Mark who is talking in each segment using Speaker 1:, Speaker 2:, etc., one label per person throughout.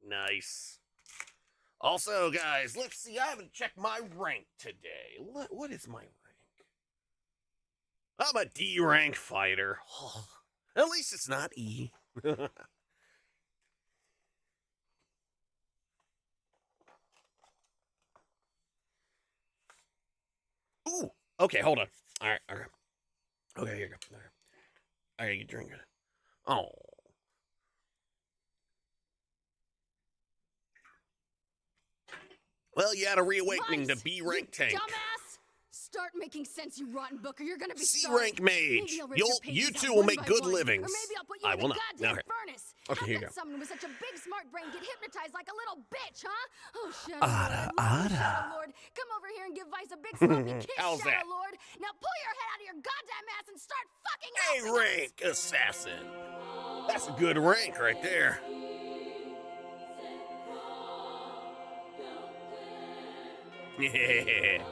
Speaker 1: Nice. Also, guys, let's see. I haven't checked my rank today. What is my rank? I'm a D rank fighter. At least it's not E. Ooh. Okay, hold on. All right. Okay, here you go. All right. I gotta get drinking. Oh. Well, you had a reawakening to B rank tank.
Speaker 2: Dumbass! Start making sense, you rotten book, or you're gonna be
Speaker 1: C
Speaker 2: sorry.
Speaker 1: rank mage. You two will make good livings. Or maybe I'll put you in the goddamn furnace.
Speaker 2: Okay, here you go. Someone with such a big smart brain get hypnotized like a little bitch, huh? Oh, Shadow Lord, Shadow Lord, come over here and give Vice a big sloppy kiss, Shadow Lord. Now pull your head out of your goddamn ass and start fucking
Speaker 1: A rank assassin. That's a good rank right there. Yeah.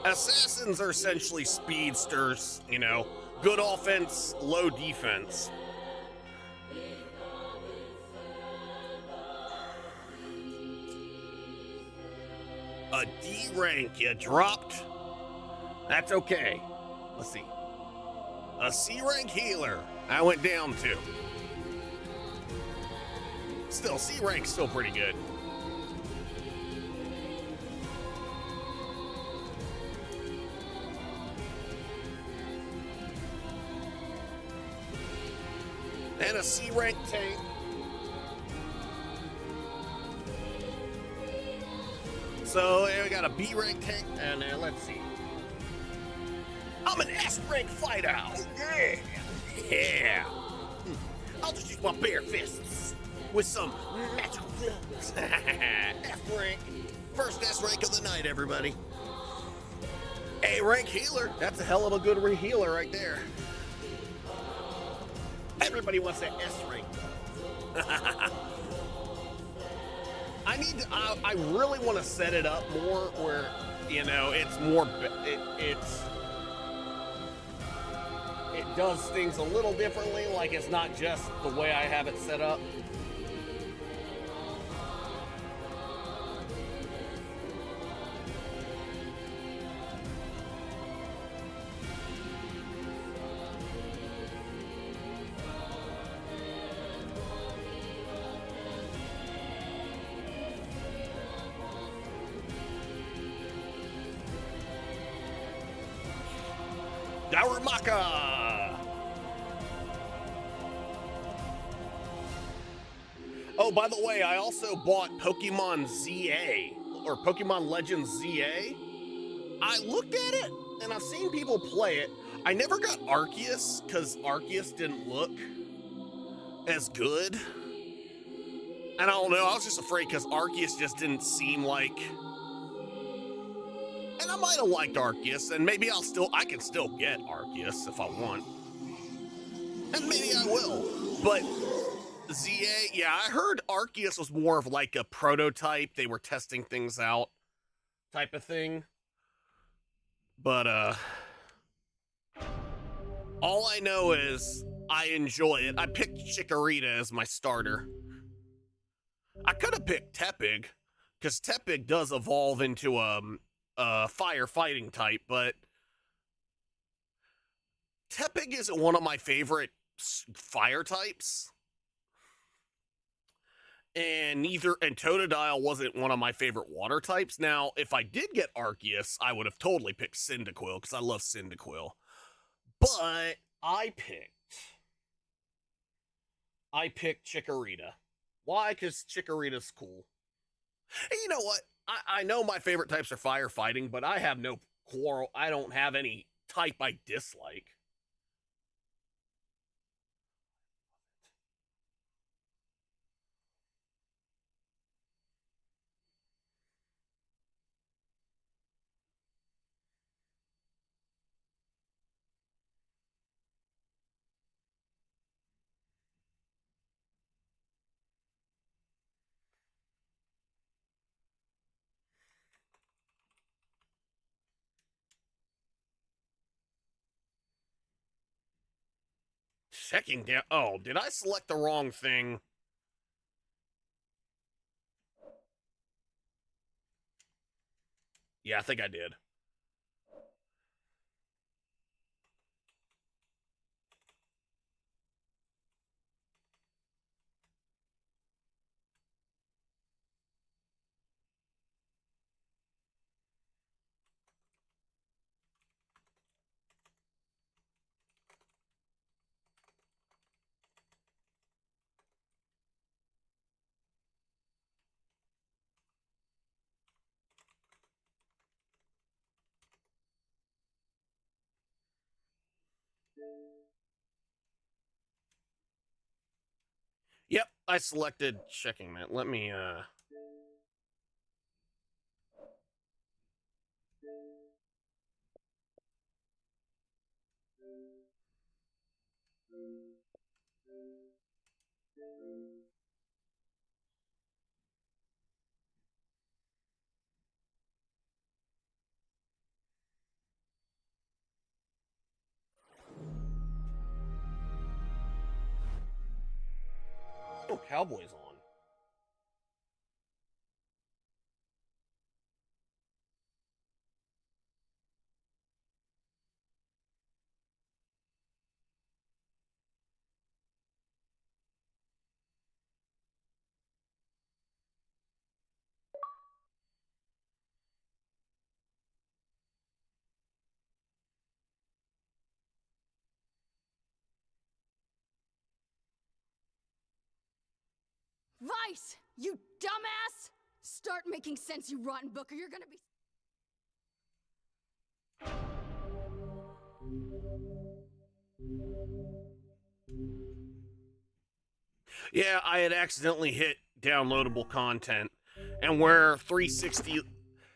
Speaker 1: Assassins are essentially speedsters, you know, good offense, low defense. A D rank you dropped? That's okay. Let's see. A C rank healer I went down to. Still, C rank's still pretty good. And a C rank tank. So we got a B rank tank, and let's see. I'm an S rank fighter. Yeah. Yeah. I'll just use my bare fists with some magical gloves. F rank. First S rank of the night, everybody. A rank healer. That's a hell of a good healer right there. Everybody wants that S rank. I really want to set it up more where, you know, it's more, it does things a little differently, like it's not just the way I have it set up. Darumaka! Oh, by the way, I also bought Pokemon ZA, or Pokemon Legends ZA. I looked at it, and I've seen people play it. I never got Arceus, because Arceus didn't look as good. And I don't know, I was just afraid because Arceus just didn't seem like... And I might have liked Arceus, and maybe I can still get Arceus if I want. And maybe I will. But ZA, yeah, I heard Arceus was more of like a prototype. They were testing things out type of thing. But, all I know is I enjoy it. I picked Chikorita as my starter. I could have picked Tepig, because Tepig does evolve into fire fighting type, but Tepig isn't one of my favorite fire types, and Totodile wasn't one of my favorite water types. Now, if I did get Arceus, I would have totally picked Cyndaquil, because I love Cyndaquil, but I picked Chikorita. Why? Because Chikorita's cool. And you know what? I know my favorite types are firefighting, but I have no quarrel. I don't have any type I dislike. Checking down. Oh, did I select the wrong thing? Yeah, I think I did. Yep, I selected checking that. Let me, Oh, Cowboys on.
Speaker 2: Vice, you dumbass! Start making sense, you rotten book, or you're gonna be...
Speaker 1: Yeah, I had accidentally hit downloadable content, and where 360...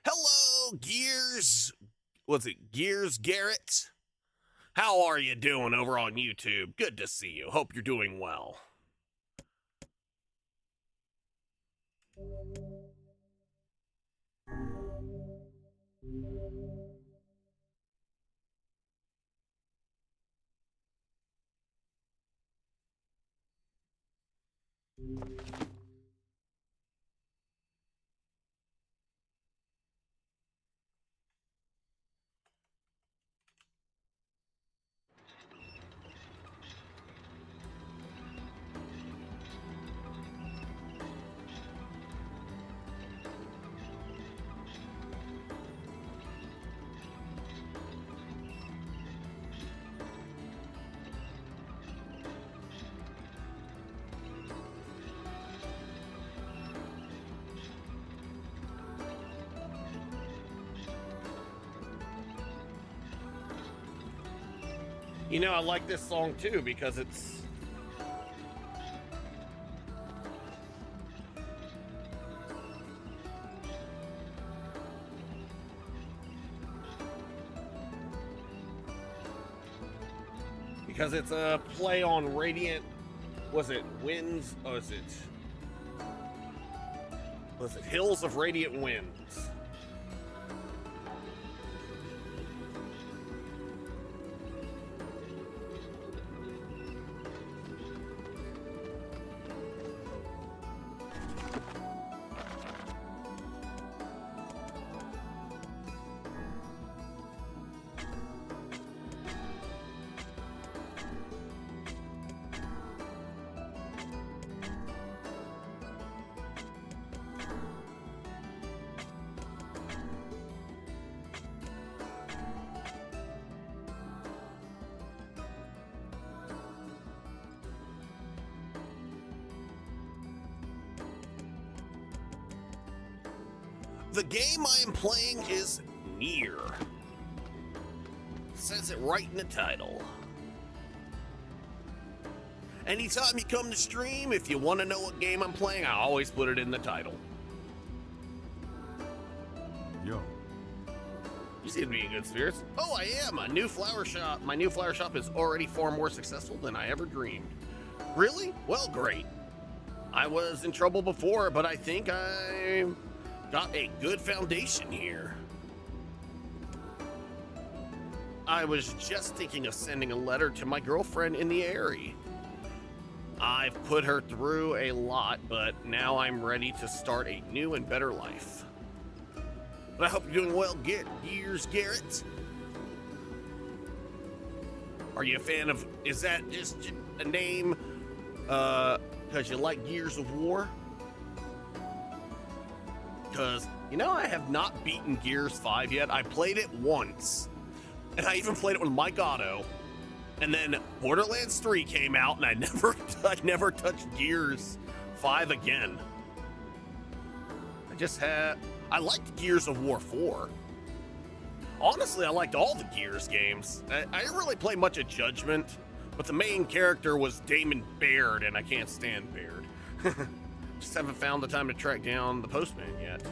Speaker 1: Hello, Gears! Was it Gears Garrett? How are you doing over on YouTube? Good to see you. Hope you're doing well. You know, I like this song too because it's... Because it's a play on Radiant... Was it Winds? Oh, is it... Was it Hills of Radiant Winds? The game I am playing is NieR. Says it right in the title. Anytime you come to stream, if you want to know what game I'm playing, I always put it in the title.
Speaker 3: Yo.
Speaker 1: You seem to be in good spirits. Oh, I am. My new flower shop is already far more successful than I ever dreamed. Really? Well, great. I was in trouble before, but I think I got a good foundation here. I was just thinking of sending a letter to my girlfriend in the area. I've put her through a lot, but now I'm ready to start a new and better life. But I hope you're doing well, Gears Garrett. Are you a fan of, is that just a name because you like Gears of War? Because, you know, I have not beaten Gears 5 yet. I played it once. And I even played it with Mike Otto. And then Borderlands 3 came out, and I never touched Gears 5 again. I liked Gears of War 4. Honestly, I liked all the Gears games. I didn't really play much of Judgment, but the main character was Damon Baird, and I can't stand Baird. Just haven't found the time to track down the postman yet.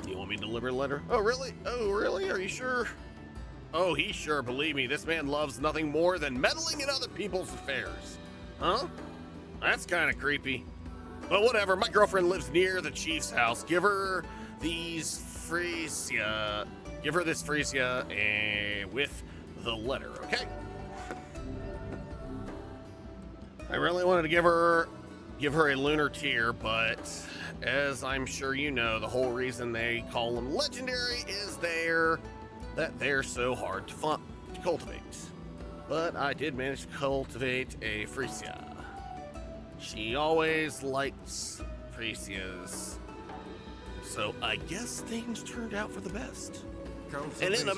Speaker 1: You want me to deliver a letter? Oh, really? Oh, really? Are you sure? Oh, he's sure. Believe me, this man loves nothing more than meddling in other people's affairs. Huh? That's kind of creepy. But whatever, my girlfriend lives near the chief's house. Give her this Frisia with the letter, okay? I really wanted to give her a lunar tear, but as I'm sure you know, the whole reason they call them legendary is that they're so hard to cultivate. But I did manage to cultivate a Frisia. She always likes Frisias, so I guess things turned out for the best. And in a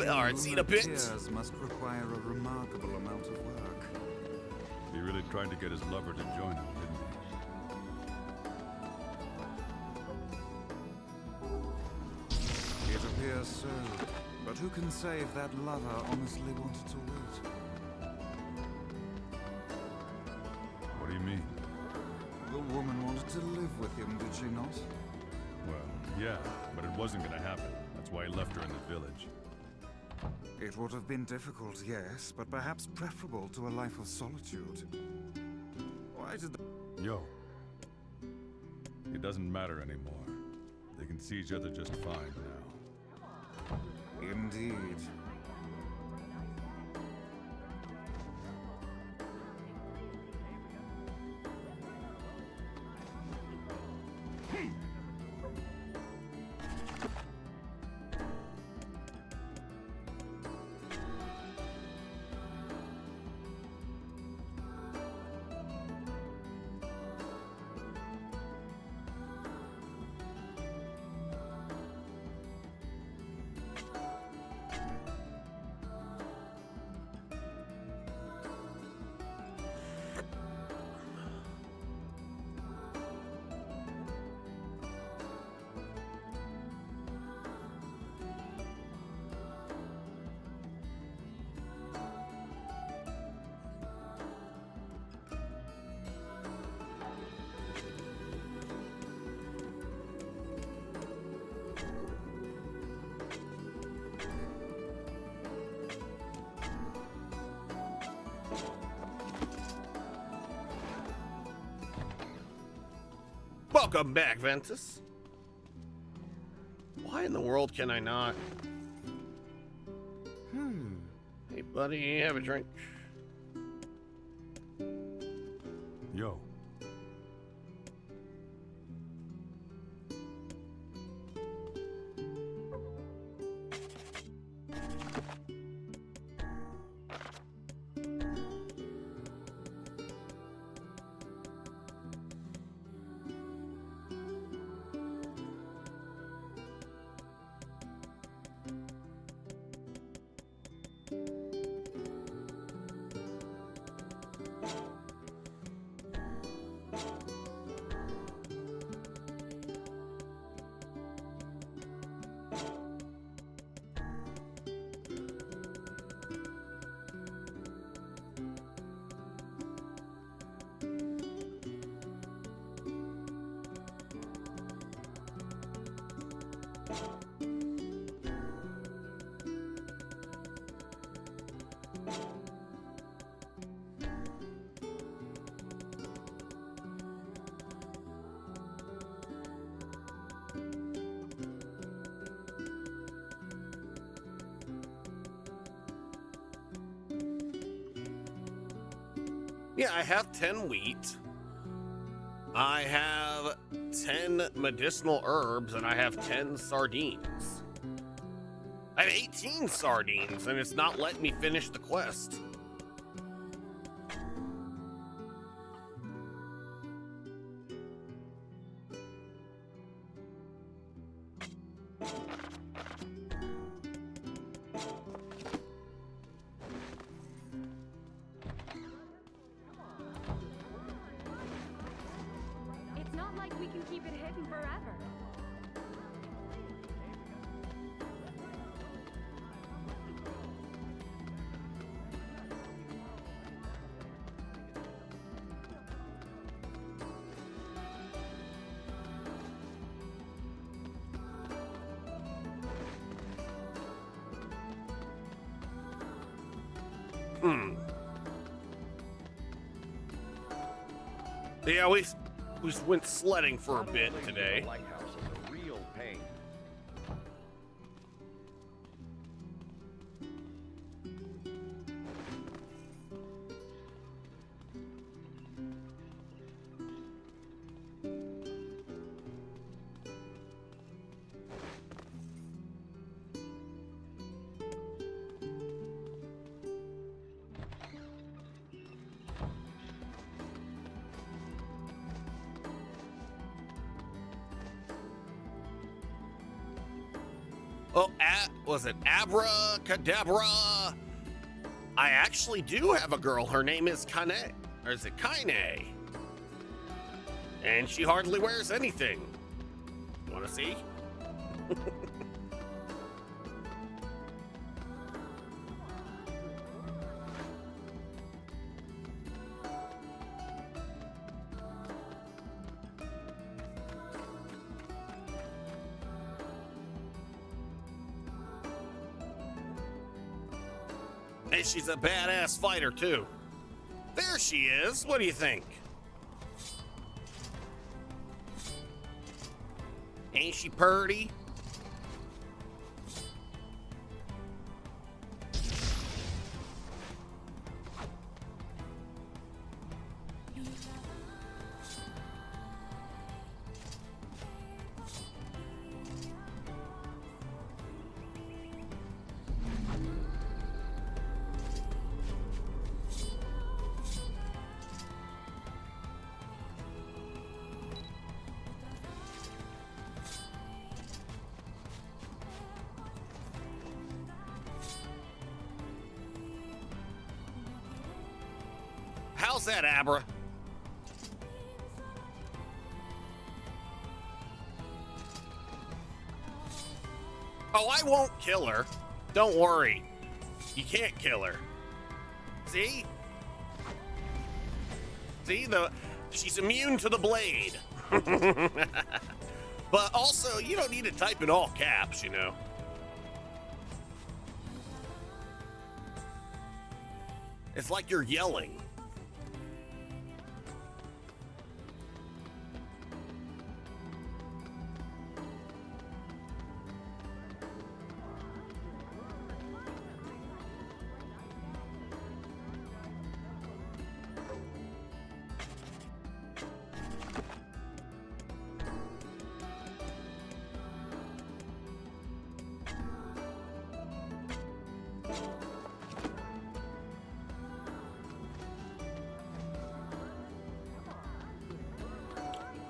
Speaker 1: bit.
Speaker 3: Must require a remarkable amount of work.
Speaker 4: He really tried to get his lover to join him, didn't he?
Speaker 3: It appears so, but who can say if that lover honestly wanted to wait?
Speaker 4: What do you mean?
Speaker 3: The woman wanted to live with him, did she not?
Speaker 4: Well, yeah, but it wasn't gonna happen. That's why he left her in the village.
Speaker 3: It would have been difficult, yes, but perhaps preferable to a life of solitude. Why did the...
Speaker 4: Yo. It doesn't matter anymore. They can see each other just fine now.
Speaker 3: Indeed.
Speaker 1: Welcome back, Ventus. Why in the world can I not? Hey, buddy, have a drink.
Speaker 4: Yo.
Speaker 1: Yeah, I have 10 wheat. I have 10 medicinal herbs, and I have 10 sardines. I have 18 sardines, and it's not letting me finish the quest.
Speaker 2: It's not like we can keep it hidden forever.
Speaker 1: Yeah, we went sledding for a bit today.
Speaker 5: The lighthouse is a real pain.
Speaker 1: Oh, was it Abracadabra? I actually do have a girl. Her name is Kane. Or is it Kaine? And she hardly wears anything. Want to see? And she's a badass fighter, too. There she is. What do you think? Ain't she purty? How's that, Abra? Oh, I won't kill her. Don't worry. You can't kill her. See? See, she's immune to the blade. But also, you don't need to type in all caps, you know. It's like you're yelling.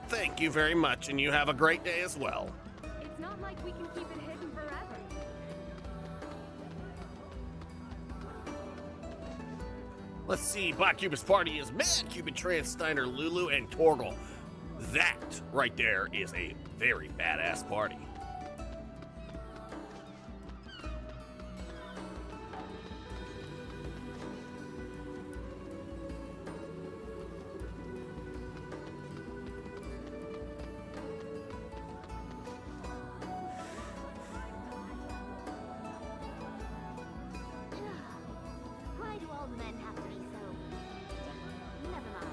Speaker 1: Thank you very much, and you have a great day as well.
Speaker 2: It's not like we can keep it hidden forever.
Speaker 1: Let's see, Black Cubist Party is Mad Cupid, Trans, Steiner, Lulu, and Torgal. That right there is a very badass party.
Speaker 2: Why do all men have to be so... Never mind.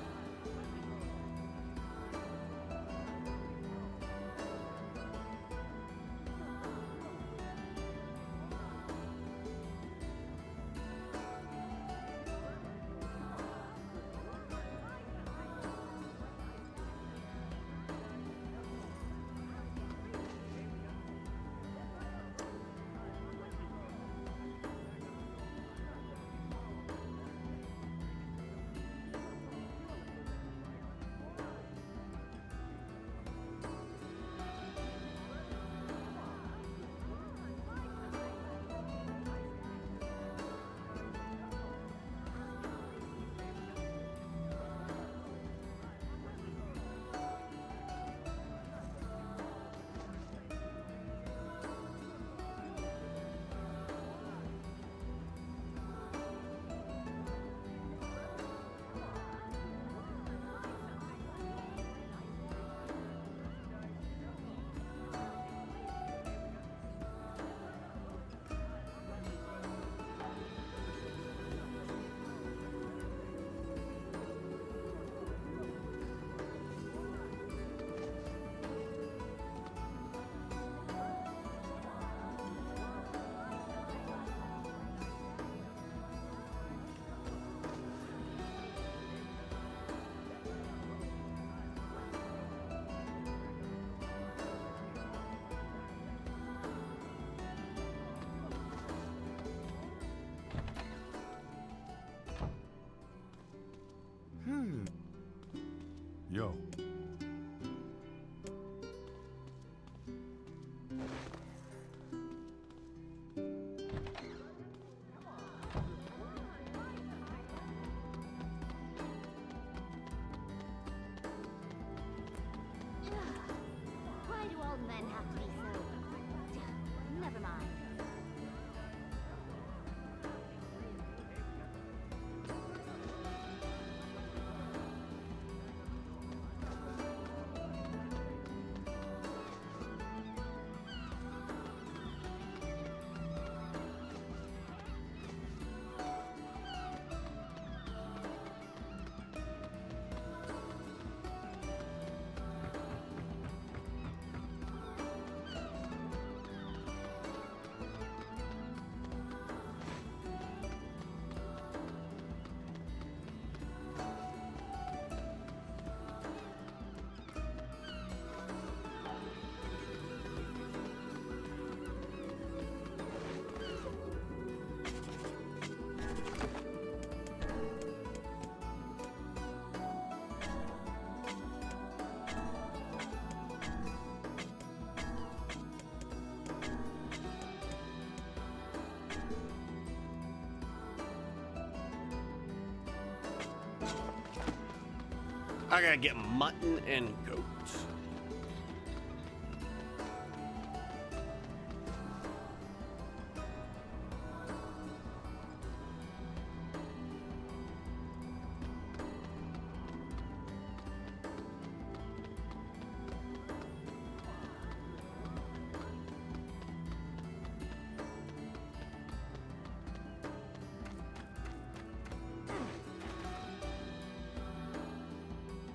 Speaker 1: I gotta get mutton and goat.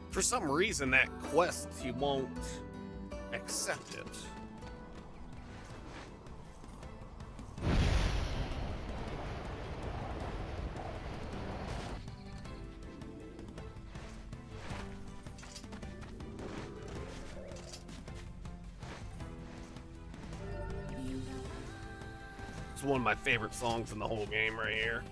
Speaker 1: For some reason, that quest, he won't accept it. It's one of my favorite songs in the whole game right here.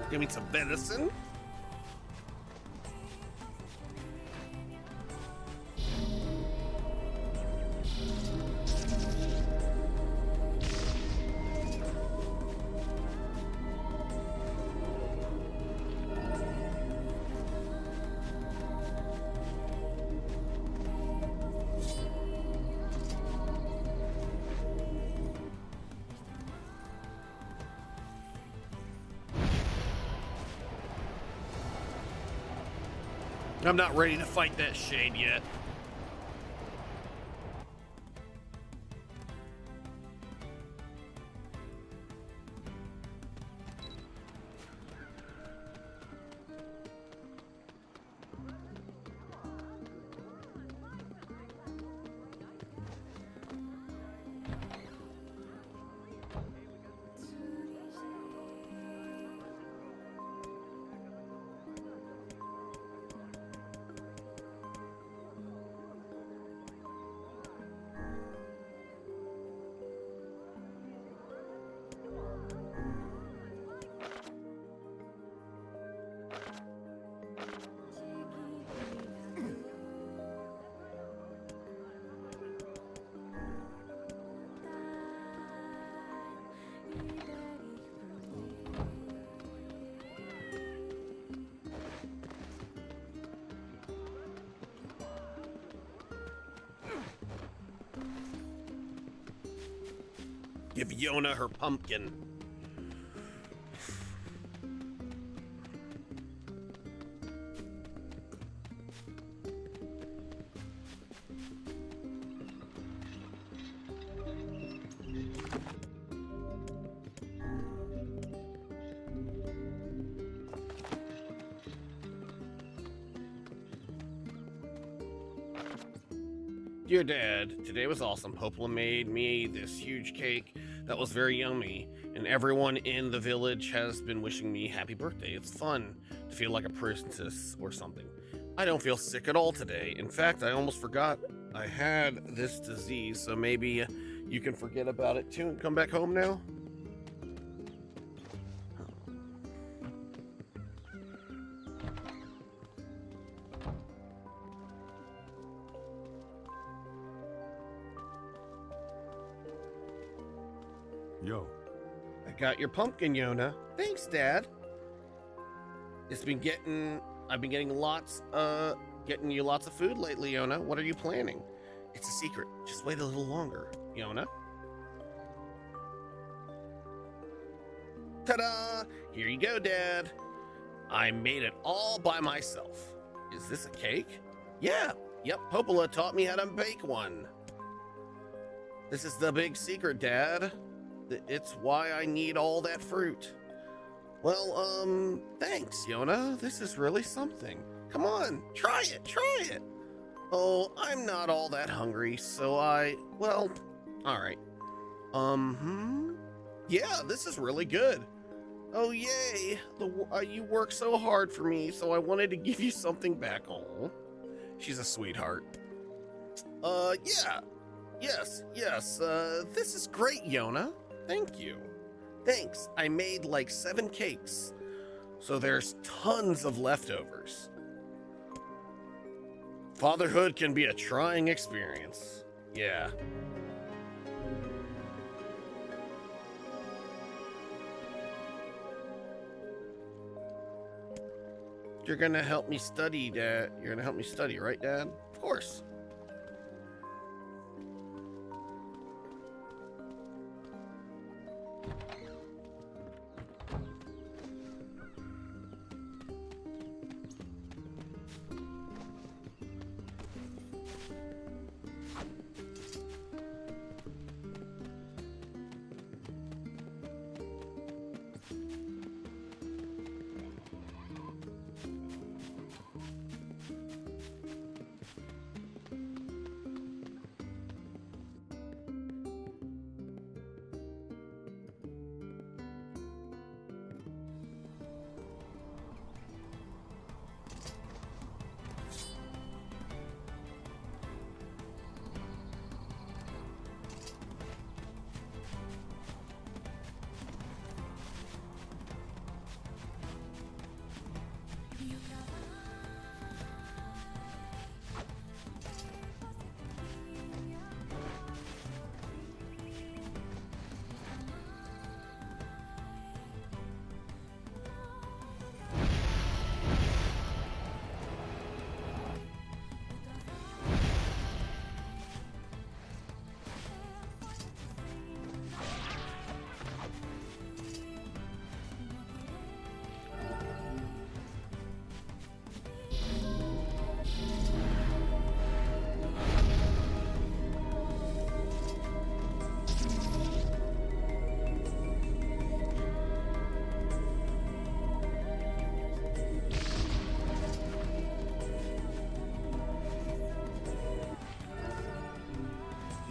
Speaker 1: Give me some venison. I'm not ready to fight that shade yet. Give Yona her pumpkin. Dear Dad, today was awesome. Popola made me this huge cake that was very yummy, and everyone in the village has been wishing me happy birthday. It's fun to feel like a princess or something. I don't feel sick at all today. In fact, I almost forgot I had this disease, so maybe you can forget about it too and come back home now?
Speaker 4: Yo.
Speaker 1: I got your pumpkin, Yona. Thanks, Dad. I've been getting you lots of food lately, Yona. What are you planning? It's a secret. Just wait a little longer, Yona. Ta-da! Here you go, Dad. I made it all by myself. Is this a cake? Yeah. Yep, Popola taught me how to bake one. This is the big secret, Dad. It's why I need all that fruit. Well, thanks, Yona. This is really something. Come on, try it. Oh, I'm not all that hungry, so well, alright. Yeah, this is really good. Oh, yay. You work so hard for me, so I wanted to give you something back. Oh, she's a sweetheart. Yeah. Yes. This is great, Yona. Thank you. Thanks. I made like 7 cakes, so there's tons of leftovers. Fatherhood can be a trying experience. Yeah. You're gonna help me study, Dad. You're gonna help me study, right, Dad? Of course.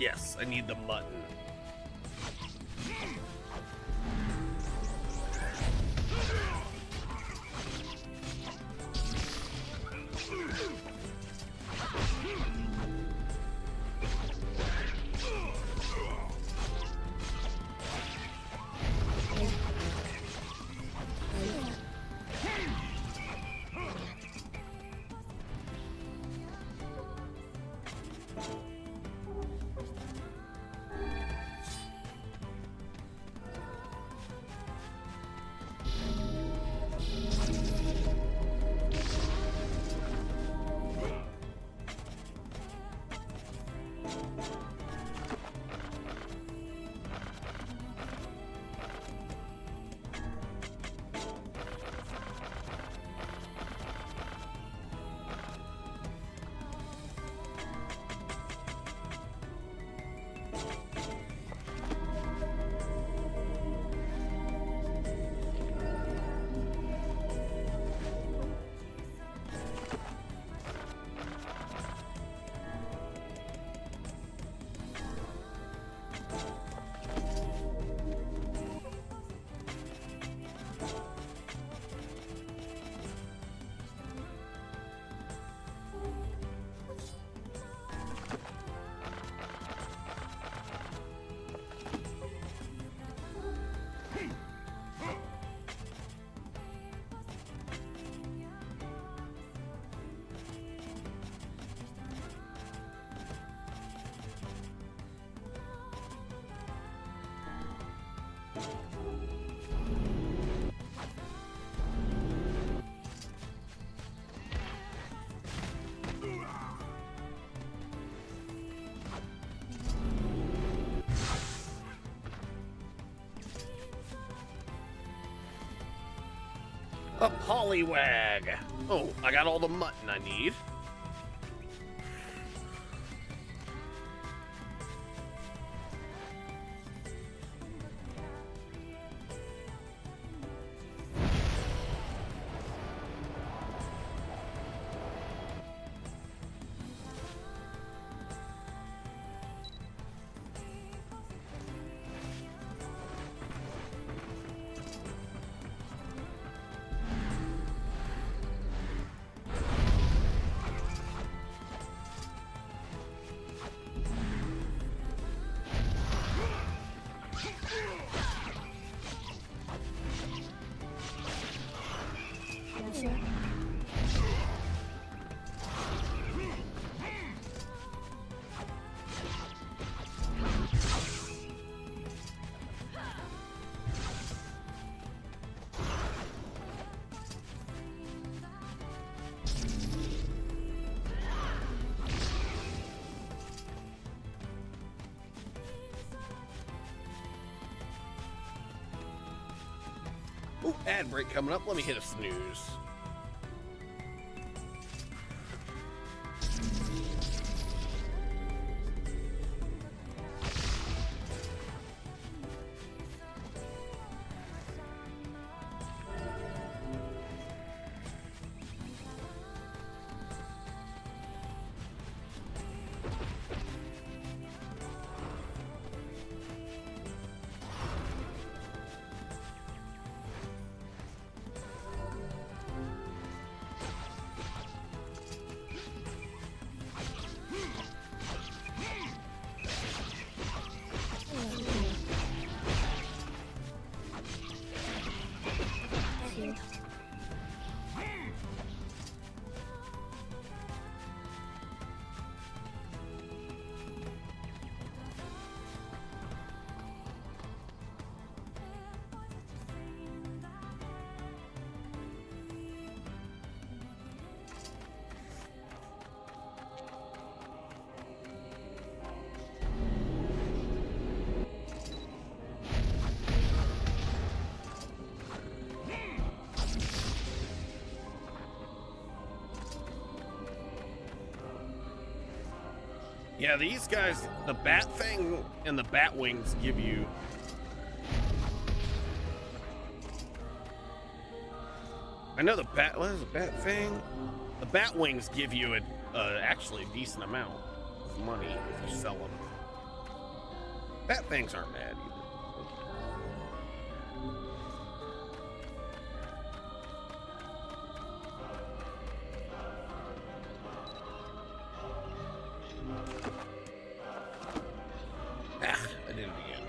Speaker 1: Yes, I need the mutton. A pollywag. Oh, I got all the mutton I need. Ooh, ad break coming up. Let me hit a snooze. Yeah, these guys, the bat fang and the bat wings give you... I know the bat, what is a bat fang? The bat wings give you actually a decent amount of money if you sell them. Bat fangs aren't bad either. I did it again.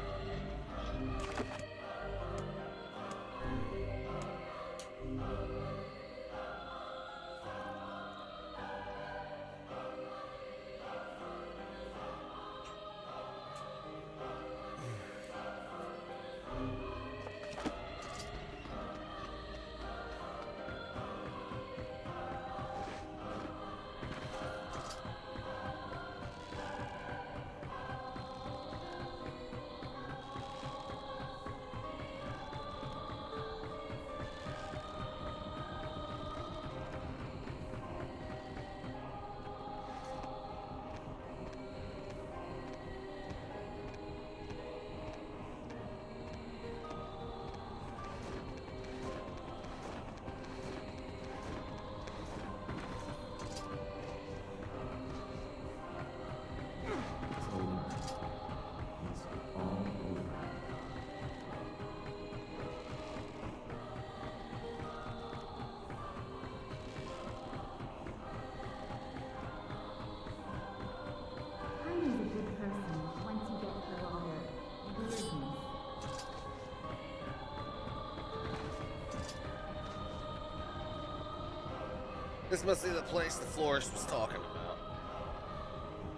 Speaker 1: This must be the place the florist was talking about.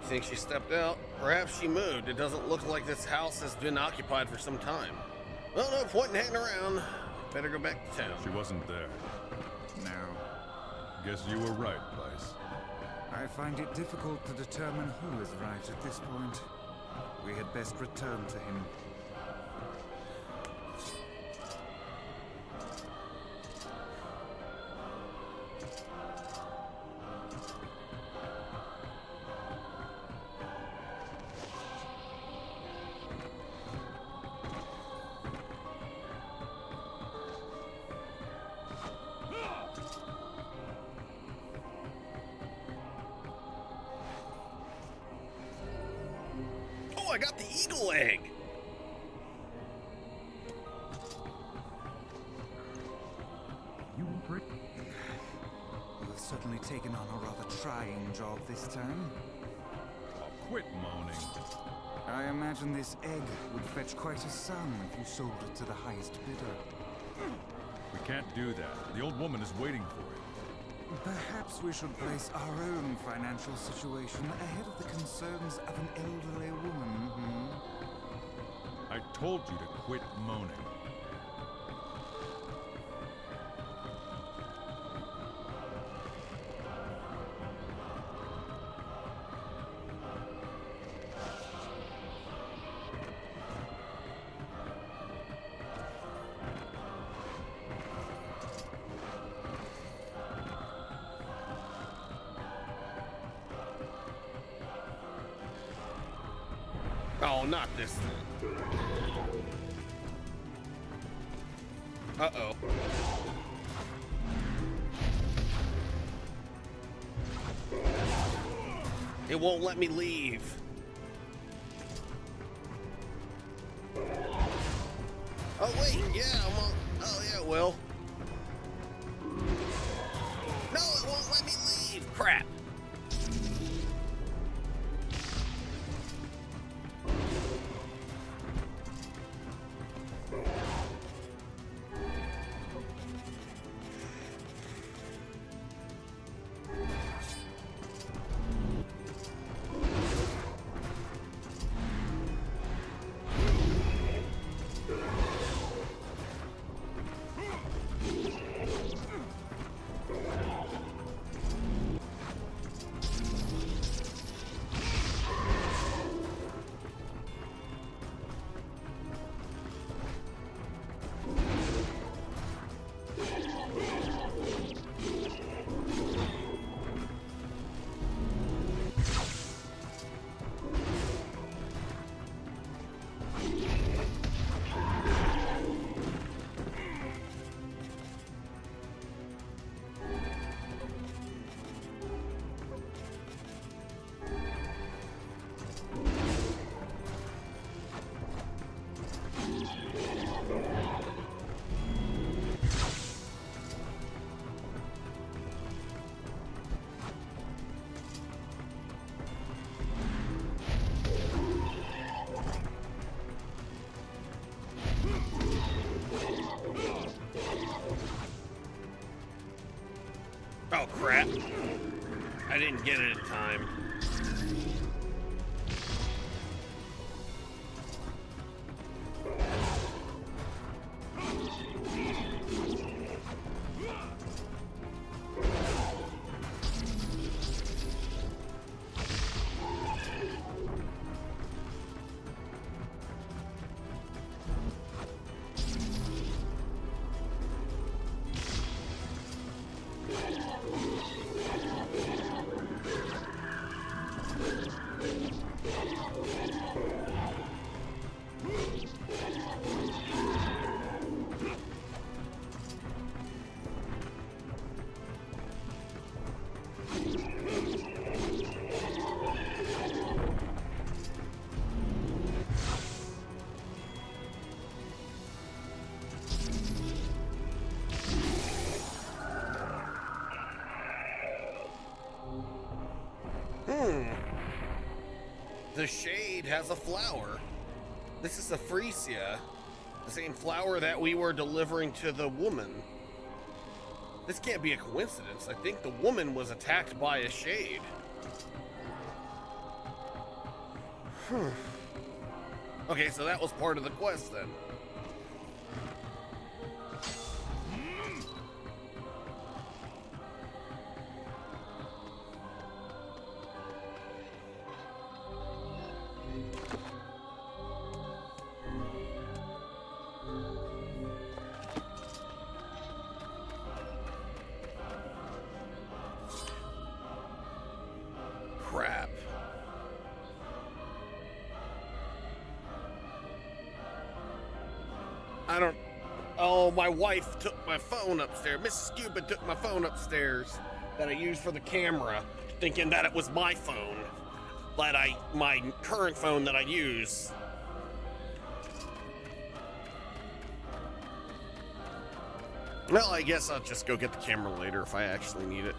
Speaker 1: You think she stepped out? Perhaps she moved. It doesn't look like this house has been occupied for some time. Well, no point in hanging around. Better go back to town.
Speaker 4: She wasn't there.
Speaker 3: No.
Speaker 4: Guess you were right, Vice.
Speaker 3: I find it difficult to determine who is right at this point. We had best return to him.
Speaker 1: I got the eagle egg.
Speaker 3: You have certainly taken on a rather trying job this time.
Speaker 4: Oh, quit moaning.
Speaker 3: I imagine this egg would fetch quite a sum if you sold it to the highest bidder.
Speaker 4: We can't do that. The old woman is waiting for it.
Speaker 3: Perhaps we should place our own financial situation ahead of the concerns of an elderly woman.
Speaker 4: I told you to quit moaning.
Speaker 1: Oh, not this. Uh-oh. It won't let me leave. Oh, wait, yeah, I'm on. Oh, yeah, well. No, it won't let me leave. Crap. Oh, crap. I didn't get it in time. The shade has a flower. This is a freesia, the same flower that we were delivering to the woman. This can't be a coincidence. I think the woman was attacked by a shade. Okay, so that was part of the quest then. Crap. I don't... Oh, my wife took my phone upstairs. Mrs. Cupid took my phone upstairs that I used for the camera, thinking that it was my phone. My current phone that I use. Well, I guess I'll just go get the camera later if I actually need it.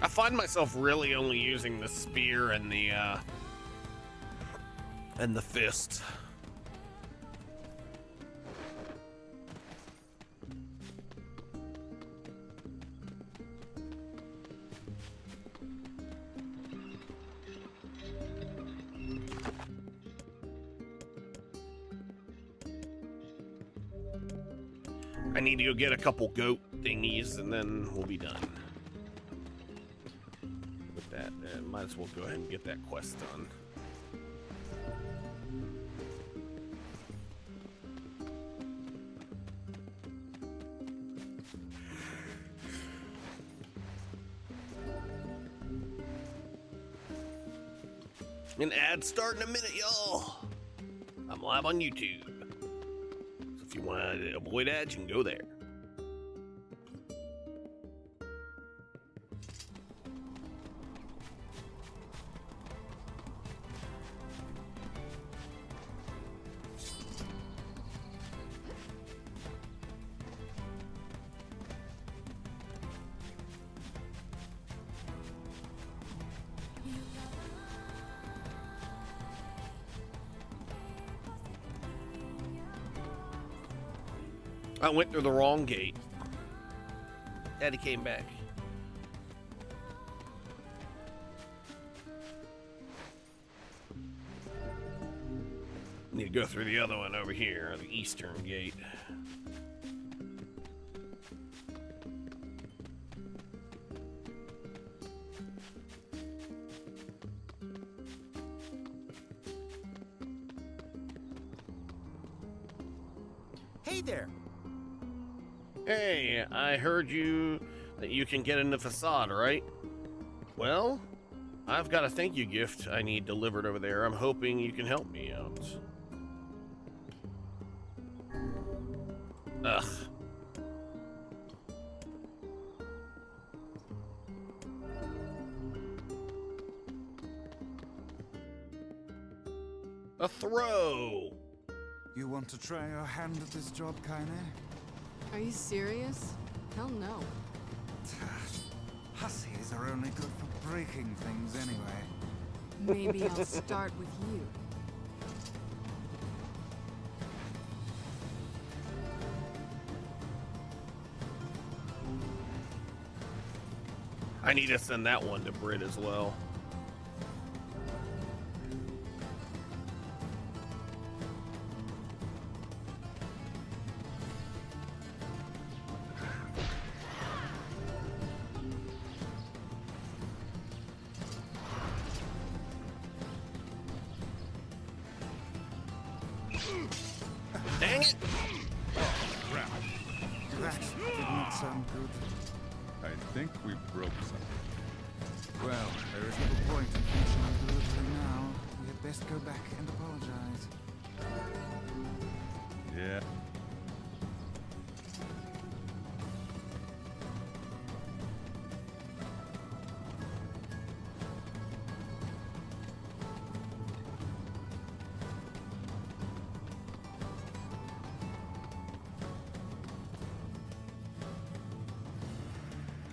Speaker 1: I find myself really only using the spear and the fist. I need to go get a couple goat thingies and then we'll be done. With that, might as well go ahead and get that quest done. An ad start in a minute, y'all. I'm live on YouTube. So if you want to avoid ads, you can go there. I went through the wrong gate. Daddy came back. Need to go through the other one over here, the eastern gate.
Speaker 6: Hey there.
Speaker 1: Hey, I heard that you can get in the facade, right? Well, I've got a thank you gift I need delivered over there. I'm hoping you can help me out. Ugh. A throw!
Speaker 3: You want to try your hand at this job, Kaine?
Speaker 7: Are you serious? Hell no.
Speaker 3: Hussies are only good for breaking things anyway.
Speaker 7: Maybe I'll start with you.
Speaker 1: I need to send that one to Brit as well. Dang it!
Speaker 3: That did not sound good.
Speaker 4: I think we broke something.
Speaker 3: Well, there is little point in finishing our delivery now. We had best go back and apologize.
Speaker 4: Yeah.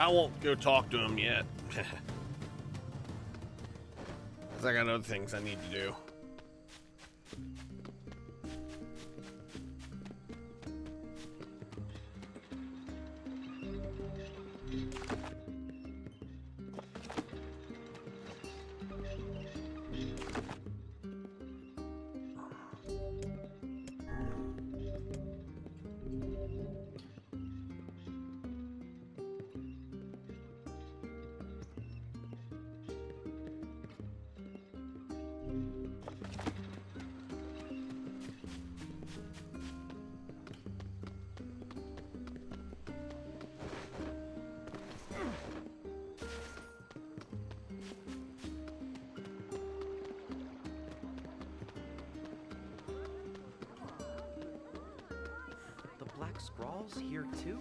Speaker 1: I won't go talk to him yet. Because I got other things I need to do.
Speaker 5: The Black Scrawl's here too?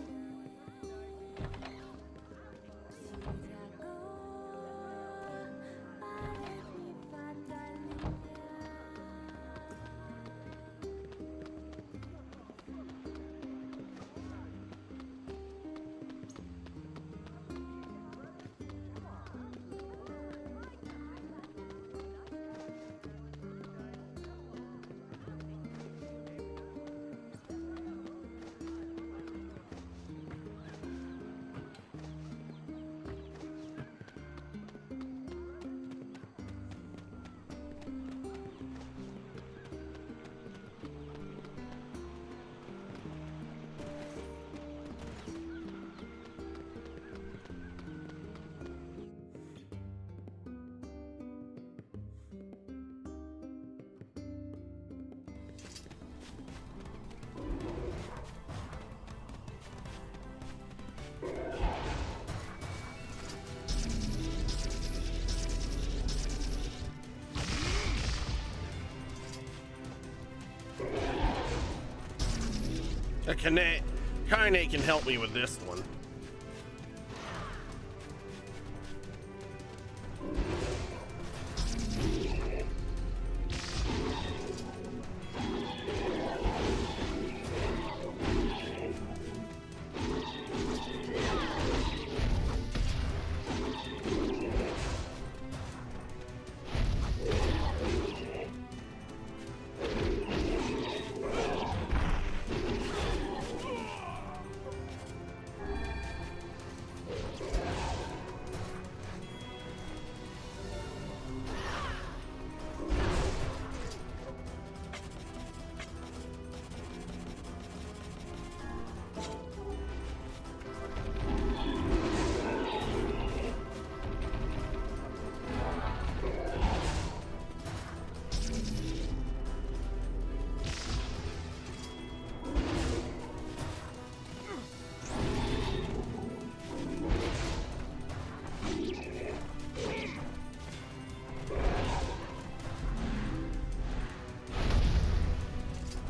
Speaker 1: Kaine can help me with this one.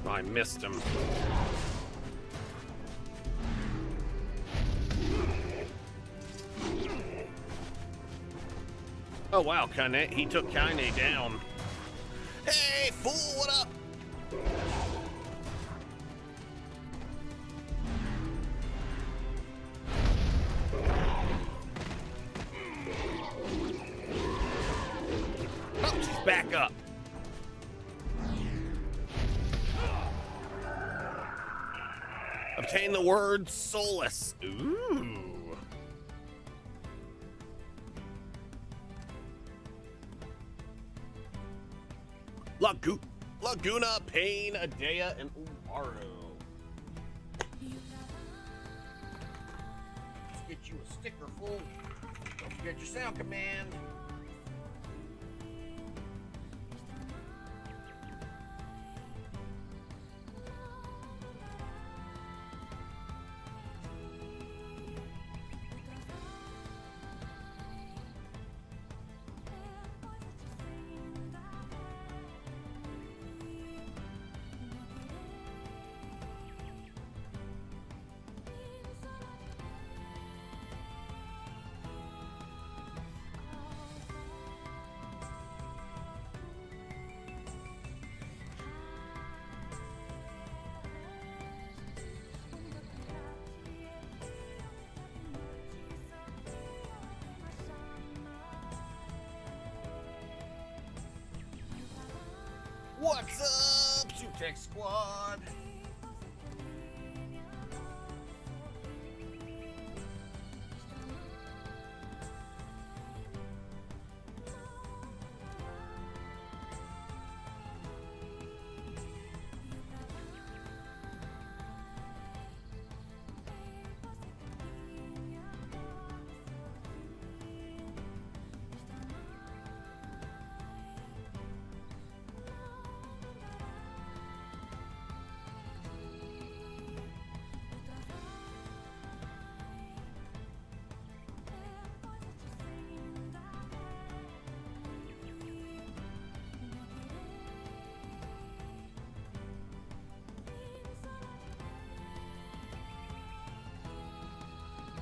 Speaker 1: I missed him. Oh wow, Kaine, he took Kaine down. Hey, fool, what up? Oh, she's back up. Obtain the word solace. Ooh. Laguna, Pain, Adea, and Umaru. Let's get you a sticker, fool. Don't forget your sound command. What's up, Tech Squad?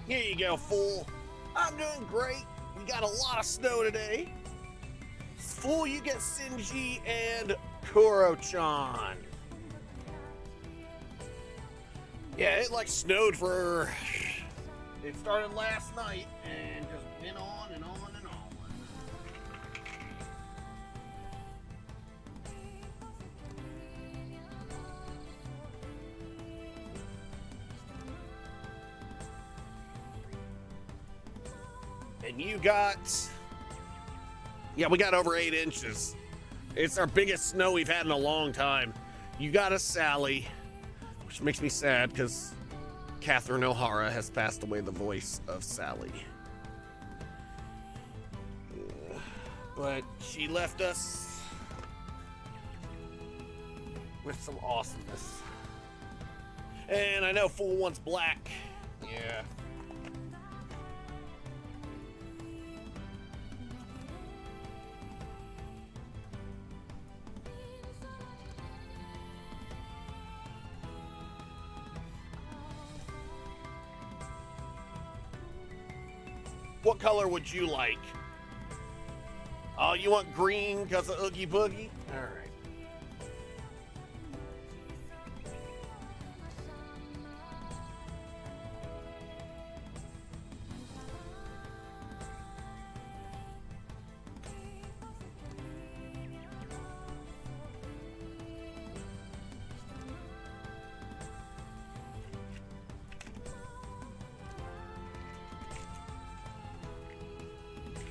Speaker 1: Here you go, fool. I'm doing great. We got a lot of snow today. Fool, you get Shinji and Kuro-chan. Yeah, it like snowed for... It started last night and just went on and on and on. And you got, yeah, we got over 8 inches. It's our biggest snow we've had in a long time. You got a Sally, which makes me sad because Catherine O'Hara has passed away, the voice of Sally. But she left us with some awesomeness. And I know Fool wants black. Yeah. What color would you like? Oh, you want green because of Oogie Boogie? All right.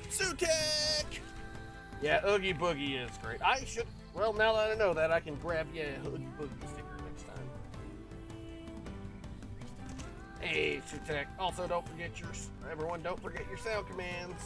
Speaker 1: Sutek! Yeah, Oogie Boogie is great. I should, well, now that I know that, I can grab you a Oogie Boogie sticker next time. Hey, Sutek. Also, don't forget everyone, don't forget your sound commands.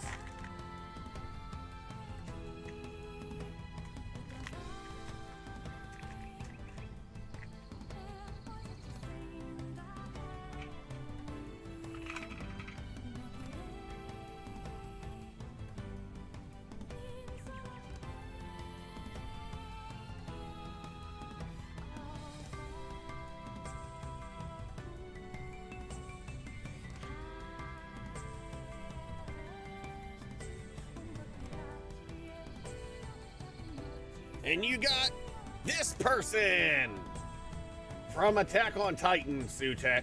Speaker 1: And you got this person from Attack on Titan, Sutek.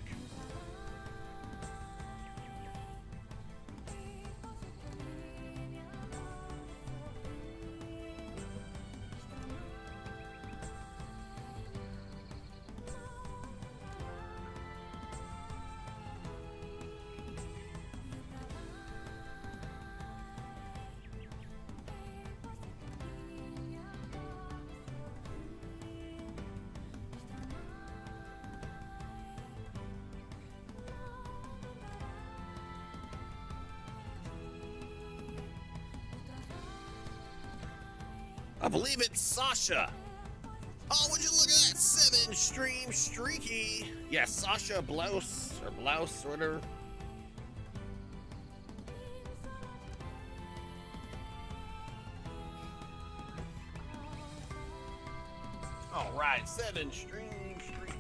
Speaker 1: I believe it's Sasha. Oh, would you look at that 7-stream streaky? Yeah, Sasha Blouse, whatever. All right, 7-stream streaky.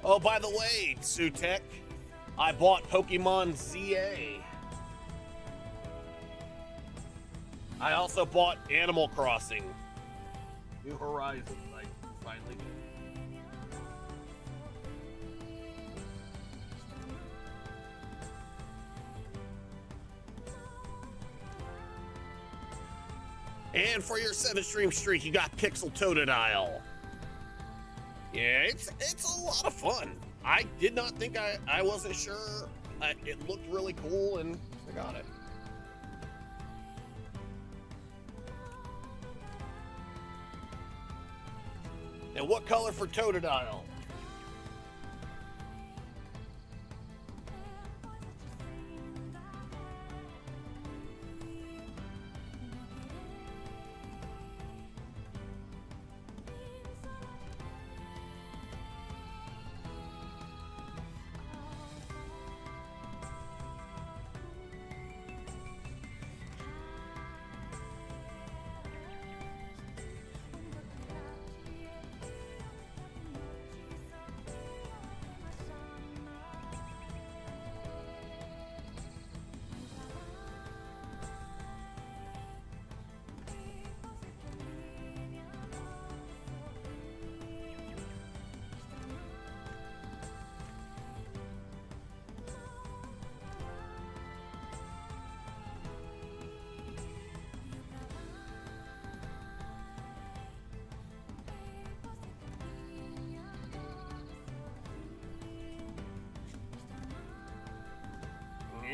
Speaker 1: Oh, by the way, Sutek, I bought Pokemon ZA. I also bought Animal Crossing New Horizons. I finally did. And for your 7-stream streak, you got Pixel Totodile. Yeah, it's a lot of fun. I did not think I wasn't sure. It looked really cool, and I got it. And what color for Totodile?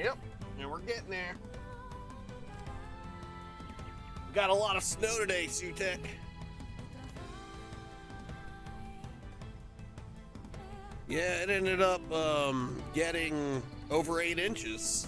Speaker 1: Yep, and we're getting there. We got a lot of snow today, Sutek. Yeah, it ended up getting over 8 inches.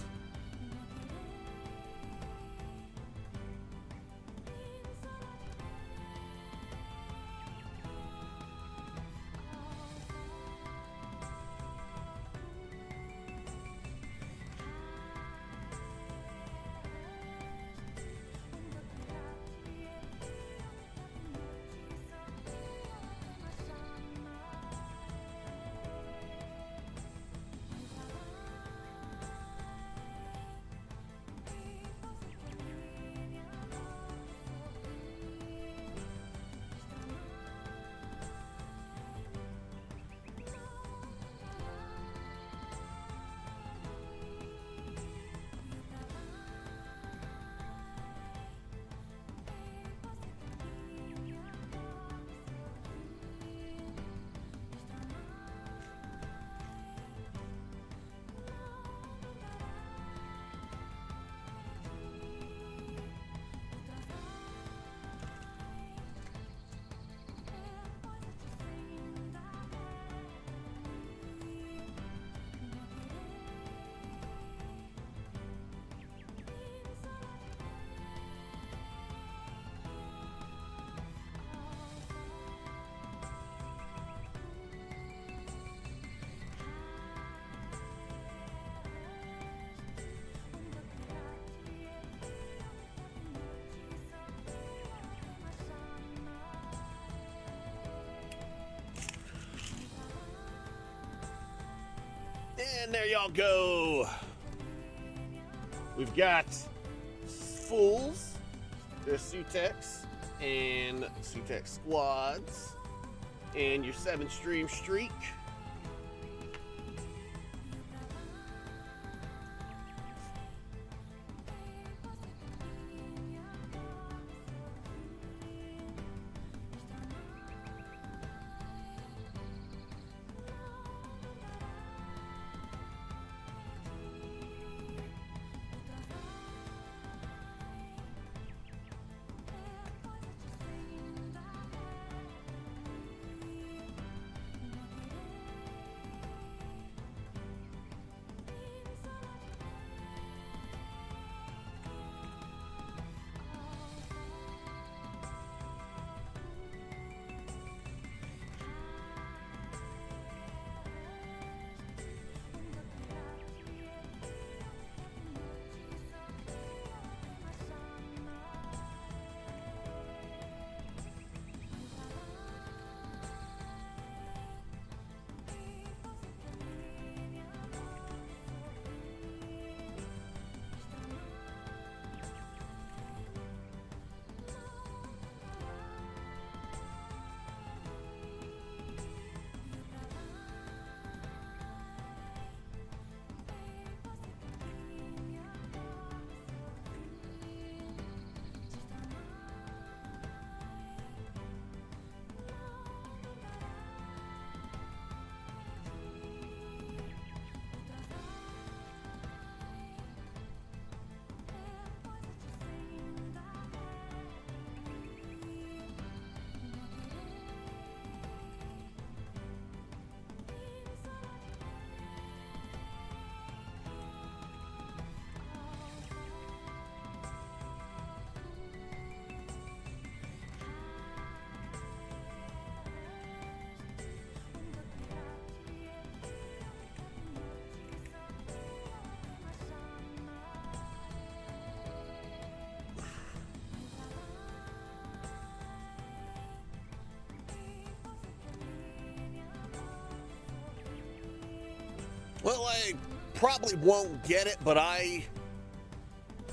Speaker 1: And there y'all go. We've got Fools, there's Sutex, and Sutex Squads, and your 7-stream streak. Well, I probably won't get it, but I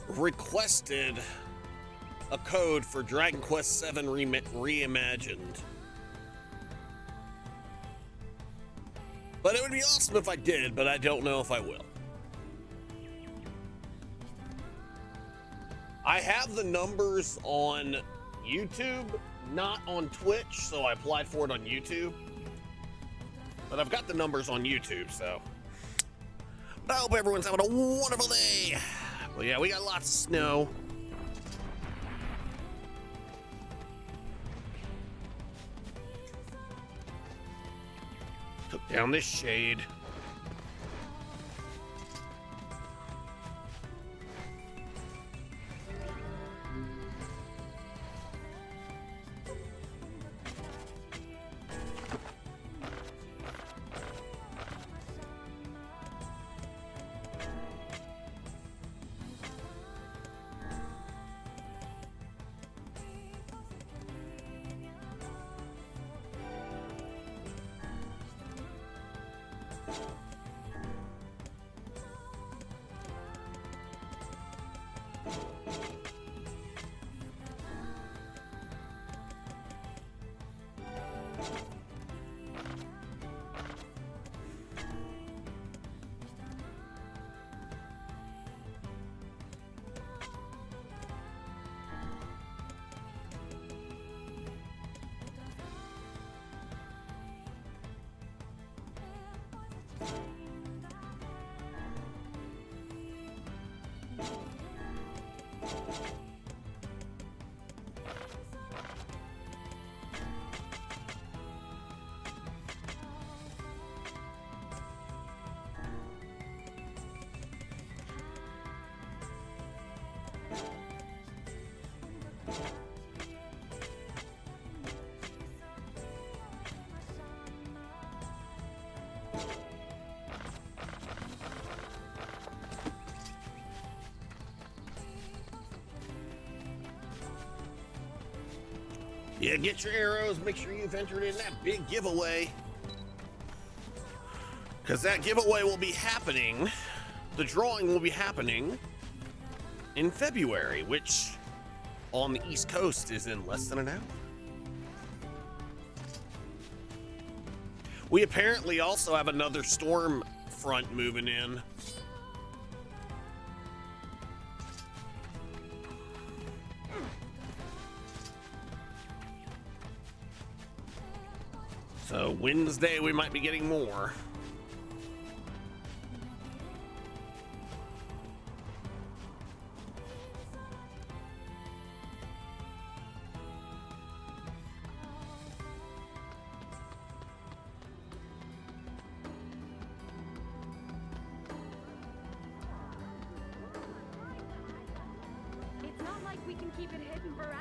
Speaker 1: requested a code for Dragon Quest VII Reimagined. But it would be awesome if I did, but I don't know if I will. I have the numbers on YouTube, not on Twitch, so I applied for it on YouTube. But I've got the numbers on YouTube, so. But I hope everyone's having a wonderful day. Well, yeah, we got lots of snow. Took down this shade. Yeah, get your arrows. Make sure you've entered in that big giveaway. Because that giveaway will be happening, the drawing will be happening in February, which on the East Coast is in less than an hour. We apparently also have another storm front moving in. So Wednesday we might be getting more.
Speaker 2: It's not like we can keep it hidden forever.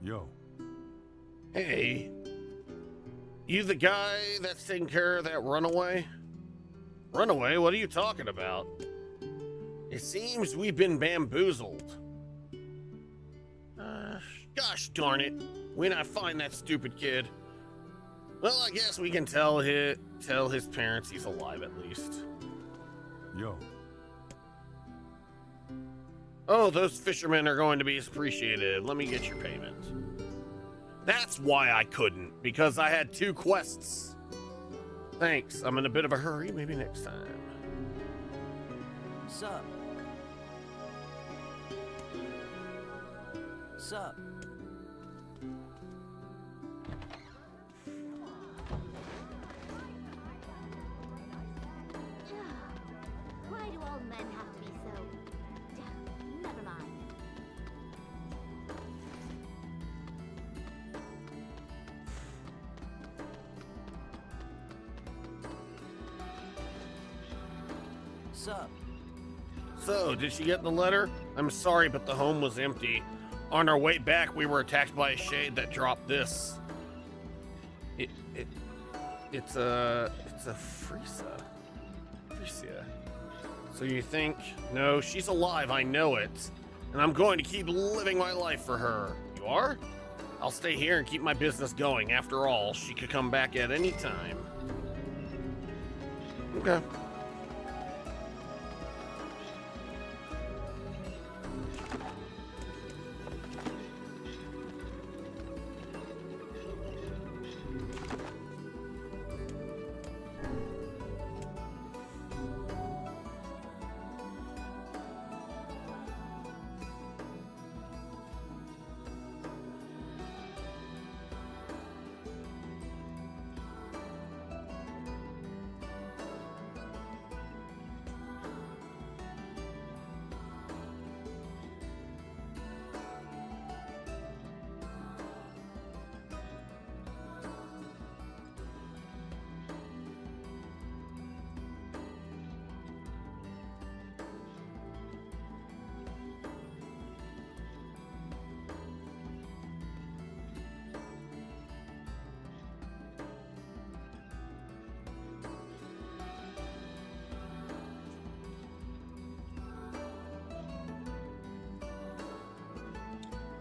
Speaker 4: Yo.
Speaker 1: Hey, you the guy that's taking care of that runaway? Runaway? What are you talking about? It seems we've been bamboozled. Gosh darn it. When I find that stupid kid. Well, I guess we can tell his parents he's alive at least.
Speaker 4: Yo.
Speaker 1: Oh, those fishermen are going to be appreciated. Let me get your payment. That's why I couldn't, because I had 2 quests. Thanks. I'm in a bit of a hurry. Maybe next time.
Speaker 6: Sup? Sup?
Speaker 2: Why do all men have to be so... Never mind.
Speaker 6: Sup?
Speaker 1: So, did she get the letter? I'm sorry, but the home was empty. On our way back, we were attacked by a shade that dropped this. It's a Frisa. Frisia. So you think, no, she's alive, I know it. And I'm going to keep living my life for her. You are? I'll stay here and keep my business going. After all, she could come back at any time. Okay.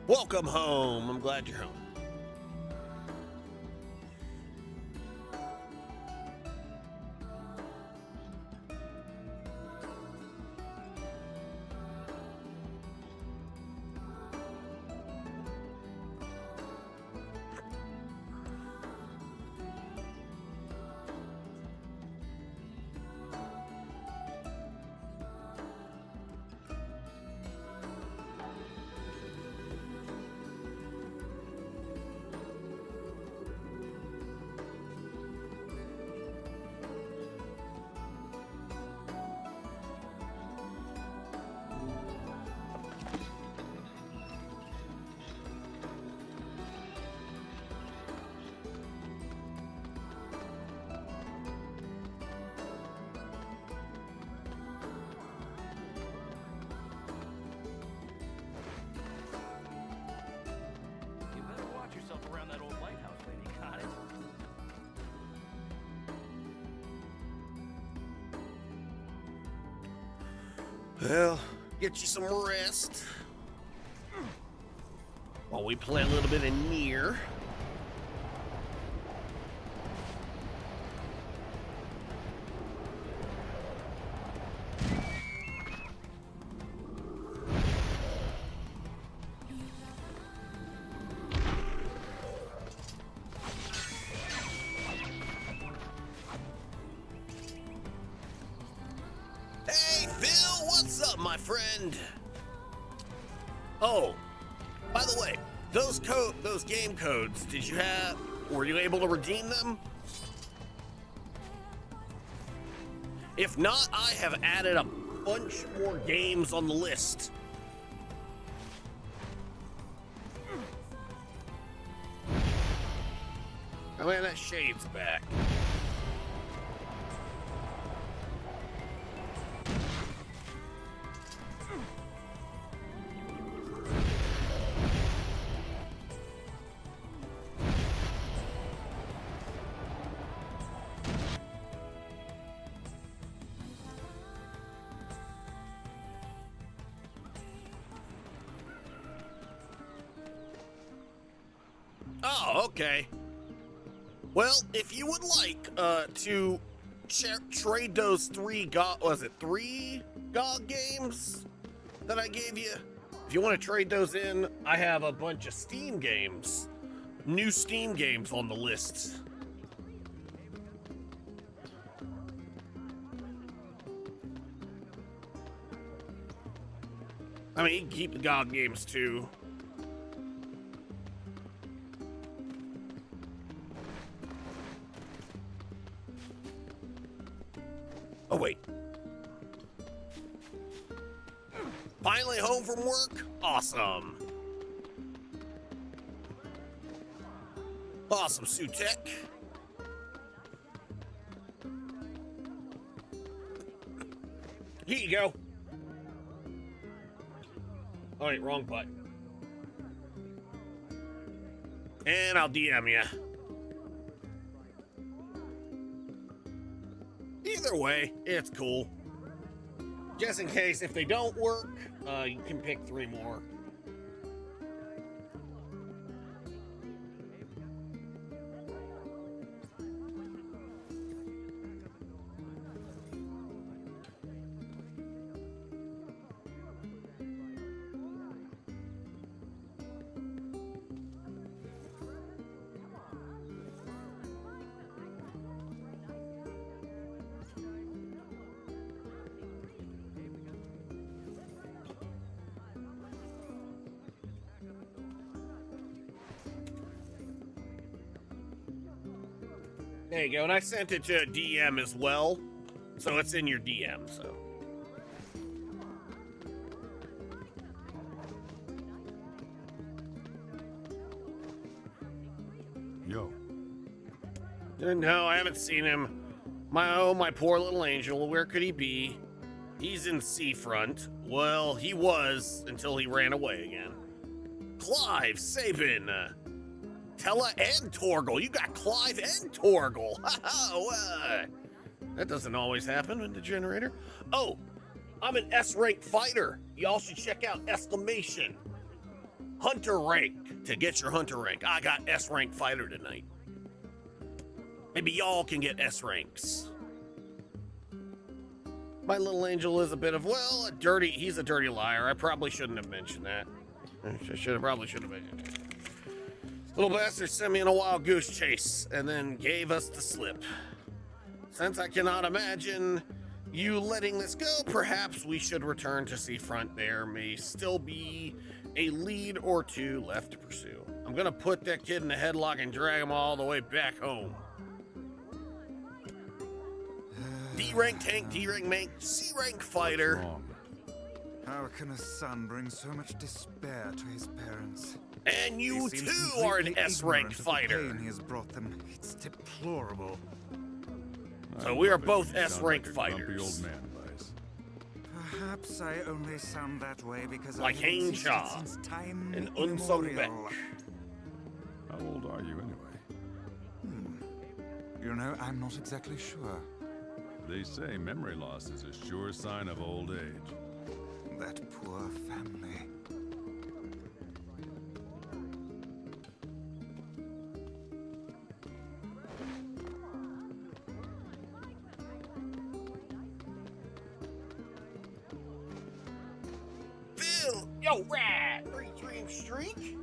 Speaker 1: Welcome home. I'm glad you're home. Well, get you some rest while we play a little bit of NieR. Hey, Phil, what's up, my friend? Oh, by the way, those game codes, were you able to redeem them? If not, I have added a bunch more games on the list. Oh man, that shade's back. Oh, okay. Well, if you would like to trade those three GOG games that I gave you, if you want to trade those in, I have a bunch of Steam games, new Steam games on the list. I mean, you can keep the GOG games too. Oh, wait. Finally home from work? Awesome. Awesome, Sutek. Here you go. Oh, wait, wrong button. And I'll DM you. Either way, it's cool. Just in case, if they don't work, you can pick 3 more. There you go, and I sent it to a DM as well, so it's in your DM, so.
Speaker 4: Yo.
Speaker 1: No, I haven't seen him. My poor little angel, where could he be? He's in Seafront. Well, he was until he ran away again. Clive, Sabin, Tella and Torgal. You got Clive and Torgal. That doesn't always happen in the generator. Oh, I'm an S-rank fighter. Y'all should check out exclamation Hunter rank to get your Hunter rank. I got S-rank fighter tonight. Maybe y'all can get S ranks. My little angel is a bit of, well, he's a dirty liar. I probably shouldn't have mentioned that. Probably should have mentioned it. Little bastard sent me on a wild goose chase and then gave us the slip. Since I cannot imagine you letting this go, perhaps we should return to Seafront. There may still be a lead or 2 left to pursue. I'm gonna put that kid in a headlock and drag him all the way back home. D-rank tank, D-rank mank, C-rank fighter.
Speaker 4: Wrong.
Speaker 3: How can a son bring so much despair to his parents?
Speaker 1: And you
Speaker 3: He seems
Speaker 1: too are an
Speaker 3: completely
Speaker 1: S-rank
Speaker 3: ignorant of the
Speaker 1: fighter.
Speaker 3: pain he has brought them. It's deplorable.
Speaker 1: So we are
Speaker 4: bet
Speaker 1: both
Speaker 4: you sound
Speaker 1: S-rank
Speaker 4: like a grumpy
Speaker 1: fighters.
Speaker 4: old man, Vice.
Speaker 3: Perhaps I only sound that way because
Speaker 1: Like
Speaker 3: I've
Speaker 1: Hain
Speaker 3: existed
Speaker 1: Shaw
Speaker 3: since time
Speaker 1: and Unsung
Speaker 3: immemorial.
Speaker 1: Beck.
Speaker 4: How old are you anyway?
Speaker 3: You know, I'm not exactly sure.
Speaker 4: They say memory loss is a sure sign of old age.
Speaker 3: That poor family.
Speaker 1: Phil! Yo, rat! 3 dream streak?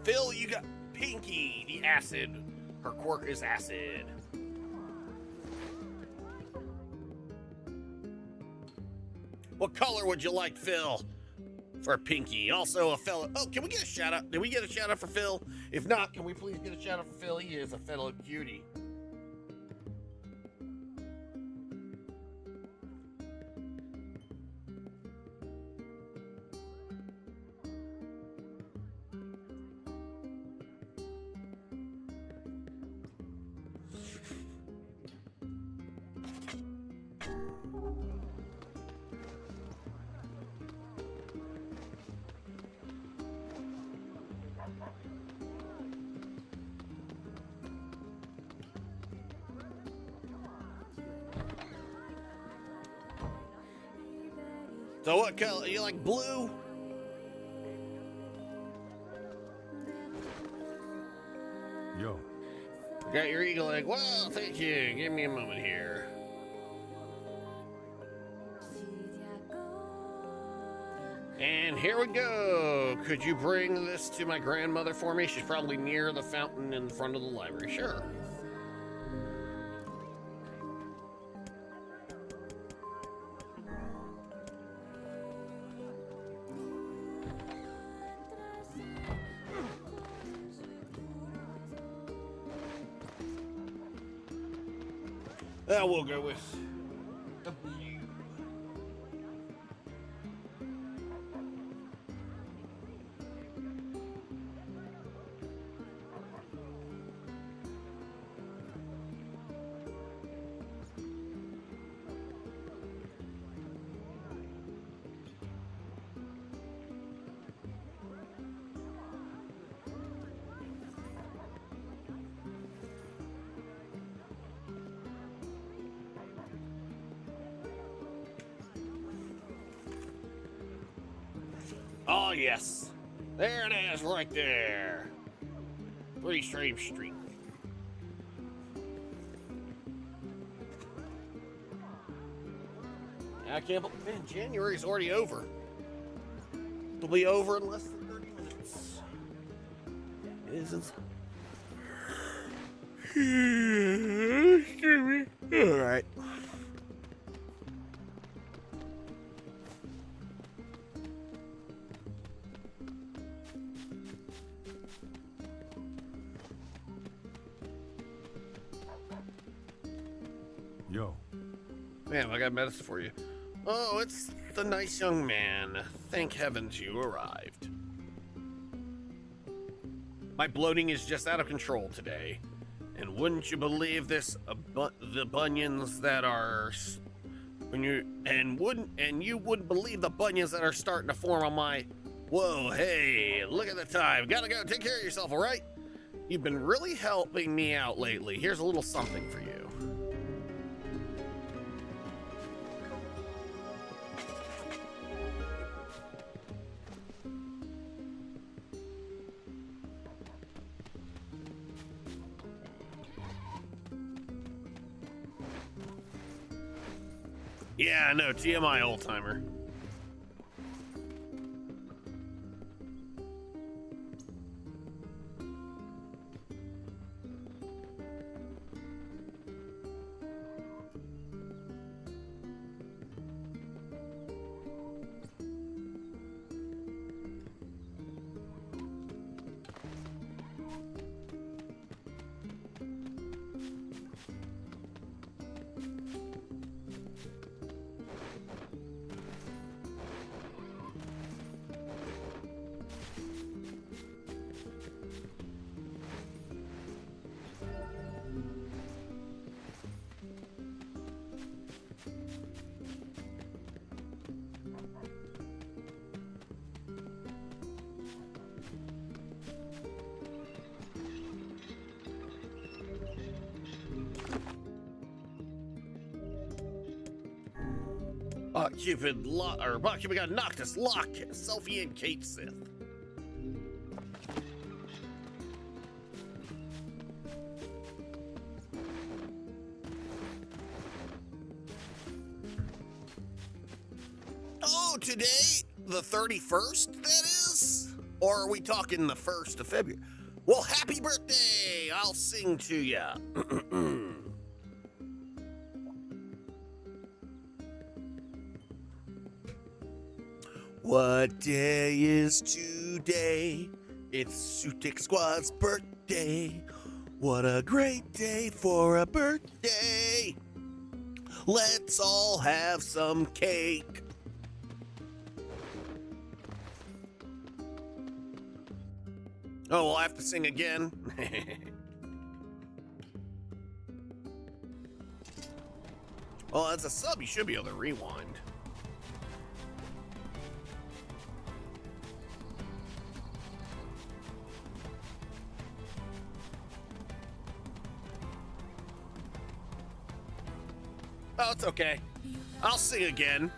Speaker 1: Phil, you got Pinky, the acid. Her quirk is acid. What color would you like, Phil? For Pinky. Also a fellow. Oh, can we get a shout out? Did we get a shout out for Phil? If not, can we please get a shout out for Phil? He is a fellow cutie. So what color? You like blue?
Speaker 4: Yo,
Speaker 1: Got your eagle egg. Well, thank you. Give me a moment here. And here we go. Could you bring this to my grandmother for me? She's probably near the fountain in front of the library. Sure. We'll go with the blue. Oh, yes. There it is, right there. 3 Stream Street. I can't believe, man, January's already over. It'll be over in less than 30 minutes. It isn't. All right.
Speaker 4: yo.
Speaker 1: Ma'am, I got medicine for you. Oh, it's the nice young man. Thank heavens you arrived. My bloating is just out of control today. And wouldn't you believe this? The bunions that are you wouldn't believe the bunions that are starting to form on my. Whoa, hey, look at the time. Gotta go. Take care of yourself, all right? You've been really helping me out lately. Here's a little something for you. Yeah, I know, TMI old timer. Buck Cupid got Noctis, Locke, Sophie, and Kate Sith. Oh, today, the 31st, that is? Or are we talking the 1st of February? Well, happy birthday! I'll sing to ya. What day is today? It's Sutik Squad's birthday. What a great day for a birthday. Let's all have some cake. Oh, we'll have to sing again. Well, as a sub, you should be able to rewind. Oh, it's okay. I'll sing again.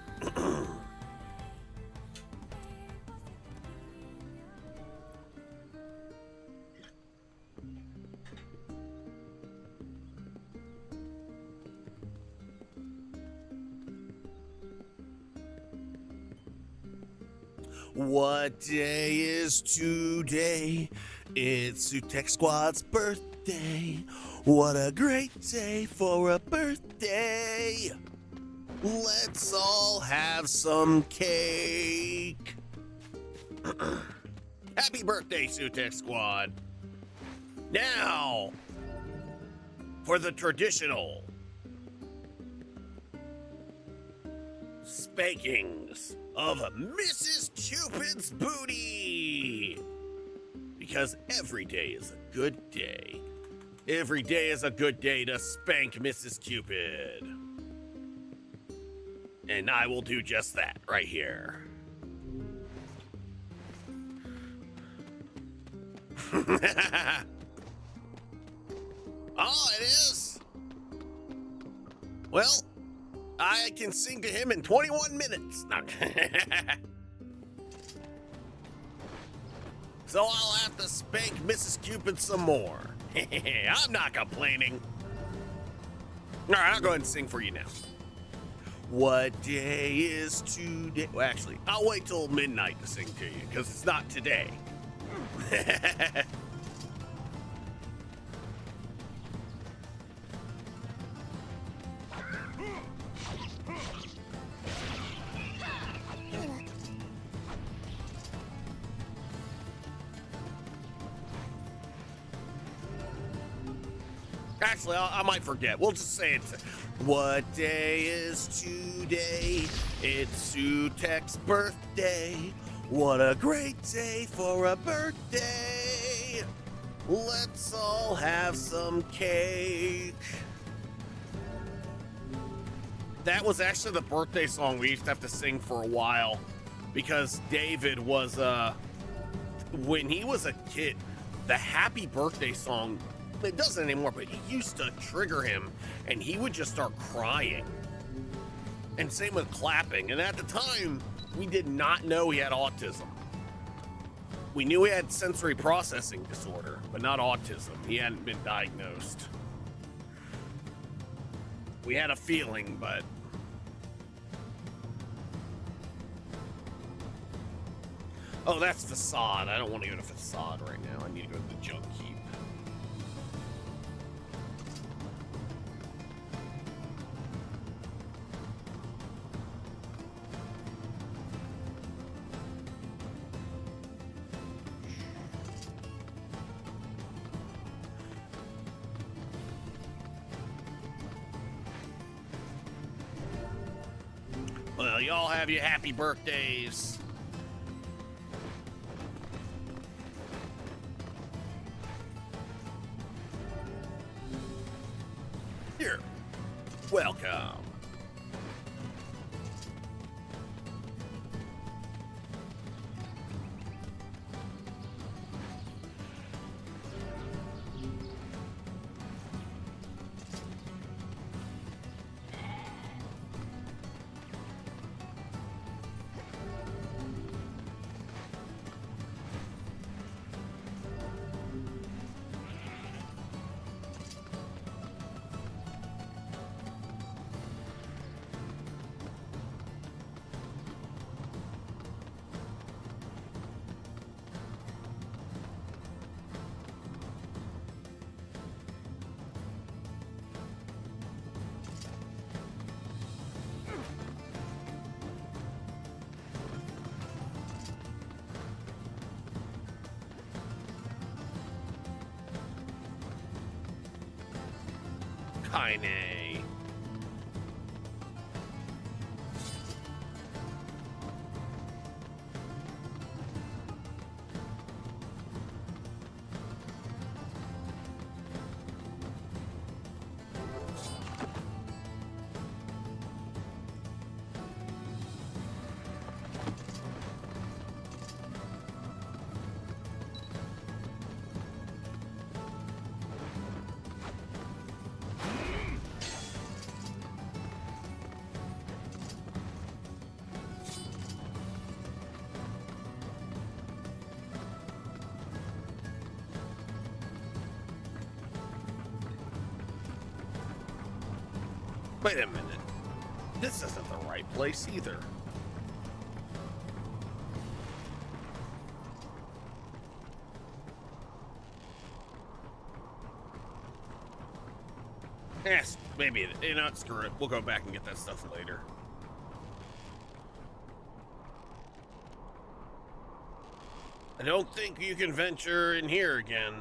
Speaker 1: What day is today? It's Sutek Squad's birthday. What a great day for a birthday. Let's all have some cake. Happy birthday, Sutek Squad. Now, for the traditional spankings of Mrs. Cupid's booty. Because every day is a good day. Every day is a good day to spank Mrs. Cupid. And I will do just that right here. Oh, it is? Well, I can sing to him in 21 minutes. So I'll have to spank Mrs. Cupid some more. I'm not complaining. All right, I'll go ahead and sing for you now. What day is today? Well, actually, I'll wait till midnight to sing to you, because it's not today. Actually, I might forget. We'll just say it's... What day is today? It's Sutek's birthday. What a great day for a birthday. Let's all have some cake. That was actually the birthday song we used to have to sing for a while. Because David was, when he was a kid, the happy birthday song... It doesn't anymore, but it used to trigger him, and he would just start crying. And same with clapping. And at the time, we did not know he had autism. We knew he had sensory processing disorder, but not autism. He hadn't been diagnosed. We had a feeling, but... Oh, that's facade. I don't want to go to facade right now. I need to go to the junk heap. Well, y'all have your happy birthdays. Here, welcome. Kaine. Wait a minute. This isn't the right place either. Yes, maybe, you know, screw it. We'll go back and get that stuff later. I don't think you can venture in here again.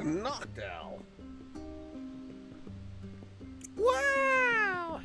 Speaker 1: Knockdown. Wow!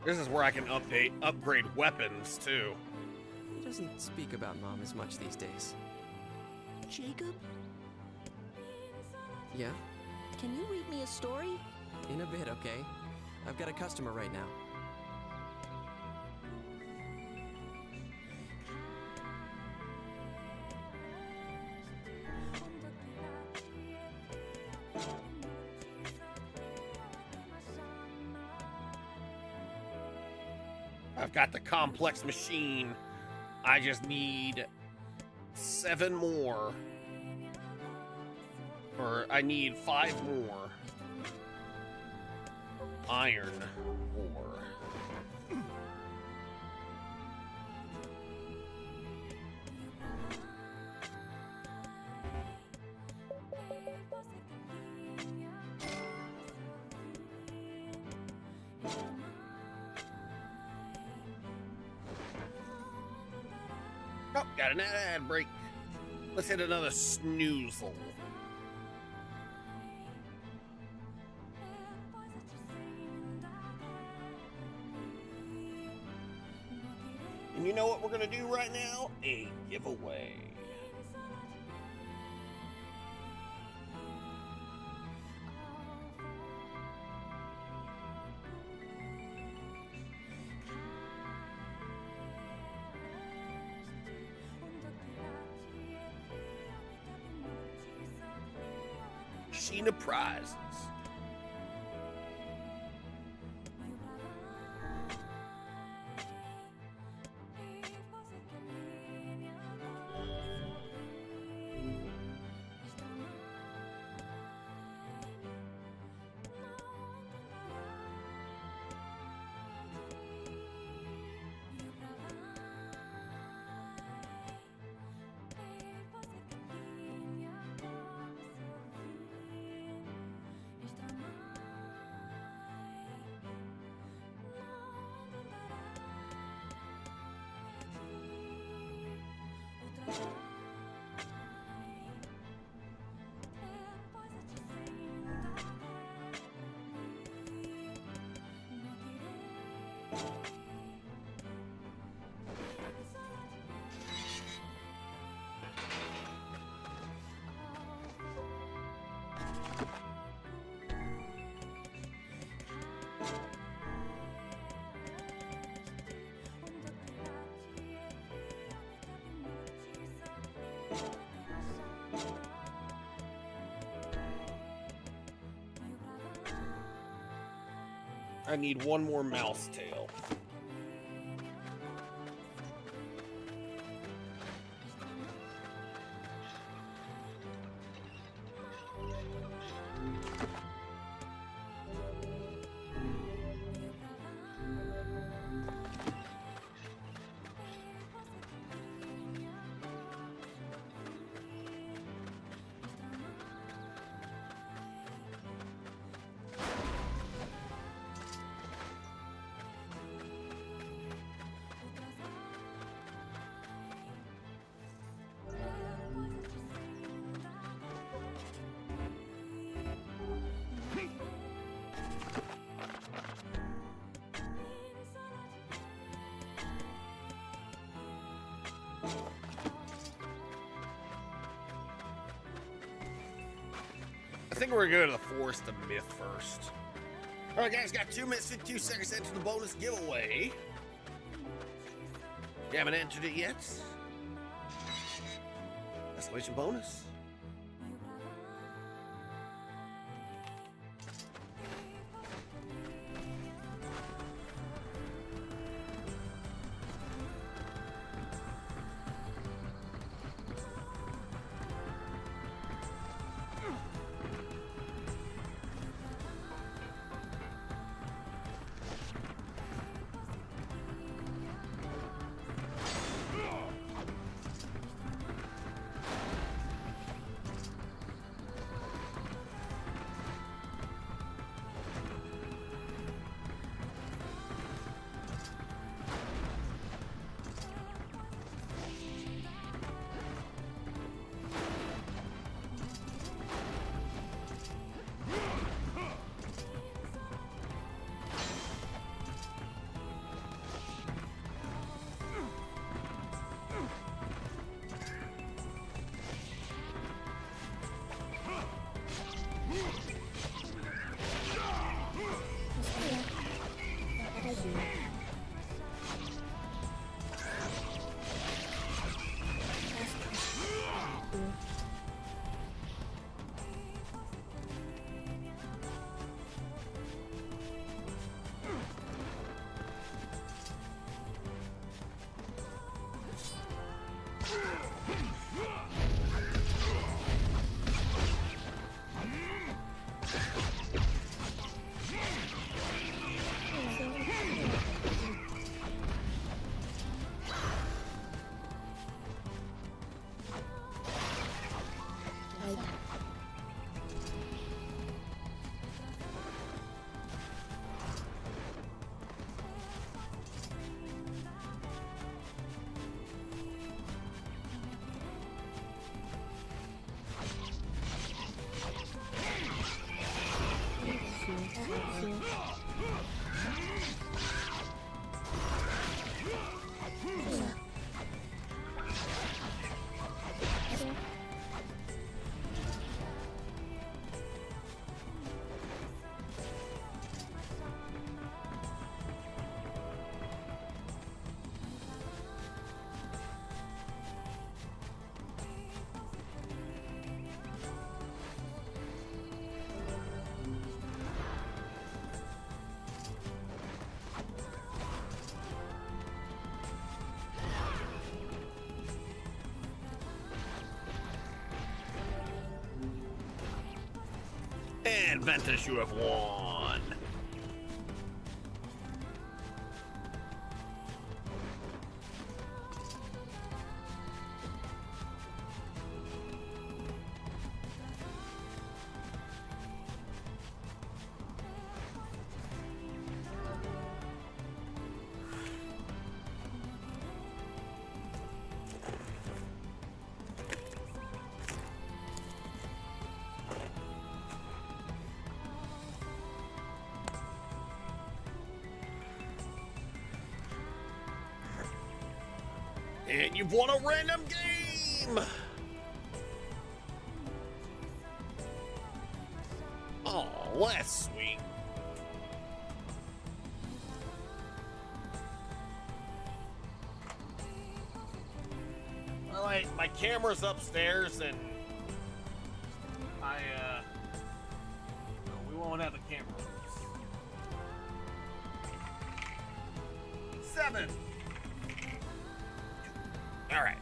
Speaker 1: This is where I can upgrade weapons too.
Speaker 8: He doesn't speak about Mom as much these days.
Speaker 6: Jacob,
Speaker 8: Yeah?
Speaker 6: can you read me a story?
Speaker 8: In a bit, okay? I've got a customer right now.
Speaker 1: I've got the complex machine. I just need 7 more. Or I need 5 more iron ore. Oh, got an ad break. Let's hit another snoozle. And you know what we're gonna do right now? A giveaway. Sheena prizes. I need 1 more mouse tail. I think we're gonna go to the Forest of Myth first. Alright guys, got 2 minutes 52 seconds into the bonus giveaway. You haven't entered it yet? Exclamation bonus. And Ventus, you have won. And you've won a random game! Oh, that's sweet. Well, my camera's upstairs and we won't have the camera. 7. All right.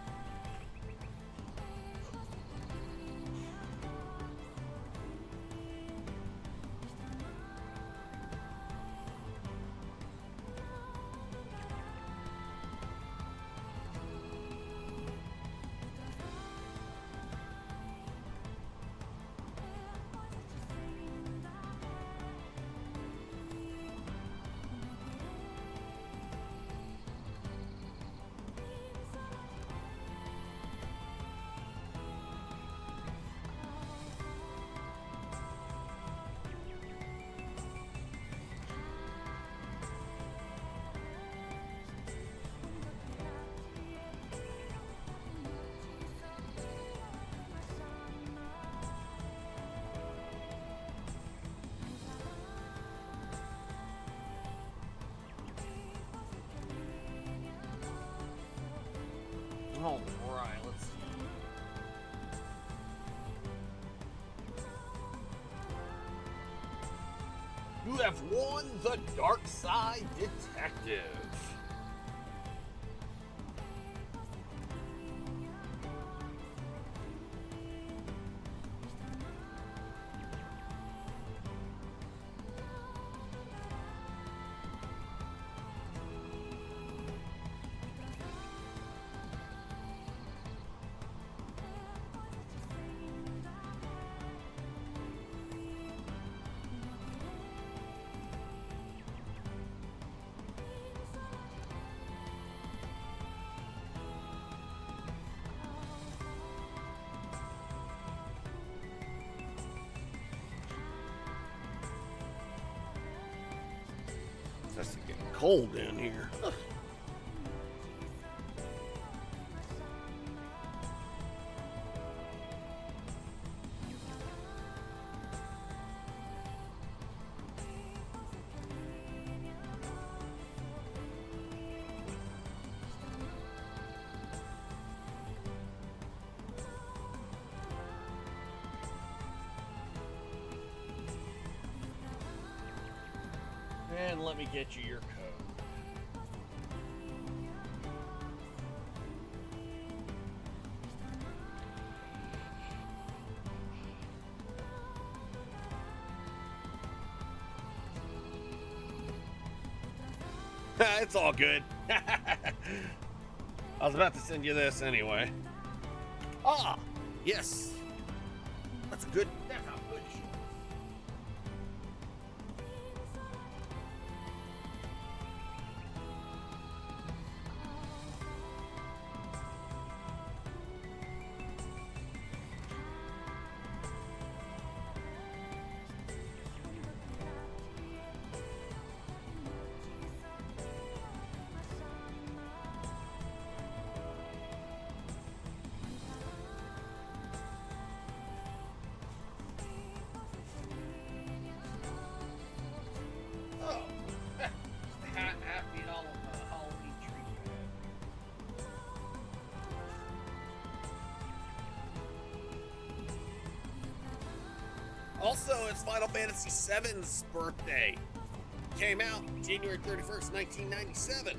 Speaker 1: All right, let's see. You have won the Dark Side Detective. It's getting cold in here. And let me get you your code. It's all good. I was about to send you this anyway. Ah, yes. That's a good. That's a good shot. Also, it's Final Fantasy VII's birthday. Came out January 31st, 1997.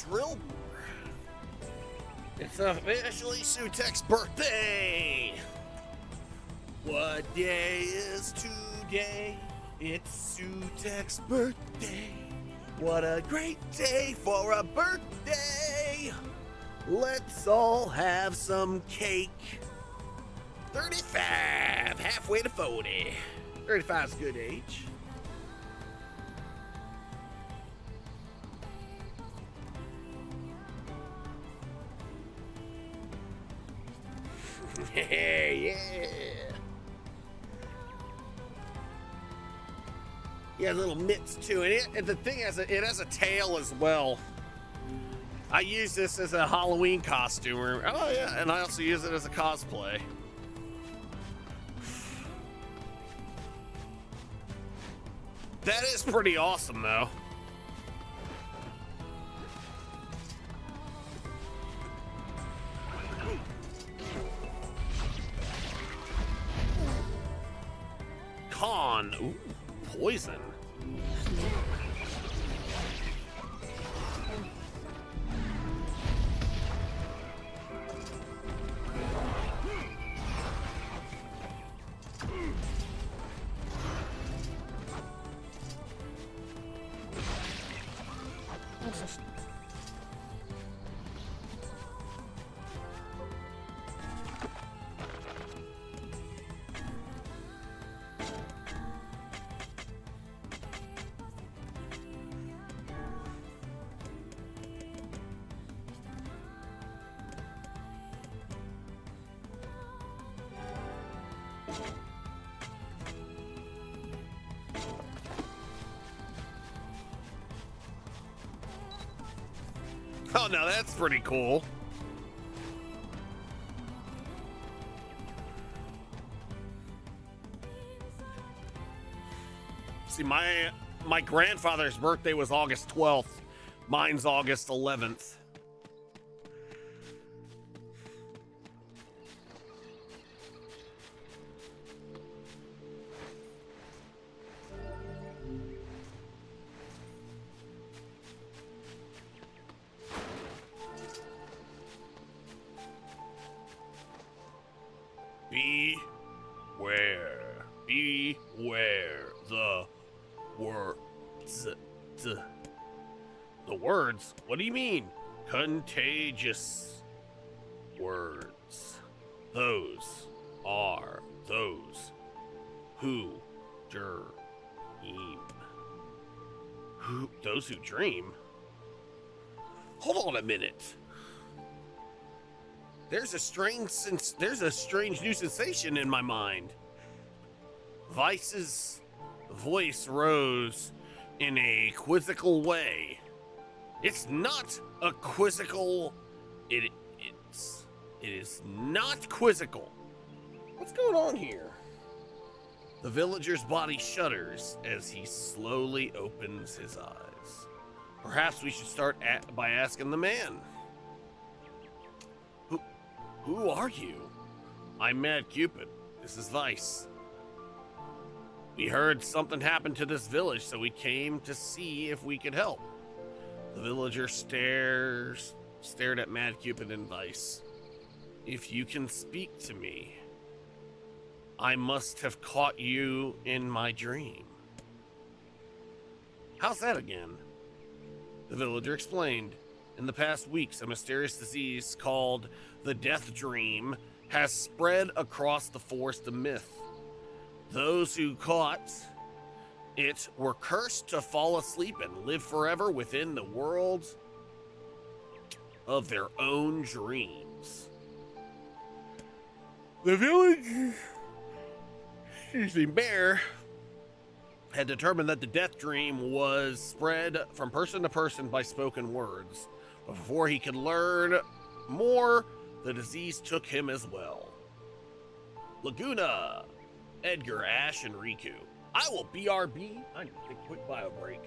Speaker 1: Drill. It's officially Sutek's birthday. What day is today? It's Sutek's birthday. What a great day for a birthday. Let's all have some cake. 35, halfway to 40. 35 is a good age. Yeah. Yeah, little mitts too, and the thing is, it has a tail as well. I use this as a Halloween costume. Oh yeah, and I also use it as a cosplay. That is pretty awesome, though. Con. Ooh, poison. Oh, no, that's pretty cool. See, my grandfather's birthday was August 12th. Mine's August 11th. Beware the words. The words? What do you mean? Contagious words. Those are those who dream. Those who dream? Hold on a minute. There's a strange new sensation in my mind. Vice's voice rose in a quizzical way. It's not a quizzical. It is not quizzical. What's going on here? The villager's body shudders as he slowly opens his eyes. Perhaps we should start by asking the man. Who are you? I'm Mad Cupid. This is Vice. We heard something happened to this village, so we came to see if we could help. The villager stared at Mad Cupid and Vice. If you can speak to me, I must have caught you in my dream. How's that again? The villager explained. In the past weeks, a mysterious disease called the Death Dream has spread across the forest of myth. Those who caught it were cursed to fall asleep and live forever within the world's of their own dreams. The village, mayor had determined that the death dream was spread from person to person by spoken words. But before he could learn more, the disease took him as well. Laguna, Edgar, Ash, and Riku. I will BRB. I need to take a quick bio break.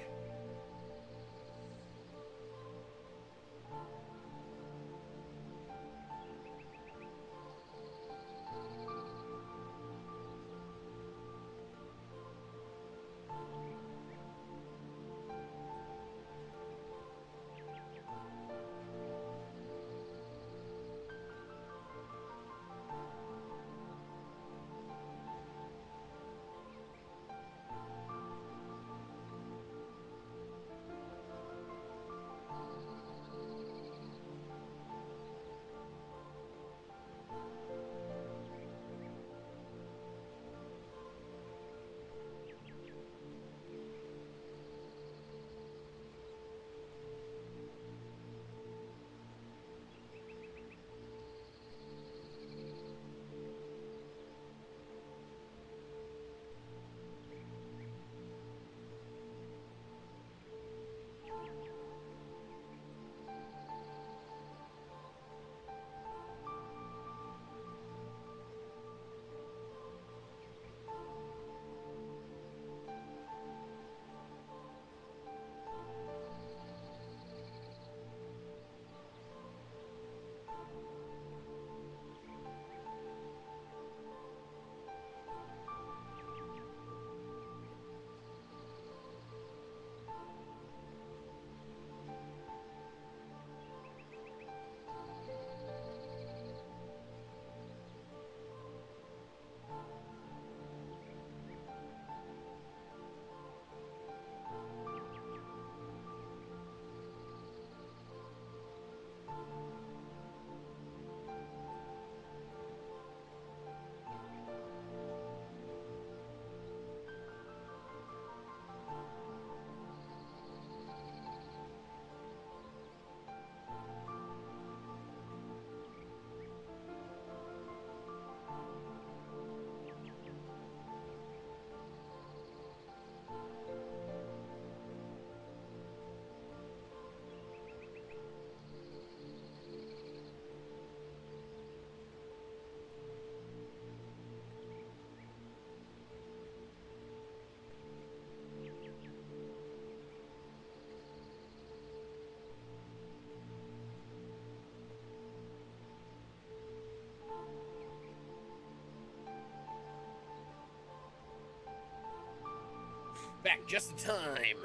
Speaker 1: Back just in time.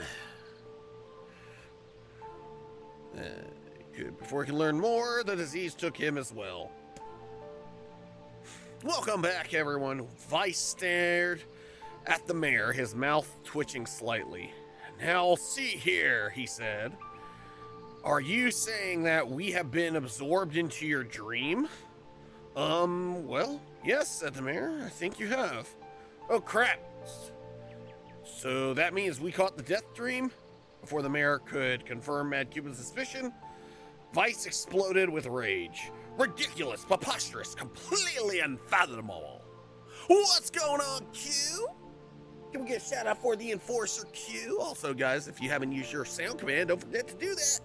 Speaker 1: Before he could learn more, the disease took him as well. Welcome back, everyone. Vice stared at the mayor, his mouth twitching slightly. Now, see here, he said. Are you saying that we have been absorbed into your dream? Well, yes, said the mayor. I think you have. Oh, crap. So that means we caught the death dream? Before the mayor could confirm Mad Cupid's suspicion, Vice exploded with rage. Ridiculous, preposterous, completely unfathomable. What's going on, Q? Can we get a shout out for the Enforcer, Q? Also, guys, if you haven't used your sound command, don't forget to do that.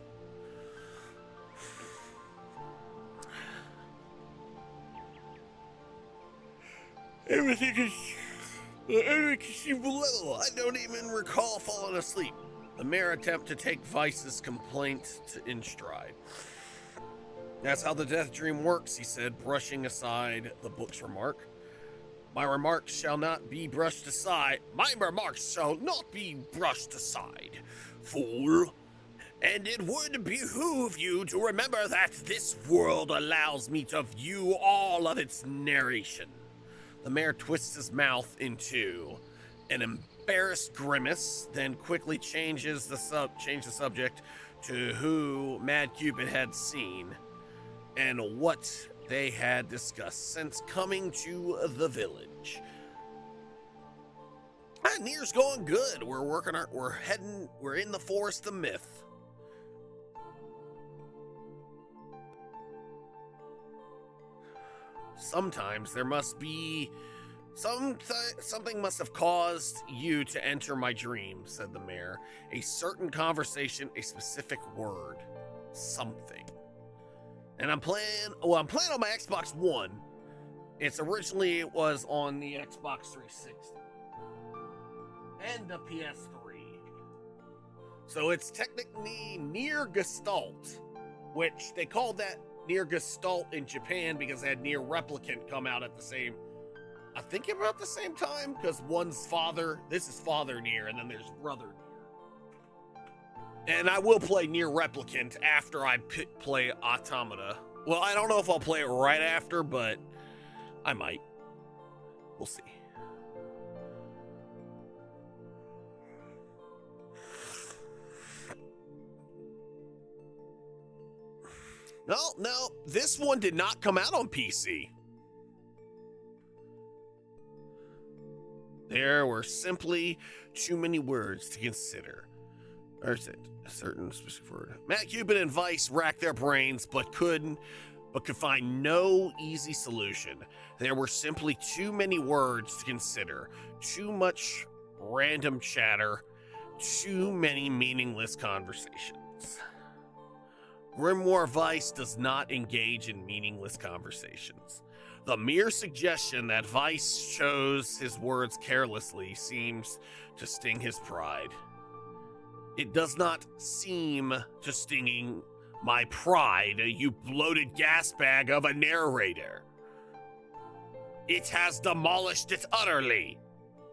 Speaker 1: Everything is below. I don't even recall falling asleep. The mayor attempted to take Vice's complaint in stride. That's how the death dream works, he said, brushing aside the book's remark. My remarks shall not be brushed aside. My remarks shall not be brushed aside, fool. And it would behoove you to remember that this world allows me to view all of its narration. The mayor twists his mouth into an embarrassed grimace, then quickly changes the subject to who Mad Cupid had seen and what they had discussed since coming to the village. NieR's going good. We're in the forest of myth. Sometimes there must be something must have caused you to enter my dream, said the mayor. A certain conversation, a specific word, something. And I'm playing on my Xbox One. It was on the Xbox 360 and the PS3. So it's technically NieR Gestalt, which they called that NieR Gestalt in Japan because they had NieR Replicant come out at the same, I think about the same time, because one's father, this is Father NieR, and then there's Brother NieR. And I will play NieR Replicant after I play Automata. Well, I don't know if I'll play it right after, but I might. We'll see. No, this one did not come out on PC. There were simply too many words to consider. Or is it a certain specific word? Matt Cupid and Vice racked their brains, but could find no easy solution. There were simply too many words to consider, too much random chatter, too many meaningless conversations. Grimoire Vice does not engage in meaningless conversations. The mere suggestion that Vice chose his words carelessly seems to sting his pride. It does not seem to stinging my pride, you bloated gas bag of a narrator. It has demolished it utterly.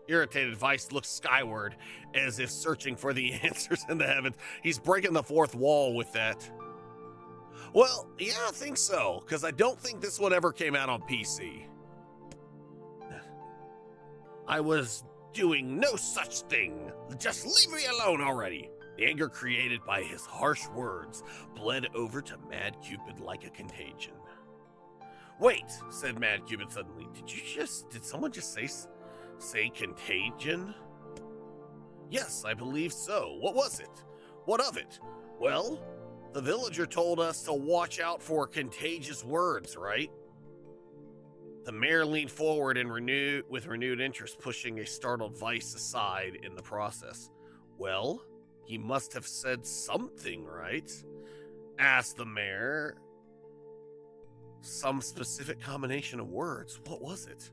Speaker 1: Irritated Vice looks skyward as if searching for the answers in the heavens. He's breaking the fourth wall with that. Well, yeah, I think so, because I don't think this one ever came out on PC. I was doing no such thing. Just leave me alone already. The anger created by his harsh words bled over to Mad Cupid like a contagion. Wait, said Mad Cupid suddenly. Did someone just say contagion? Yes, I believe so. What was it? What of it? Well, the villager told us to watch out for contagious words, right? The mayor leaned forward and with renewed interest, pushing a startled Vice aside in the process. Well, he must have said something, right? Asked the mayor. Some specific combination of words. What was it?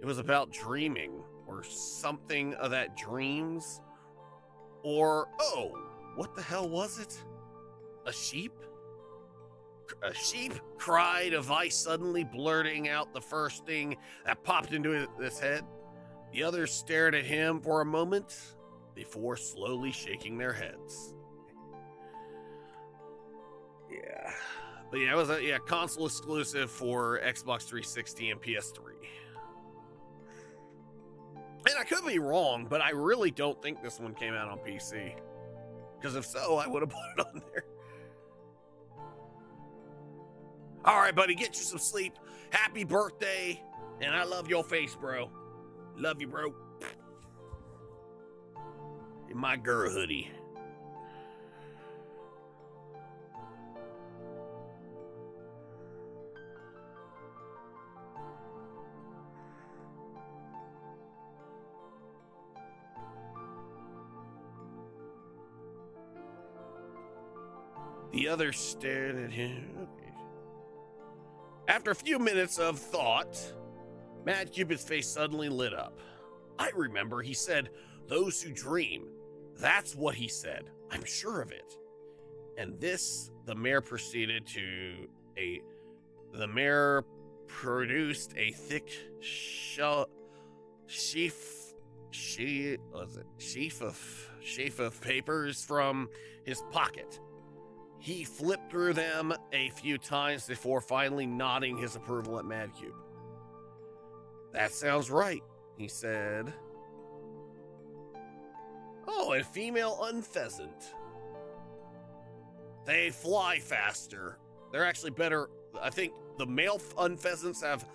Speaker 1: It was about dreaming, or something of that dreams. Or, oh, what the hell was it? A sheep? A sheep? Cried Vice, suddenly blurting out the first thing that popped into his head. The others stared at him for a moment before slowly shaking their heads. Yeah. But yeah, it was a console exclusive for Xbox 360 and PS3. And I could be wrong, but I really don't think this one came out on PC. Because if so, I would have put it on there. All right, buddy, get you some sleep. Happy birthday. And I love your face, bro. Love you, bro. In my girl hoodie. The others stared at him. After a few minutes of thought, Mad Cupid's face suddenly lit up. I remember he said, "Those who dream." That's what he said. I'm sure of it. And this, the mayor produced a thick sheaf of papers from his pocket. He flipped through them a few times before finally nodding his approval at Mad Cupid. That sounds right, he said. Oh, a female unpheasant. They fly faster. They're actually better. I think the male unpheasants have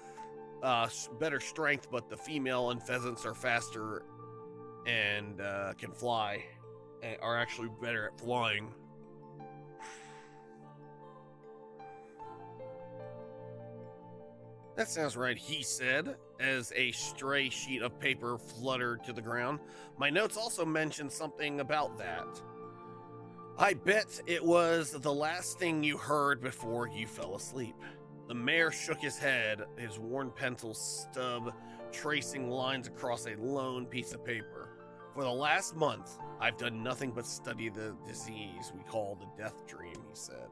Speaker 1: better strength, but the female unpheasants are faster and can fly, and are actually better at flying. That sounds right, he said, as a stray sheet of paper fluttered to the ground. My notes also mentioned something about that. I bet it was the last thing you heard before you fell asleep. The mayor shook his head, his worn pencil stub tracing lines across a lone piece of paper. For the last month, I've done nothing but study the disease we call the death dream, he said.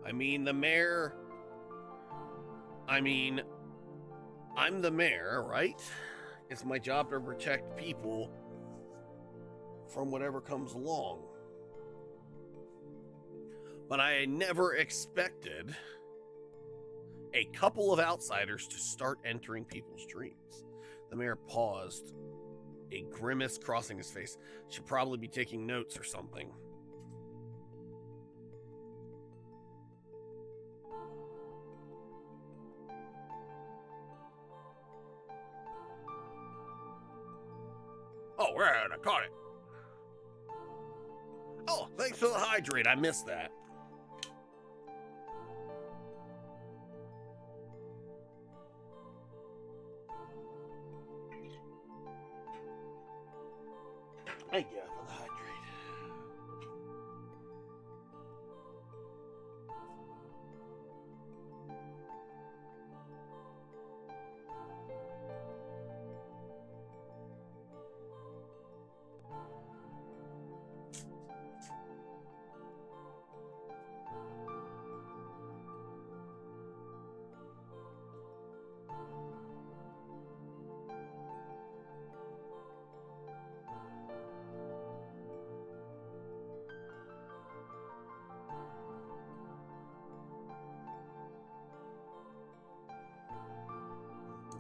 Speaker 1: I'm the mayor, right? It's my job to protect people from whatever comes along. But I never expected a couple of outsiders to start entering people's dreams. The mayor paused, a grimace crossing his face. Should probably be taking notes or something. Oh, right, I caught it. Oh, thanks for the hydrate. I missed that. Thank you for the hydrate.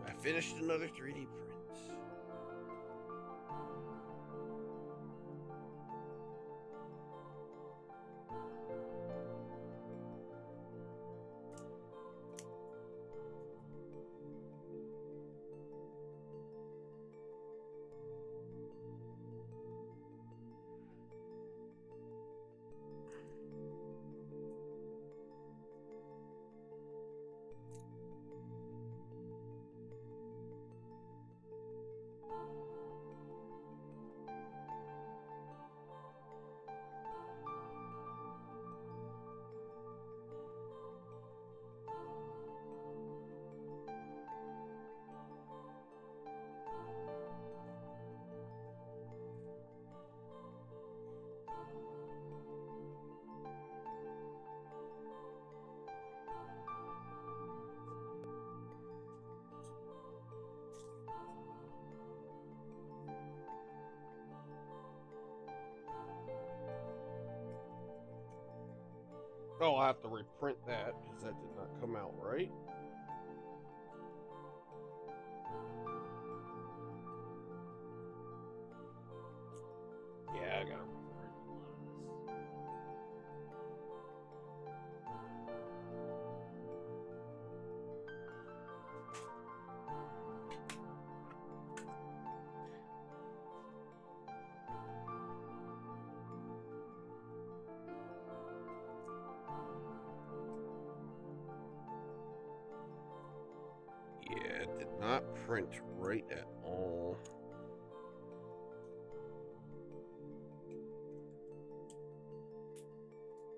Speaker 1: I finished another 3D print. Oh, I'll have to reprint that because that did not come out right. Yeah, I gotta reprint a lot of this. Yeah, it did not print right at all.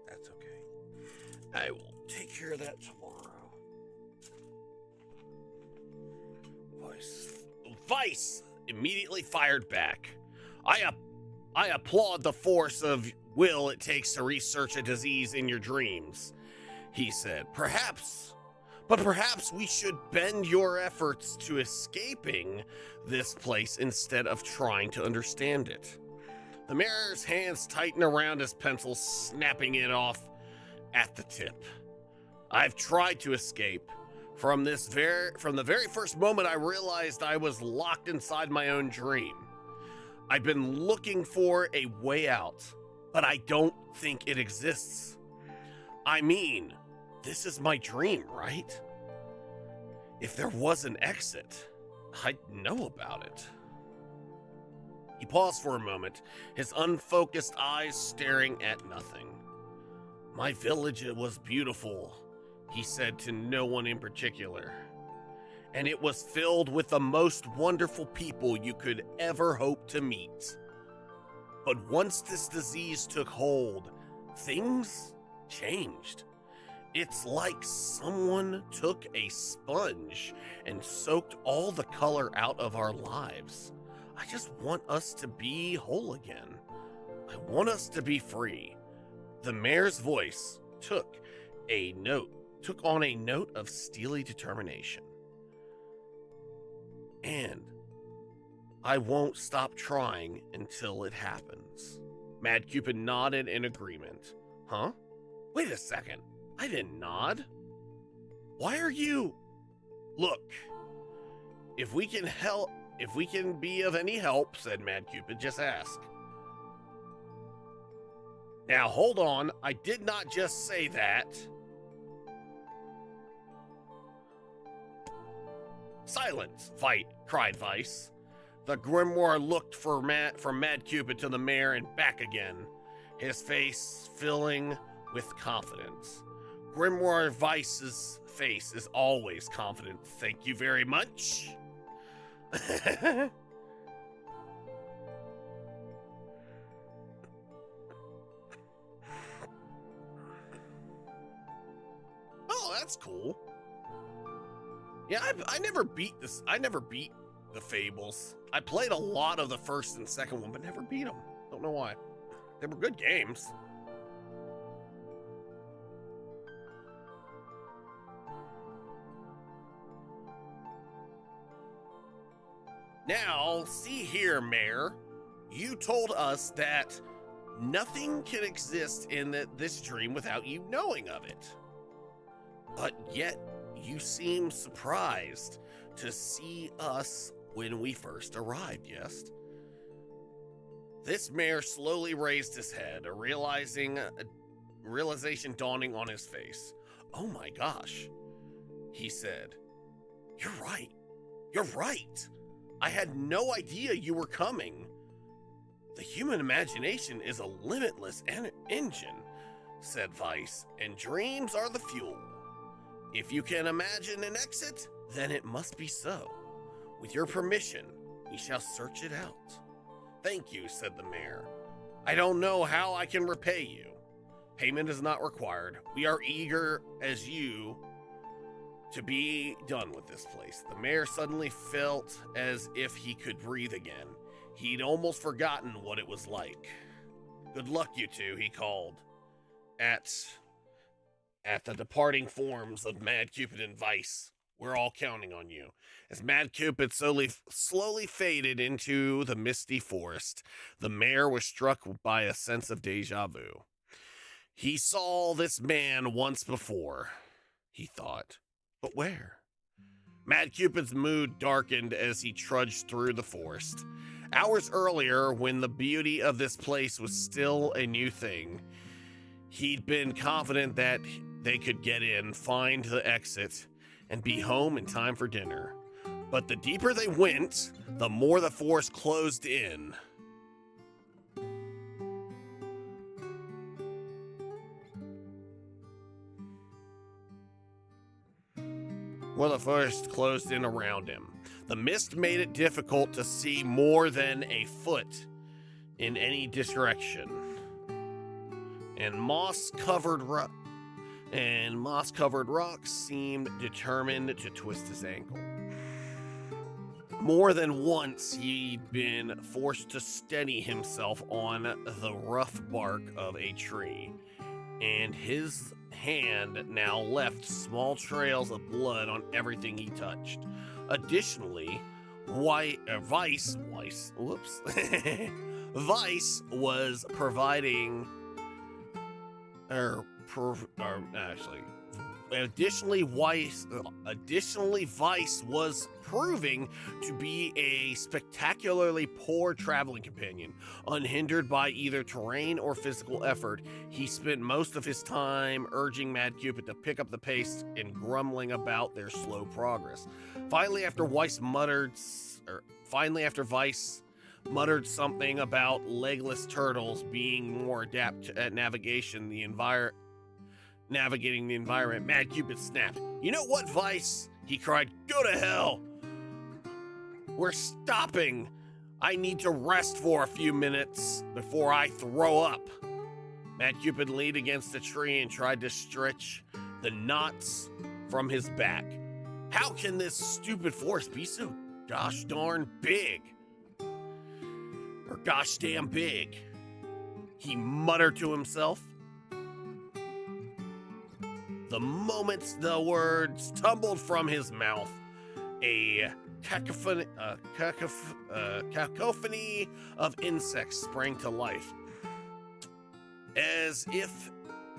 Speaker 1: That's okay. I will take care of that tomorrow. Vice immediately fired back. I applaud the force of will it takes to research a disease in your dreams, he said. Perhaps we should bend your efforts to escaping this place instead of trying to understand it. The mayor's hands tighten around his pencil, snapping it off at the tip. I've tried to escape. From the very first moment I realized I was locked inside my own dream. I've been looking for a way out, but I don't think it exists. I mean, this is my dream, right? If there was an exit, I'd know about it. He paused for a moment, his unfocused eyes staring at nothing. My village was beautiful, he said to no one in particular. And it was filled with the most wonderful people you could ever hope to meet. But once this disease took hold, things changed. It's like someone took a sponge and soaked all the color out of our lives. I just want us to be whole again. I want us to be free. The mayor's voice took on a note of steely determination. And I won't stop trying until it happens. Mad Cupid nodded in agreement. Huh? Wait a second. I didn't nod. Why are you... Look, if we can be of any help, said Mad Cupid, just ask. Now, hold on. I did not just say that. Silence, cried Vice. The grimoire looked from Mad Cupid to the mayor and back again, his face filling with confidence. Grimoire Vice's face is always confident. Thank you very much. Oh, that's cool. Yeah, I never beat this. I never beat the Fables. I played a lot of the first and second one, but never beat them. Don't know why. They were good games. Now, see here, Mayor. You told us that nothing can exist in this dream without you knowing of it. But yet, you seem surprised to see us when we first arrived, yes? This mayor slowly raised his head, a realization dawning on his face. Oh my gosh, he said. You're right. You're right. I had no idea you were coming. The human imagination is a limitless engine, said Vice, and dreams are the fuel. If you can imagine an exit, then it must be so. With your permission, we shall search it out. Thank you, said the mayor. I don't know how I can repay you. Payment is not required. We are eager as you to be done with this place. The mayor suddenly felt as if he could breathe again. He'd almost forgotten what it was like. Good luck, you two, he called. At the departing forms of Mad Cupid and Vice. We're all counting on you. As Mad Cupid slowly faded into the misty forest, the mayor was struck by a sense of deja vu. He saw this man once before, he thought. But where? Mad Cupid's mood darkened as he trudged through the forest. Hours earlier, when the beauty of this place was still a new thing, he'd been confident that they could get in, find the exit, and be home in time for dinner. But the deeper they went, the more the forest closed in. The forest closed in around him. The mist made it difficult to see more than a foot in any direction. And moss-covered rocks seemed determined to twist his ankle. More than once, he'd been forced to steady himself on the rough bark of a tree, and his hand now left small trails of blood on everything he touched. Additionally, Vice was providing, Additionally, Vice was proving to be a spectacularly poor traveling companion. Unhindered by either terrain or physical effort, he spent most of his time urging Mad Cupid to pick up the pace and grumbling about their slow progress. Finally, after Vice muttered something about legless turtles being more adept at navigation, the Navigating the environment, Mad Cupid snapped. You know what, Vice? He cried. Go to hell! We're stopping. I need to rest for a few minutes before I throw up. Mad Cupid leaned against a tree and tried to stretch the knots from his back. How can this stupid force be so gosh darn big? Or gosh damn big? He muttered to himself. The moment the words tumbled from his mouth, a cacophony of insects sprang to life. As if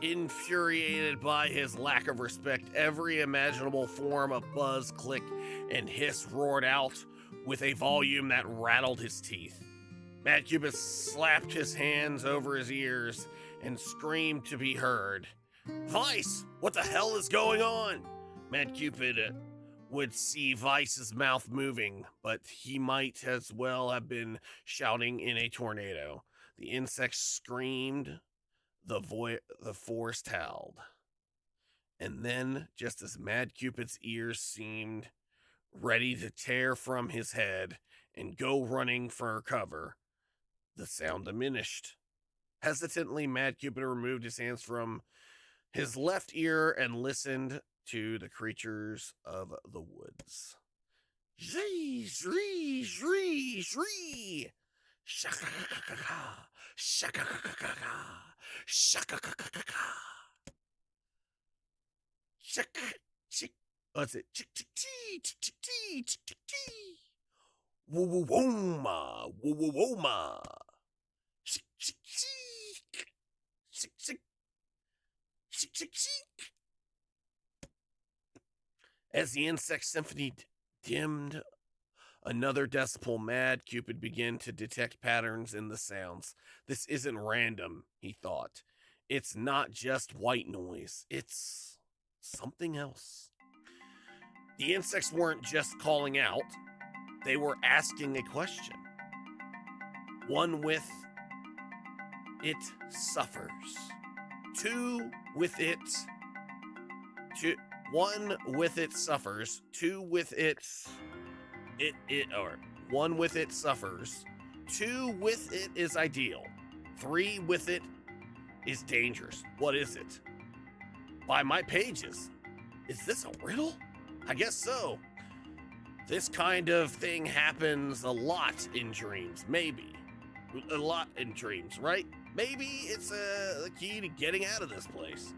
Speaker 1: infuriated by his lack of respect, every imaginable form of buzz, click, and hiss roared out with a volume that rattled his teeth. Mad Cupid slapped his hands over his ears and screamed to be heard. Vice, what the hell is going on? Mad Cupid would see Vice's mouth moving, but he might as well have been shouting in a tornado. The insects screamed, the forest howled. And then, just as Mad Cupid's ears seemed ready to tear from his head and go running for cover, the sound diminished. Hesitantly, Mad Cupid removed his hands from his left ear and listened to the creatures of the woods. Zree, zree, zree, zree. Shaka-ka-ka-ka-ka. Shaka-ka-ka-ka-ka. Shaka-ka-ka-ka-ka. What's it? Woo-woo-woma. Woo-woo-woma. As the insect symphony dimmed another decibel, Mad Cupid began to detect patterns in the sounds. This isn't random, he thought. It's not just white noise. It's something else. The insects weren't just calling out. They were asking a question. One with it suffers. Two with it. One with it suffers. Two with it. One with it suffers. Two with it is ideal. Three with it is dangerous. What is it? By my pages. Is this a riddle? I guess so. This kind of thing happens a lot in dreams. Maybe. A lot in dreams, right? Maybe it's the key to getting out of this place.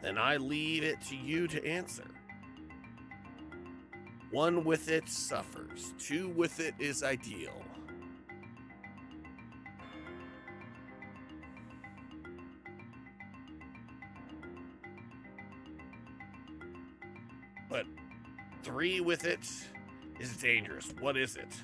Speaker 1: Then I leave it to you to answer. One with it suffers. Two with it is ideal. But three with it is dangerous. What is it?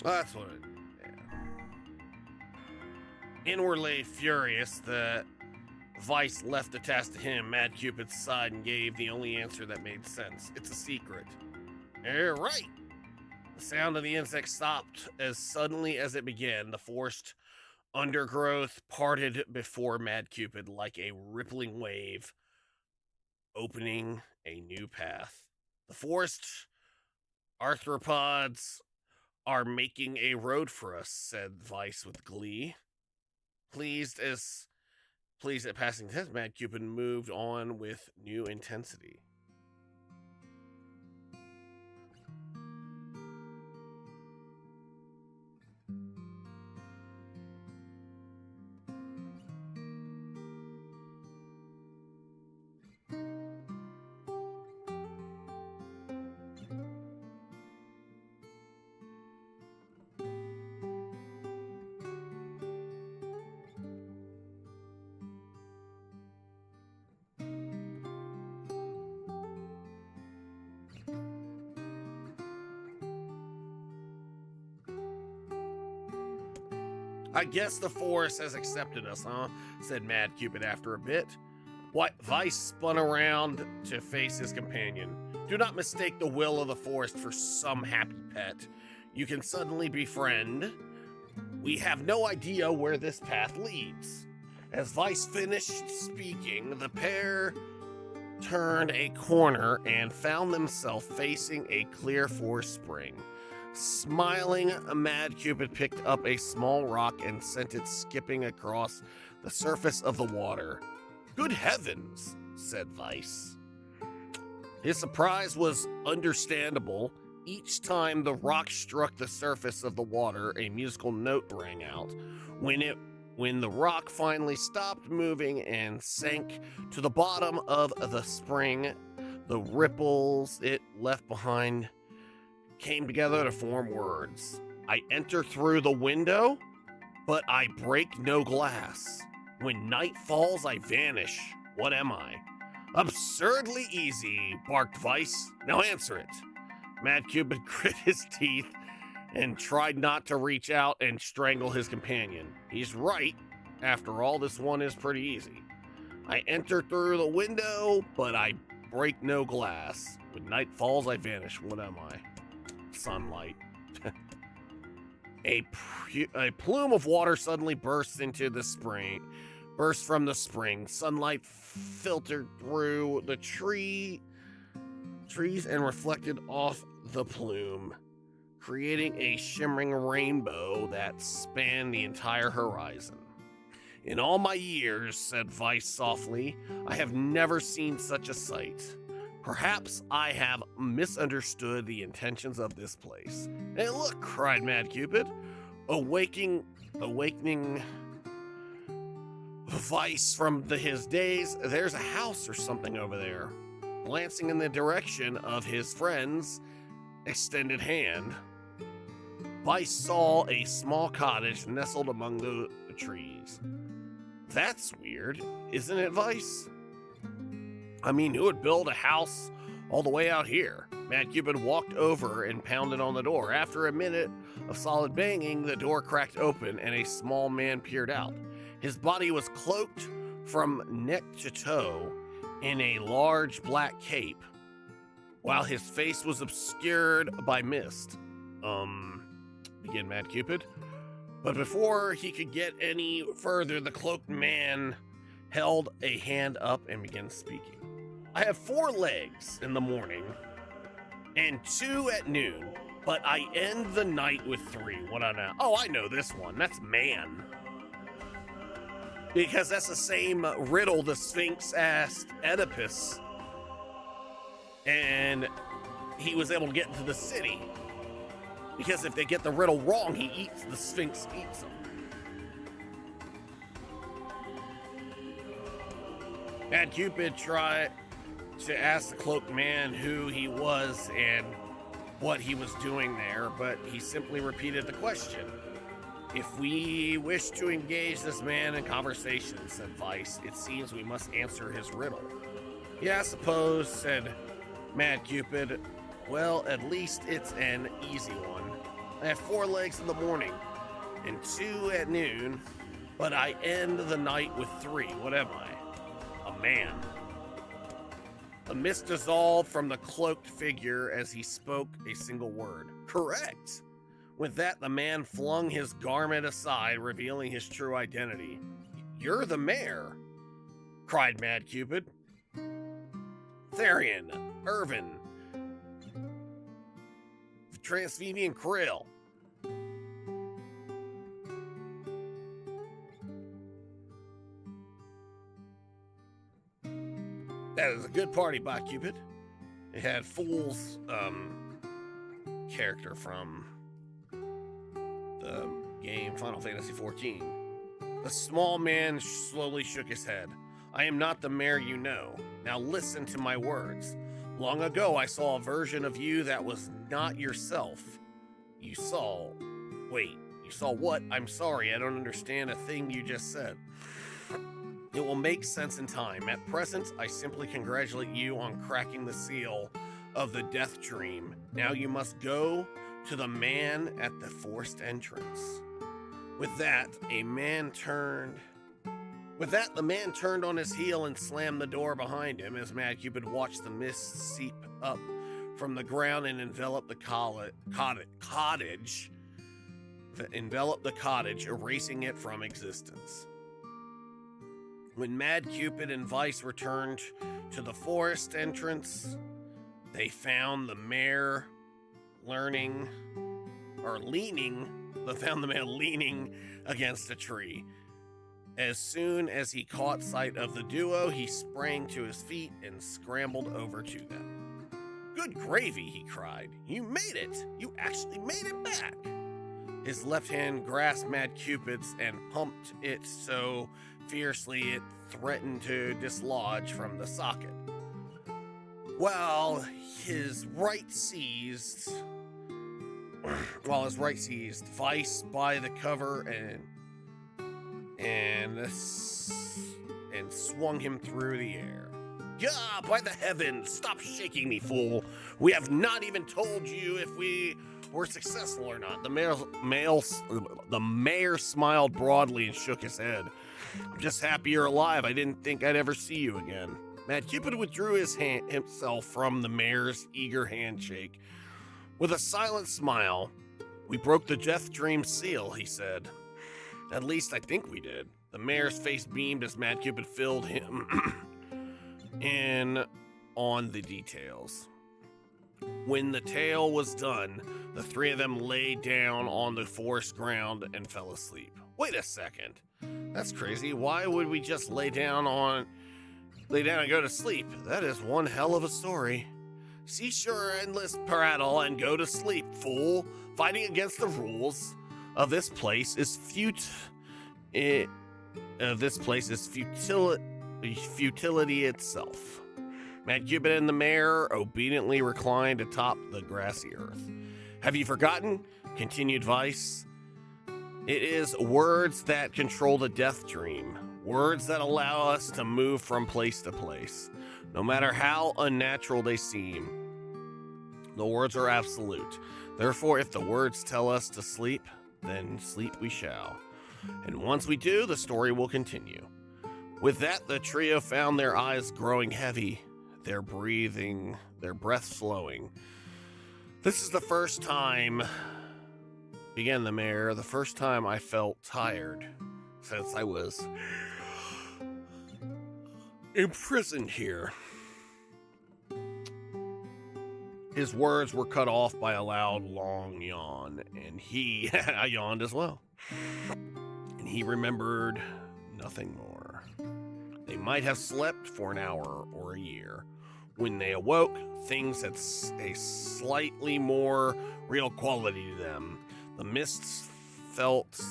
Speaker 1: Well, that's what it. Yeah. Inwardly furious, the Vice left the task to him, Mad Cupid's side, and gave the only answer that made sense. It's a secret. You're right. The sound of the insect stopped as suddenly as it began. The forest undergrowth parted before Mad Cupid like a rippling wave, opening a new path. The forest arthropods are making a road for us, said Vice with glee. Pleased at passing the test, Mad Cupid moved on with new intensity. I guess the forest has accepted us, huh? Said Mad Cupid after a bit. Vice spun around to face his companion. Do not mistake the will of the forest for some happy pet you can suddenly befriend. We have no idea where this path leads. As Vice finished speaking, the pair turned a corner and found themselves facing a clear forest spring. Smiling, Mad Cupid picked up a small rock and sent it skipping across the surface of the water. Good heavens, said Vice. His surprise was understandable. Each time the rock struck the surface of the water, a musical note rang out. When the rock finally stopped moving and sank to the bottom of the spring, the ripples it left behind came together to form words. I enter through the window, but I break no glass. When night falls, I vanish. What am I? Absurdly easy, barked Vice. Now answer it. Mad Cupid grit his teeth and tried not to reach out and strangle his companion. He's right. After all, this one is pretty easy. I enter through the window, but I break no glass. When night falls, I vanish. What am I? Sunlight. A plume of water suddenly burst from the spring. Sunlight filtered through the trees and reflected off the plume, creating a shimmering rainbow that spanned the entire horizon. In all my years, said Vice softly, I have never seen such a sight. Perhaps I have misunderstood the intentions of this place. Hey, look, cried Mad Cupid, awakening Vice from his daze. There's a house or something over there. Glancing in the direction of his friend's extended hand, Vice saw a small cottage nestled among the trees. That's weird, isn't it, Vice? I mean, who would build a house all the way out here? Mad Cupid walked over and pounded on the door. After a minute of solid banging, the door cracked open and a small man peered out. His body was cloaked from neck to toe in a large black cape, while his face was obscured by mist. Began Mad Cupid. But before he could get any further, the cloaked man held a hand up and began speaking. I have 4 legs in the morning and 2 at noon, but I end the night with 3. What I know? Oh, I know this one. That's man. Because that's the same riddle the Sphinx asked Oedipus, and he was able to get into the city. Because if they get the riddle wrong, the Sphinx eats them. Mad Cupid tried to ask the cloaked man who he was and what he was doing there, but he simply repeated the question. If we wish to engage this man in conversation, said Vice, it seems we must answer his riddle. Yeah, I suppose, said Mad Cupid. Well, at least it's an easy one. I have 4 legs in the morning and 2 at noon, but I end the night with 3. What am I? man. The mist dissolved from the cloaked figure as he spoke a single word. Correct. With that, the man flung his garment aside, revealing his true identity. You're the mayor, cried Mad Cupid. Therian, Irvin, Transvivian Krill. That is a good party, by Cupid. It had Fool's character from the game Final Fantasy XIV. The small man slowly shook his head. I am not the mayor you know. Now listen to my words. Long ago, I saw a version of you that was not yourself. You saw what? I'm sorry, I don't understand a thing you just said. It will make sense in time. At present, I simply congratulate you on cracking the seal of the death dream. Now you must go to the man at the forced entrance. With that, the man turned on his heel and slammed the door behind him as Mad Cupid watched the mist seep up from the ground and envelop the cottage, erasing it from existence. When Mad Cupid and Vice returned to the forest entrance, they found the mayor leaning against a tree. As soon as he caught sight of the duo, he sprang to his feet and scrambled over to them. Good gravy, he cried. You made it! You actually made it back! His left hand grasped Mad Cupid's and pumped it so fiercely it threatened to dislodge from the socket. While his right seized Vice by the cover and swung him through the air. Gah! By the heavens! Stop shaking me, fool! We have not even told you if we were successful or not. The mayor smiled broadly and shook his head. I'm just happy you're alive. I didn't think I'd ever see you again. Mad Cupid withdrew himself from the mayor's eager handshake. With a silent smile, we broke the death dream seal, he said. At least I think we did. The mayor's face beamed as Mad Cupid filled him in on the details. When the tale was done, the three of them lay down on the forest ground and fell asleep. Wait a second. That's crazy. Why would we just lay down and go to sleep? That is one hell of a story. Cease your endless prattle and go to sleep, fool. Fighting against the rules of this place is futility itself. Mad Cupid and the mayor obediently reclined atop the grassy earth. Have you forgotten? Continued Vice. It is words that control the death dream. Words that allow us to move from place to place, no matter how unnatural they seem. The words are absolute. Therefore, if the words tell us to sleep, then sleep we shall. And once we do, the story will continue. With that, the trio found their eyes growing heavy, their breath slowing. This is the first time, began the mayor, the first time I felt tired since I was imprisoned here. His words were cut off by a loud, long yawn, and I yawned as well. And he remembered nothing more. They might have slept for an hour or a year. When they awoke, things had a slightly more real quality to them. The mists felt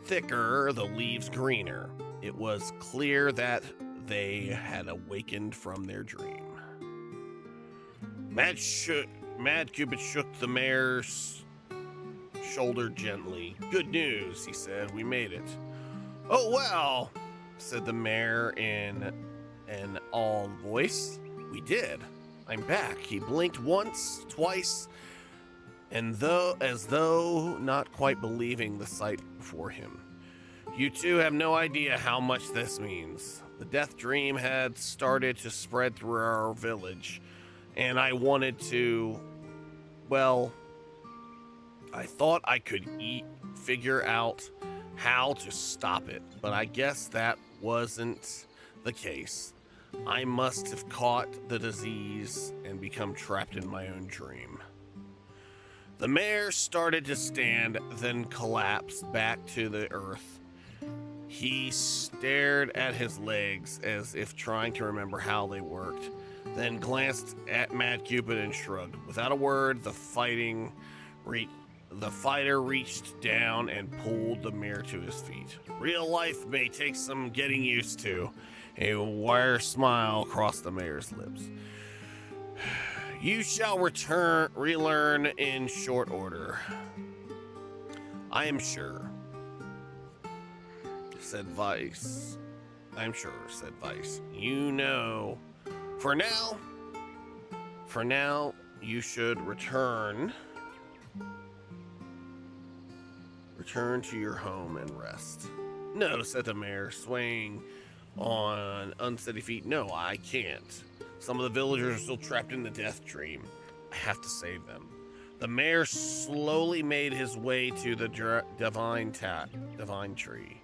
Speaker 1: thicker, the leaves greener. It was clear that they had awakened from their dream. Mad Cupid shook the mayor's shoulder gently. Good news, he said. We made it. Oh, well, said the mayor in an awed voice. We did. I'm back. He blinked once, twice, and as though not quite believing the sight before him. You two have no idea how much this means. The death dream had started to spread through our village, and I wanted to, well, I thought I could figure out how to stop it, but I guess that wasn't the case. I must have caught the disease and become trapped in my own dream. The mayor started to stand, then collapsed back to the earth. He stared at his legs as if trying to remember how they worked, then glanced at Mad Cupid and shrugged. Without a word, the fighter reached down and pulled the mayor to his feet. Real life may take some getting used to. A wire smile crossed the mayor's lips. You shall relearn in short order. I am sure, said Vice. I'm sure, said Vice. You know, for now, you should return to your home and rest. No, said the mayor, swaying on unsteady feet. No, I can't. Some of the villagers are still trapped in the death dream. I have to save them. The mayor slowly made his way to the divine tree.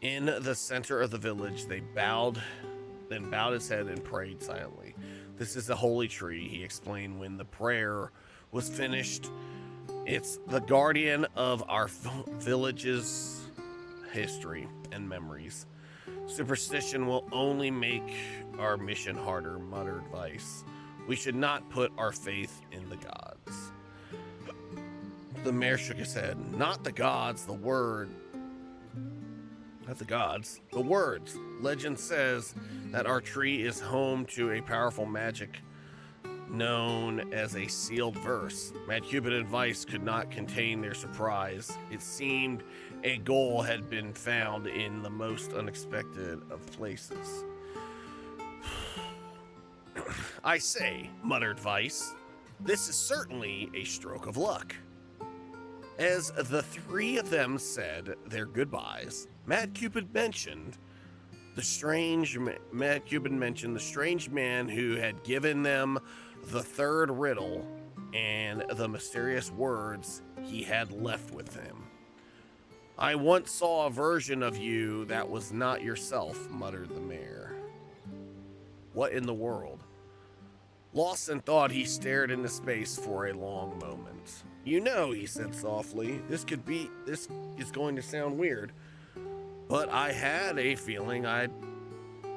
Speaker 1: In the center of the village, then bowed his head and prayed silently. This is the holy tree, he explained when the prayer was finished. It's the guardian of our village's history and memories. Superstition will only make our mission harder, muttered Vice. We should not put our faith in the gods. The mayor shook his head. Not the gods, the word. Not the gods, the words. Legend says that our tree is home to a powerful magic known as a sealed verse. Mad Cupid and Vice could not contain their surprise. It seemed a goal had been found in the most unexpected of places. I say, muttered Vice, this is certainly a stroke of luck. As the three of them said their goodbyes, Mad Cupid mentioned the strange man who had given them the third riddle and the mysterious words he had left with him. I once saw a version of you that was not yourself, muttered the mayor. What in the world? Lost in thought, he stared into space for a long moment. You know, he said softly, this is going to sound weird, but I had a feeling I'd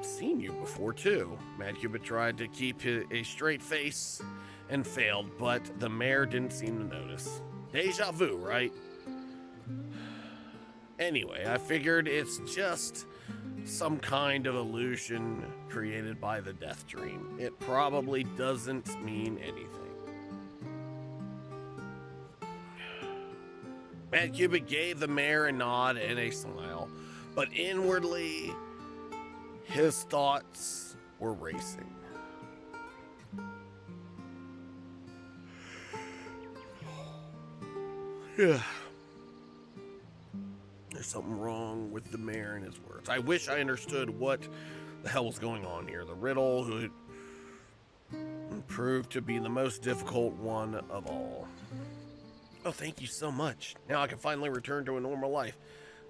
Speaker 1: seen you before too. Mad Cupid tried to keep a straight face and failed, but the mayor didn't seem to notice. Deja vu, right? Anyway, I figured it's just some kind of illusion created by the death dream. It probably doesn't mean anything. Mad Cupid gave the mayor a nod and a smile, but inwardly, his thoughts were racing. Yeah. There's something wrong with the mayor and his words. I wish I understood what the hell was going on here. The riddle who proved to be the most difficult one of all. Oh, thank you so much. Now I can finally return to a normal life.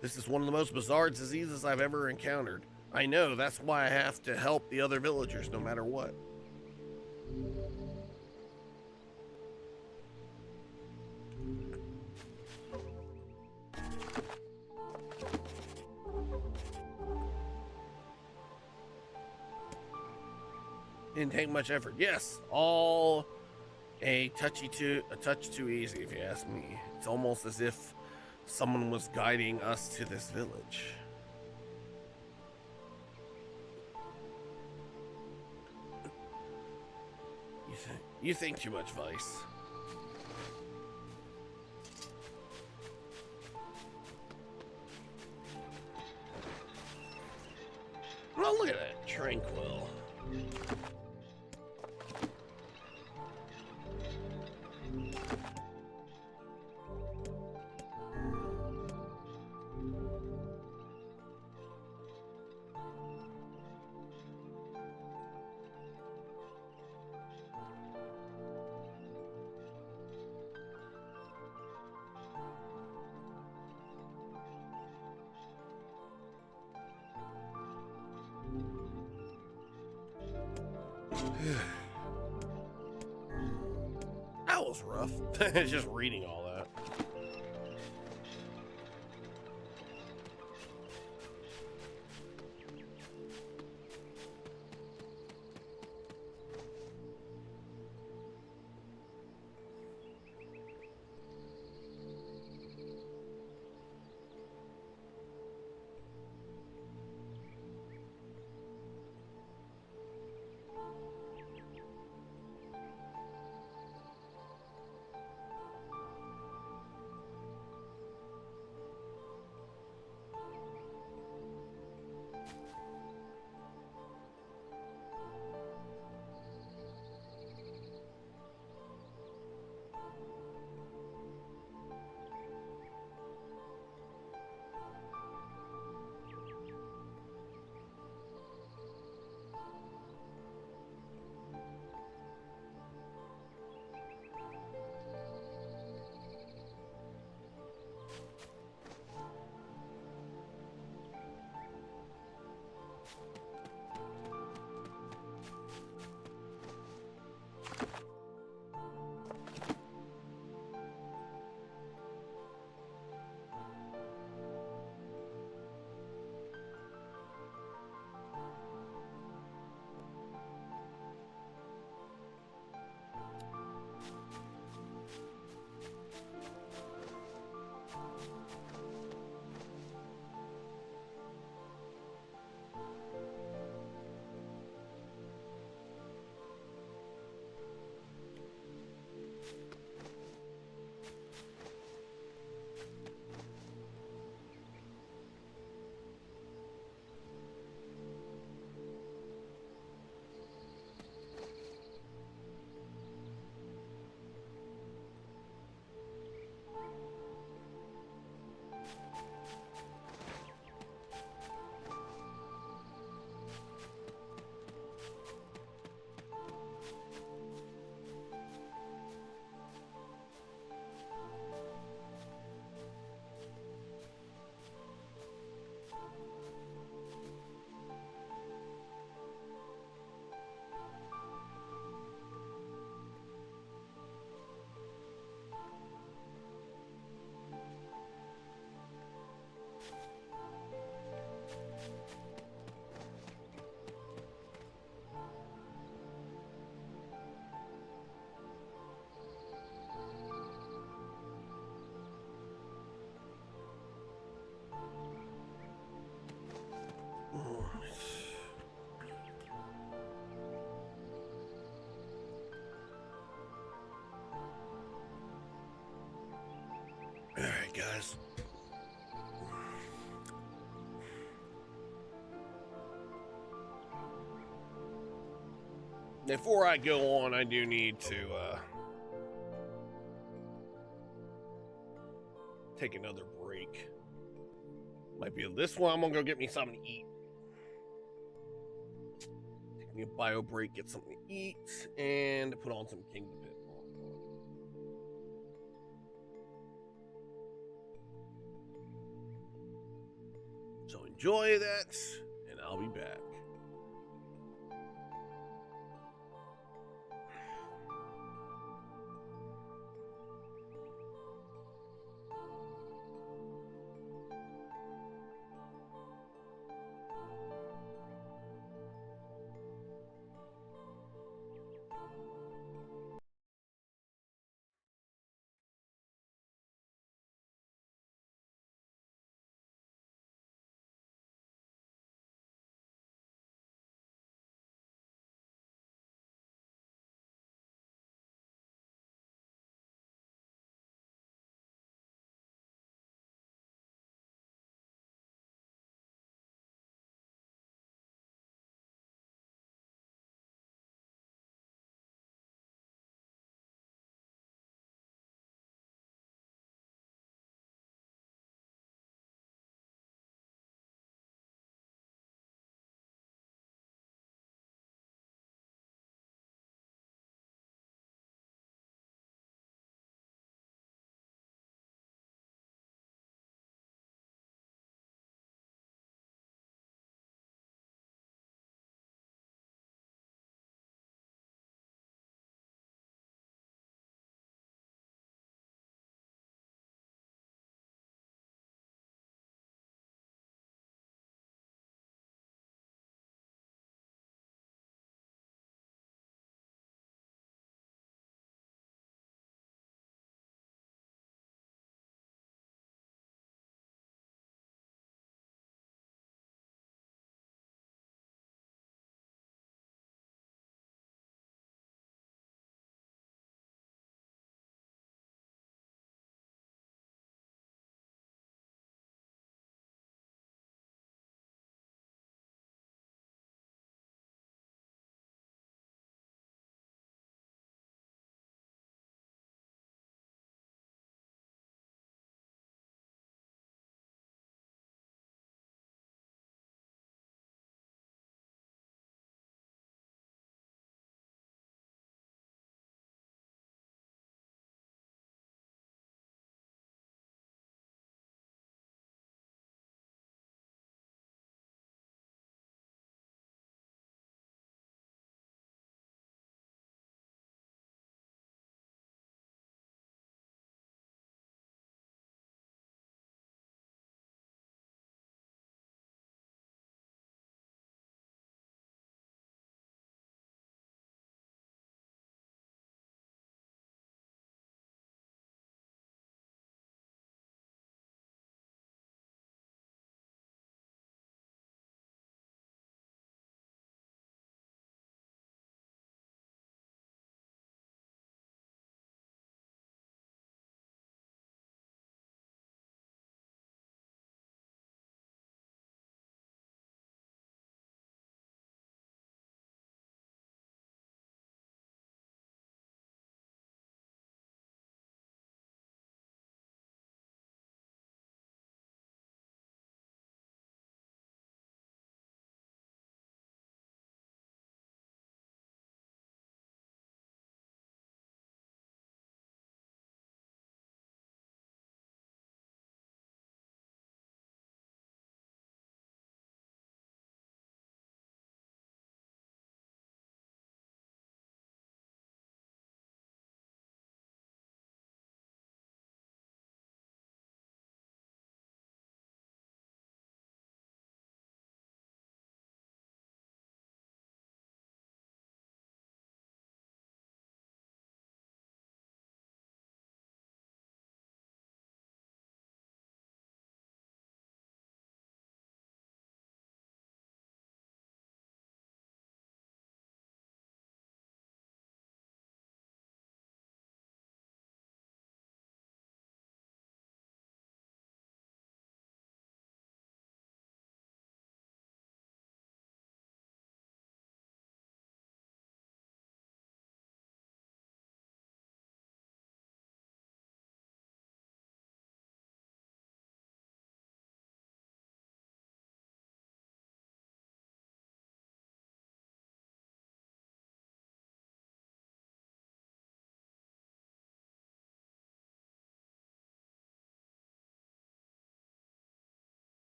Speaker 1: This is one of the most bizarre diseases I've ever encountered. I know, that's why I have to help the other villagers no matter what. Didn't take much effort. Yes, all a touch too easy, if you ask me. It's almost as if someone was guiding us to this village. You think too much, Vice. Oh, look at that, tranquil. That was rough. Just reading all that. All right, guys. Before I go on, I do need to take another break. Might be this one. I'm gonna go get me something to eat. Take me a bio break, get something to eat, and put on some Kingdom Pit. So enjoy that, and I'll be back.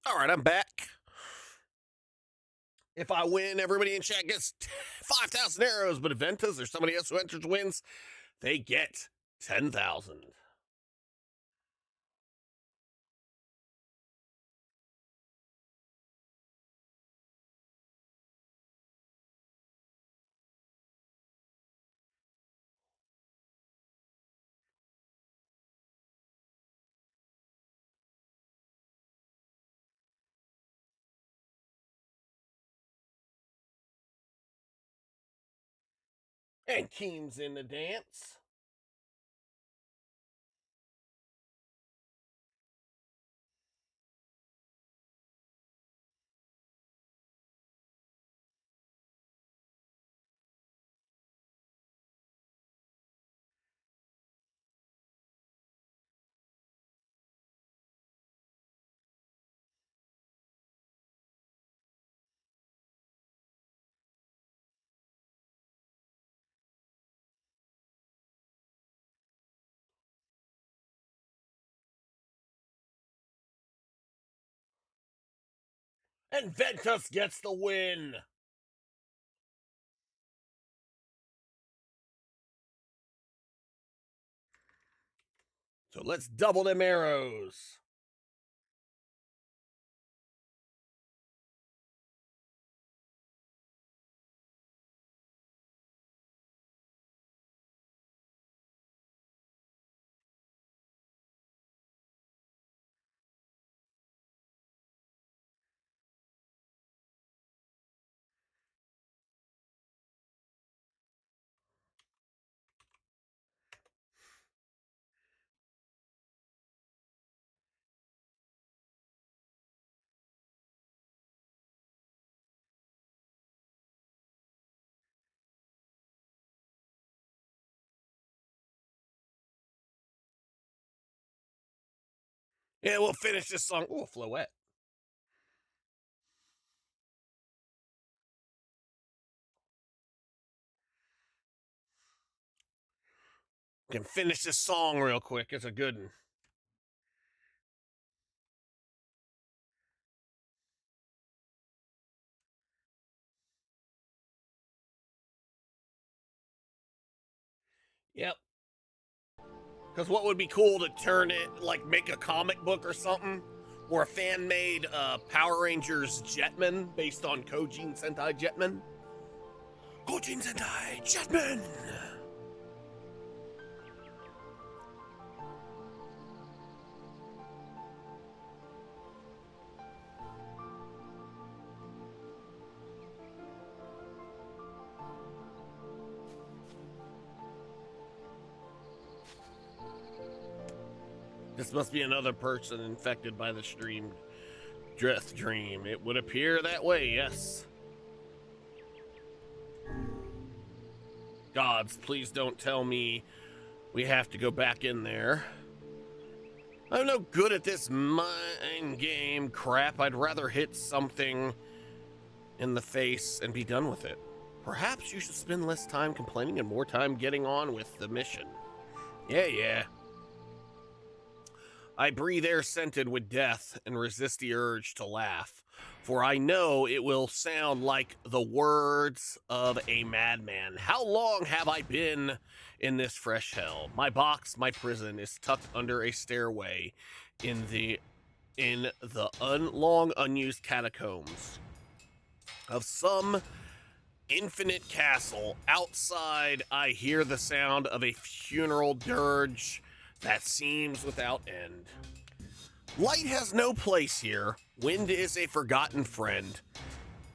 Speaker 1: All right, I'm back. If I win, everybody in chat gets 5,000 arrows, but if Ventus or somebody else who enters wins, they get 10,000. And Keem's in the dance. And Ventus gets the win. So let's double them arrows. Yeah, we'll finish this song. Oh, Floette. Can finish this song real quick. It's a good one. Yep. Because what would be cool to turn it, like make a comic book or something, or a fan-made Power Rangers Jetman based on Kojin Sentai Jetman. Kojin Sentai Jetman! This must be another person infected by the stream Death Dream. It would appear that way, yes. Gods, please don't tell me we have to go back in there. I'm no good at this mind game crap. I'd rather hit something in the face and be done with it. Perhaps you should spend less time complaining and more time getting on with the mission. Yeah. I breathe air scented with death and resist the urge to laugh, for I know it will sound like the words of a madman. How long have I been in this fresh hell? My box, my prison, is tucked under a stairway in the long unused catacombs of some infinite castle. Outside, I hear the sound of a funeral dirge that seems without end. Light has no place here. Wind is a forgotten friend.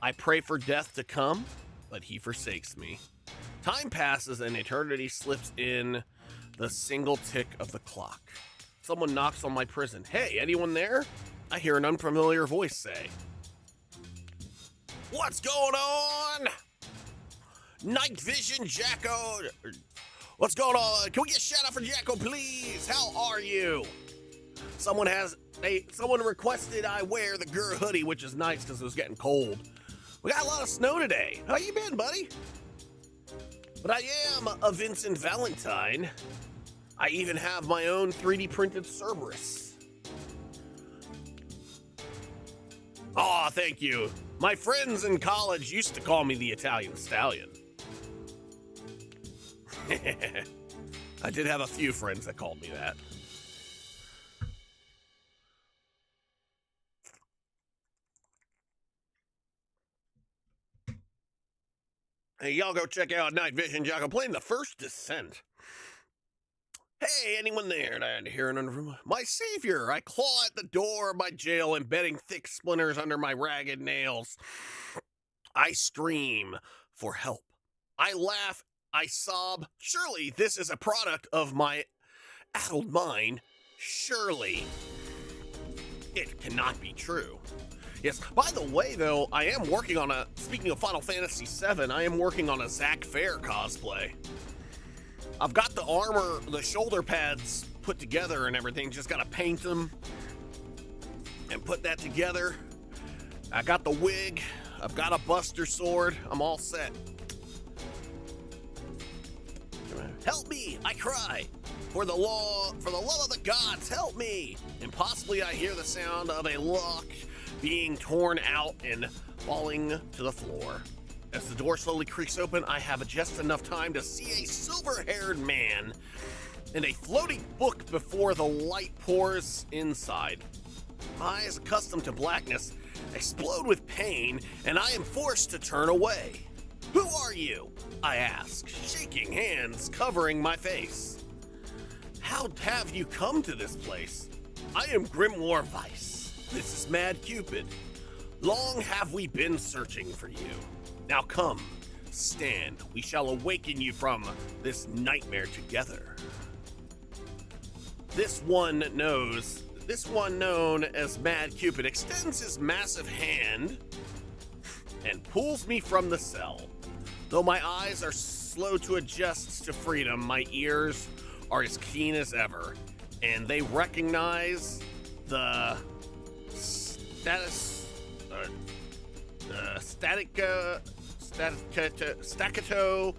Speaker 1: I pray for death to come, but he forsakes me. Time passes and eternity slips in the single tick of the clock. Someone knocks on my prison. Hey, anyone there? I hear an unfamiliar voice say, "What's going on? Night Vision Jacko. What's going on? Can we get a shout out for Jacko, please? How are you?" Someone requested I wear the Gur hoodie, which is nice because it was getting cold. We got a lot of snow today. How you been, buddy? But I am a Vincent Valentine. I even have my own 3D printed Cerberus. Aw, thank you. My friends in college used to call me the Italian Stallion. I did have a few friends that called me that. Hey, y'all go check out Night Vision Jocko playing The First Descent. Hey, anyone there? I had to hear it under my savior. I claw at the door of my jail, embedding thick splinters under my ragged nails. I scream for help. I laugh. I sob. Surely this is a product of my addled mind. Surely it cannot be true. Yes, by the way, though, I am working on speaking of Final Fantasy VII, I am working on a Zack Fair cosplay. I've got the armor, the shoulder pads put together and everything, just gotta paint them and put that together. I got the wig, I've got a Buster sword, I'm all set. Help me, I cry. For the love of the gods, help me. And possibly I hear the sound of a lock being torn out and falling to the floor. As the door slowly creaks open, I have just enough time to see a silver-haired man and a floating book before the light pours inside. My eyes, accustomed to blackness, explode with pain, and I am forced to turn away. Who are you? I ask, shaking hands, covering my face. How have you come to this place? I am Grimoire Weiss. This is Mad Cupid. Long have we been searching for you. Now come, stand. We shall awaken you from this nightmare together. This one known as Mad Cupid extends his massive hand and pulls me from the cell. Though my eyes are slow to adjust to freedom, my ears are as keen as ever, and they recognize the staccato,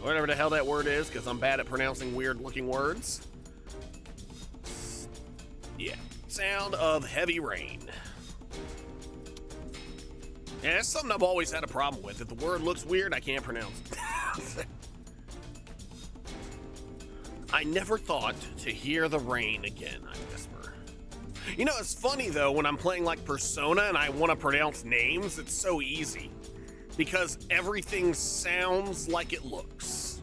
Speaker 1: whatever the hell that word is, because I'm bad at pronouncing weird-looking words. Yeah, sound of heavy rain. Yeah, that's something I've always had a problem with. If the word looks weird, I can't pronounce it. I never thought to hear the rain again, I whisper. You know, it's funny, though, when I'm playing, like, Persona and I want to pronounce names, it's so easy. Because everything sounds like it looks.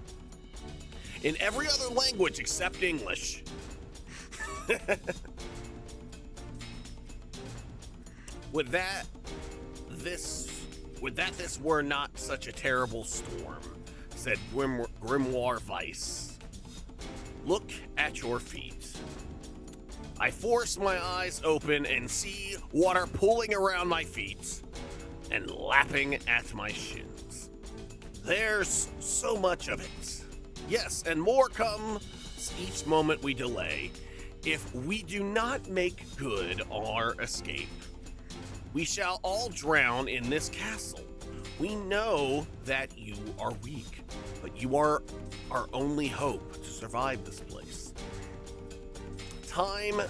Speaker 1: In every other language except English. Would that this were not such a terrible storm, said Grimoire Weiss. Look at your feet. I force my eyes open and see water pooling around my feet and lapping at my shins. There's so much of it. Yes, and more comes each moment we delay. If we do not make good our escape, we shall all drown in this castle. We know that you are weak, but you are our only hope to survive this place. Time,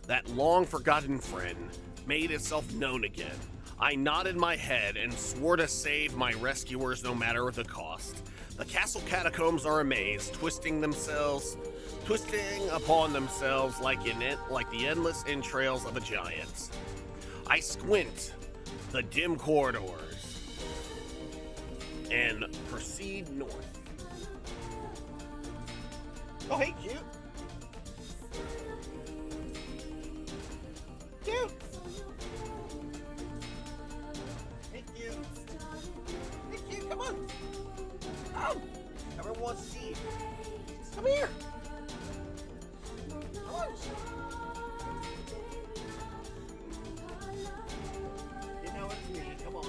Speaker 1: that long-forgotten friend, made itself known again. I nodded my head and swore to save my rescuers no matter the cost. The castle catacombs are a maze, twisting upon themselves like the endless entrails of a giant. I squint the dim corridors and proceed north. Oh, hey, cute. Cute. Hey, cute. Hey, cute, come on. Oh, everyone wants to see you. Come here. Come on. You know it's me. Come on.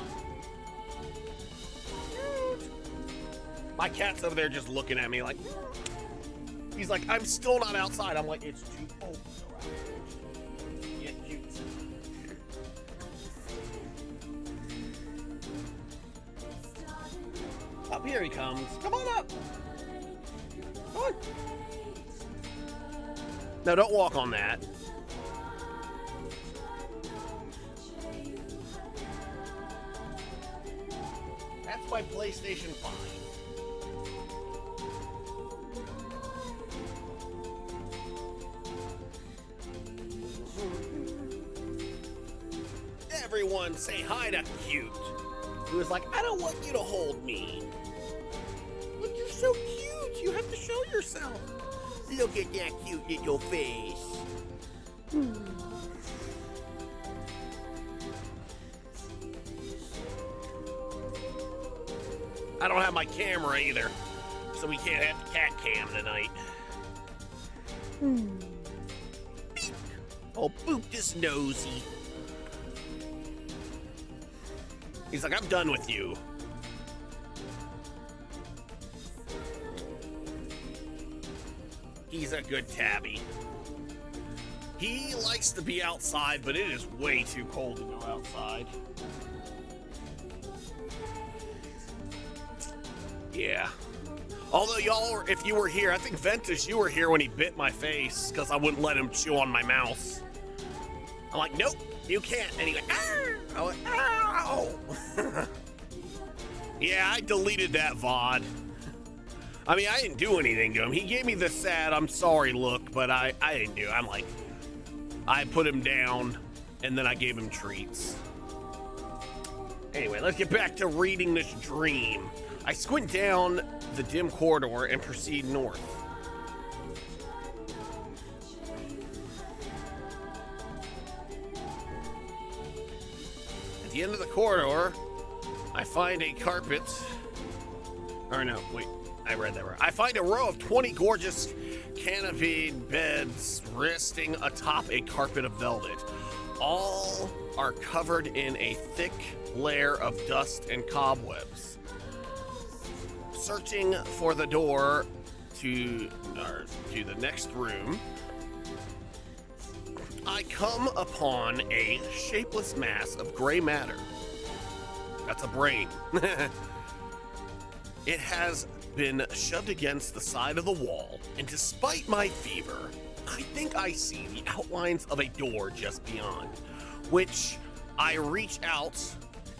Speaker 1: Cute. My cat's over there just looking at me like, he's like, I'm still not outside. I'm like, it's too cold to go out. Yeah, cute. Up here he comes. Come on up. Come on. No, don't walk on that. my PlayStation 5. Everyone say hi to Cute, who is like, I don't want you to hold me. Look, you're so cute. You have to show yourself. Look at that cute little face. I don't have my camera either, so we can't have the cat cam tonight. Oh, boop this nosy. He's like, I'm done with you. He's a good tabby. He likes to be outside, but it is way too cold to go outside. Yeah. Although y'all, if you were here, I think Ventus, you were here when he bit my face because I wouldn't let him chew on my mouse. I'm like, nope, you can't. And he went, "Arr!" I went, ow! Yeah, I deleted that VOD. I mean, I didn't do anything to him. He gave me the sad, I'm sorry look, but I didn't do it. I'm like, I put him down, and then I gave him treats. Anyway, let's get back to reading this dream. I squint down the dim corridor and proceed north. At the end of the corridor, I find a carpet. Or no, wait, I read that wrong. I find a row of 20 gorgeous canopied beds resting atop a carpet of velvet. All are covered in a thick layer of dust and cobwebs. Searching for the door to the next room, I come upon a shapeless mass of gray matter. That's a brain. It has been shoved against the side of the wall, and despite my fever, I think I see the outlines of a door just beyond, which I reach out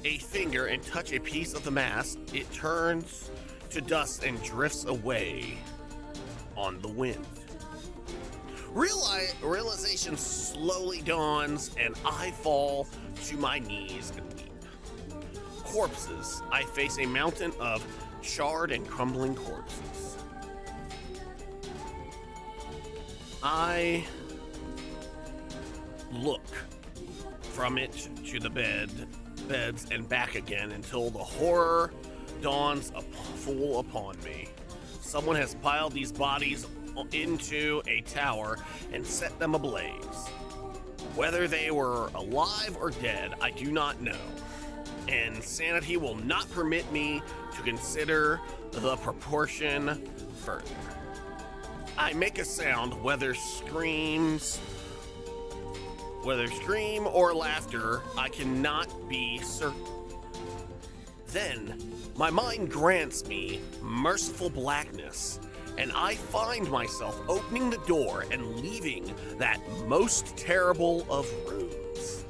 Speaker 1: a finger and touch a piece of the mass. It turns to dust and drifts away on the wind. Realization slowly dawns, and I fall to my knees and weep. Corpses. I face a mountain of charred and crumbling corpses. I look from it to the beds and back again until the horror dawns full upon me. Someone has piled these bodies into a tower and set them ablaze. Whether they were alive or dead, I do not know, and sanity will not permit me to consider the proportion further. I make a sound, whether scream or laughter, I cannot be certain. Then, my mind grants me merciful blackness, and I find myself opening the door and leaving that most terrible of rooms.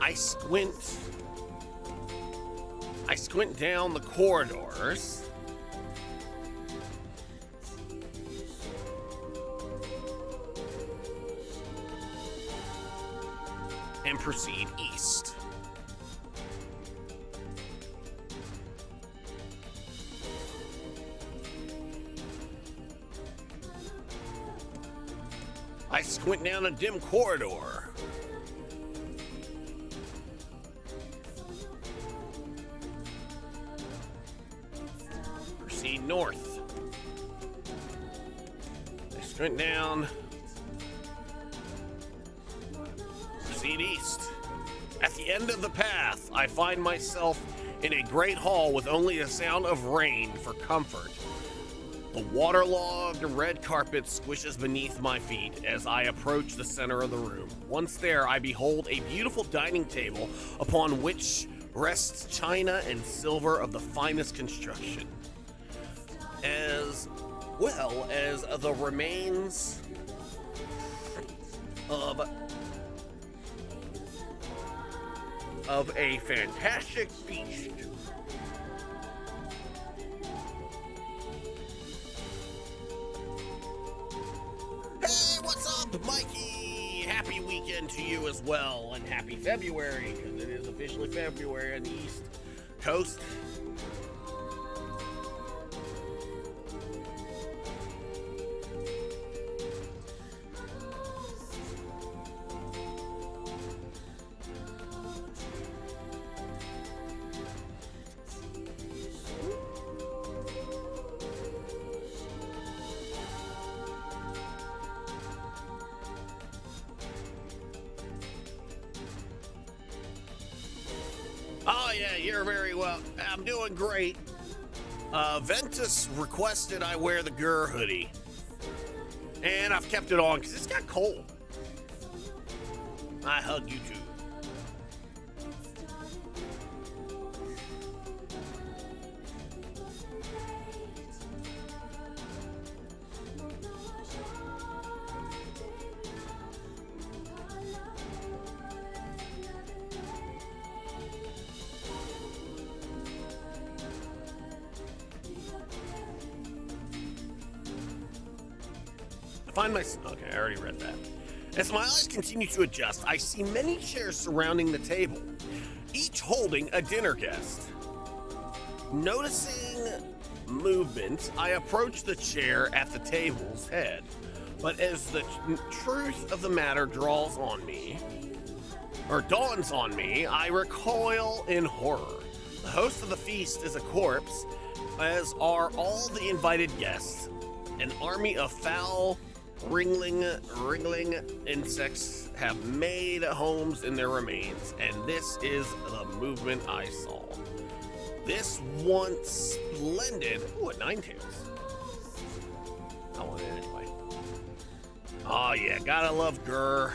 Speaker 1: I squint down the corridors. And proceed east. I squint down a dim corridor. Proceed north. I squint down. Proceed east. At the end of the path, I find myself in a great hall with only the sound of rain for comfort. The waterlogged red carpet squishes beneath my feet as I approach the center of the room. Once there, I behold a beautiful dining table upon which rests china and silver of the finest construction, as well as the remains of a fantastic feast. Mikey, happy weekend to you as well, and happy February, because it is officially February on the East Coast. Oh yeah, you're very well. I'm doing great. Ventus requested I wear the GUR hoodie, and I've kept it on because it's got cold. I hug you too. Okay, I already read that. As my eyes continue to adjust, I see many chairs surrounding the table, each holding a dinner guest. Noticing movement, I approach the chair at the table's head, but as the truth of the matter dawns on me, I recoil in horror. The host of the feast is a corpse, as are all the invited guests. An army of foul, wriggling insects have made homes in their remains, and this is the movement I saw. This once splendid... Ooh, a Ninetales. I want it anyway. Oh yeah, gotta love GUR.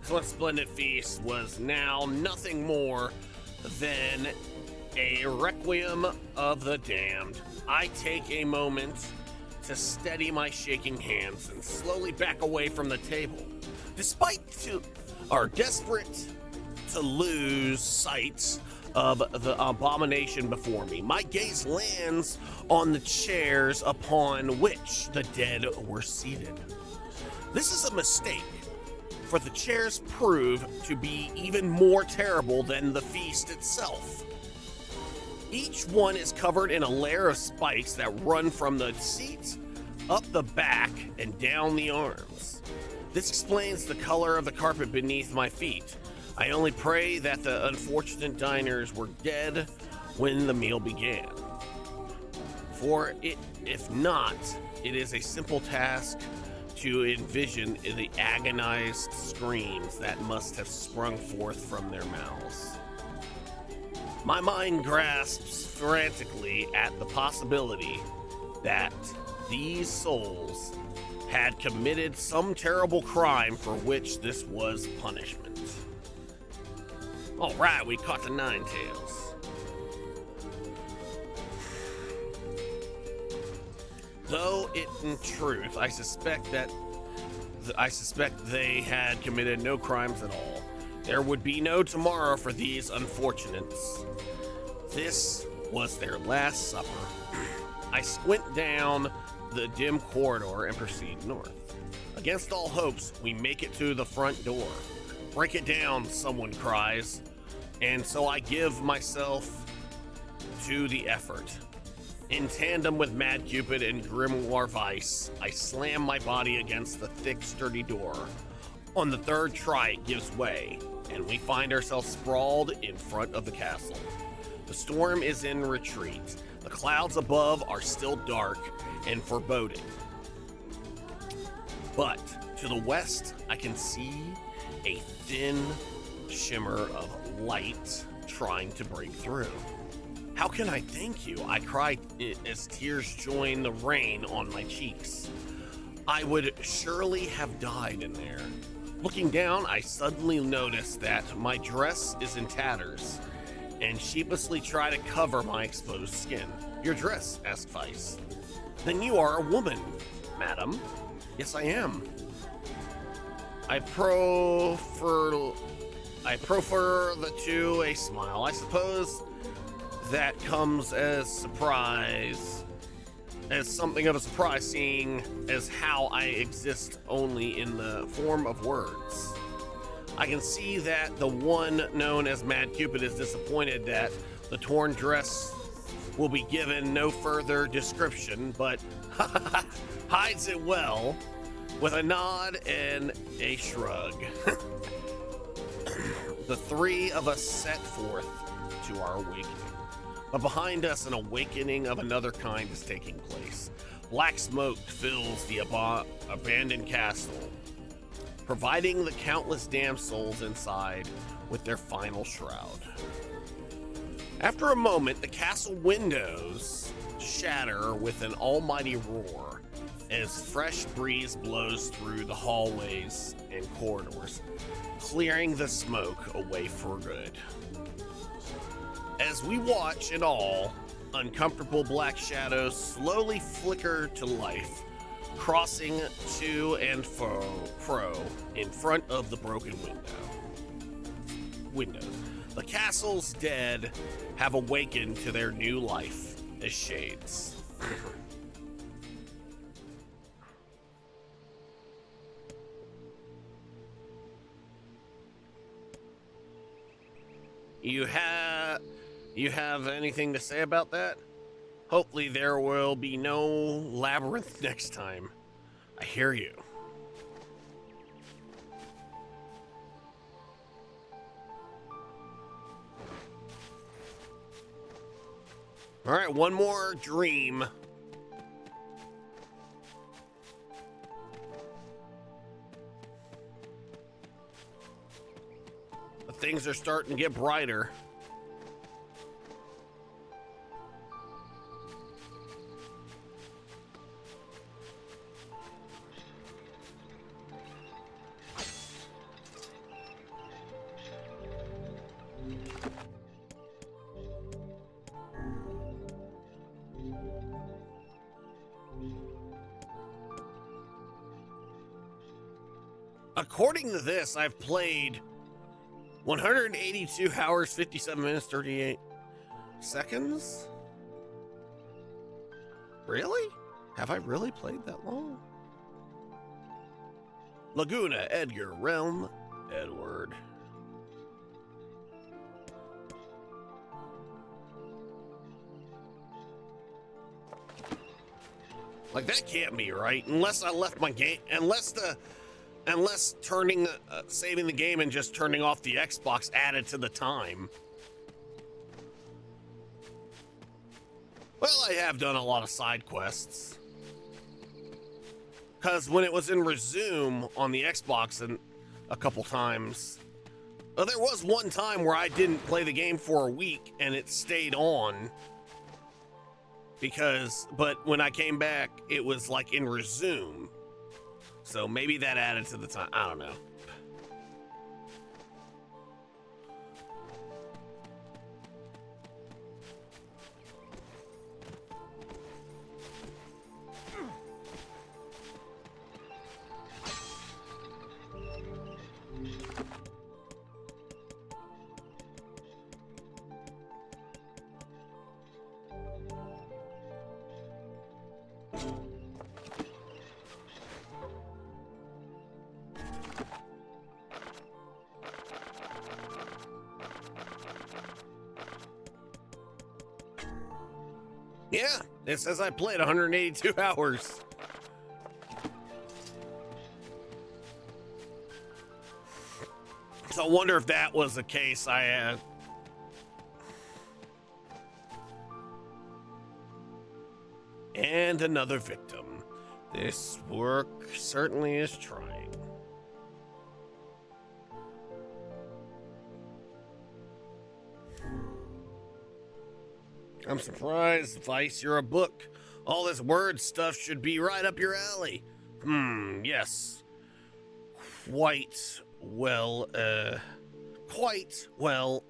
Speaker 1: What splendid feast was now nothing more than a requiem of the damned. I take a moment to steady my shaking hands and slowly back away from the table. Despite are desperate to lose sight of the abomination before me, my gaze lands on the chairs upon which the dead were seated. This is a mistake, for the chairs prove to be even more terrible than the feast itself. Each one is covered in a layer of spikes that run from the seats up the back and down the arms. This explains the color of the carpet beneath my feet. I only pray that the unfortunate diners were dead when the meal began. For if not, it is a simple task to envision the agonized screams that must have sprung forth from their mouths. My mind grasps frantically at the possibility that these souls had committed some terrible crime for which this was punishment. All right, we caught the Ninetales. Though in truth, I suspect they had committed no crimes at all. There would be no tomorrow for these unfortunates. This was their last supper. I squint down the dim corridor and proceed north. Against all hopes, we make it to the front door. Break it down, someone cries, and so I give myself to the effort. In tandem with Mad Cupid and Grimoire Vice, I slam my body against the thick, sturdy door. On the third try, it gives way, and we find ourselves sprawled in front of the castle. The storm is in retreat. The clouds above are still dark and foreboding. But to the west, I can see a thin shimmer of light trying to break through. How can I thank you? I cry as tears join the rain on my cheeks. I would surely have died in there. Looking down, I suddenly notice that my dress is in tatters and sheepishly try to cover my exposed skin. Your dress? Asked Vice. Then you are a woman, madam. Yes, I am. I proffer I proffer to a smile. I suppose that comes as something of a surprise, seeing as how I exist only in the form of words. I can see that the one known as Mad Cupid is disappointed that the torn dress will be given no further description, but hides it well with a nod and a shrug. The three of us set forth to our awakening. But behind us, an awakening of another kind is taking place. Black smoke fills the abandoned castle, providing the countless damned souls inside with their final shroud. After a moment, the castle windows shatter with an almighty roar as fresh breeze blows through the hallways and corridors, clearing the smoke away for good. As we watch in awe, uncomfortable black shadows slowly flicker to life, crossing to and fro in front of the broken windows. The castle's dead have awakened to their new life as shades. You have anything to say about that? Hopefully there will be no labyrinth next time. I hear you. All right, one more dream. But things are starting to get brighter. According to this, I've played 182 hours, 57 minutes, 38 seconds. Really? Have I really played that long? Laguna, Edgar, Realm, Edward. Like, that can't be right, unless I left my game, unless saving the game and just turning off the Xbox added to the time. Well, I have done a lot of side quests. Because when it was in Resume on the Xbox and a couple times, well, there was one time where I didn't play the game for a week and it stayed on. But when I came back, it was like in Resume. So maybe that added to the time. I don't know. Yeah, it says I played 182 hours. So I wonder if that was the case I had. And another victim. This work certainly is trying. I'm surprised, Vice, you're a book. All this word stuff should be right up your alley. Yes. Quite well.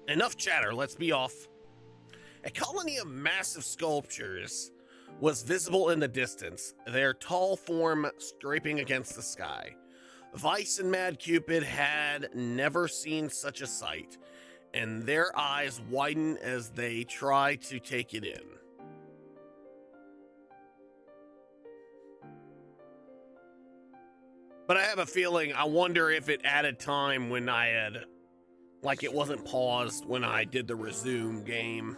Speaker 1: Enough chatter, let's be off. A colony of massive sculptures was visible in the distance, their tall form scraping against the sky. Vice and Mad Cupid had never seen such a sight, and their eyes widen as they try to take it in. But I have a feeling, I wonder if it added time when I had, like it wasn't paused when I did the resume game.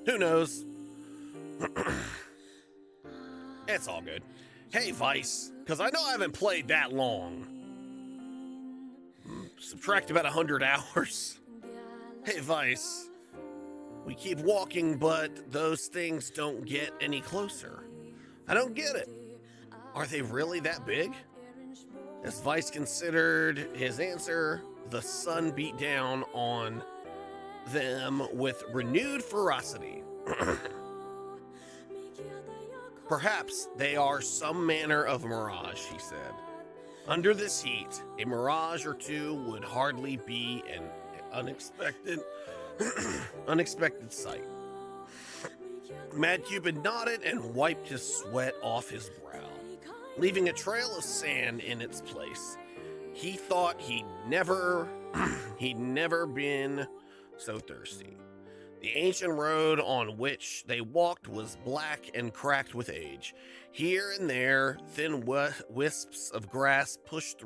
Speaker 1: Who knows? It's all good. Hey, Vice, because I know I haven't played that long. Subtract about 100 hours. Hey, Vice, we keep walking, but those things don't get any closer. I don't get it. Are they really that big? As Vice considered his answer, the sun beat down on them with renewed ferocity. Perhaps they are some manner of mirage, he said. Under this heat, a mirage or two would hardly be an unexpected sight. Mad Cupid nodded and wiped his sweat off his brow, leaving a trail of sand in its place. He thought he'd never been so thirsty. The ancient road on which they walked was black and cracked with age. Here and there, thin wisps of grass pushed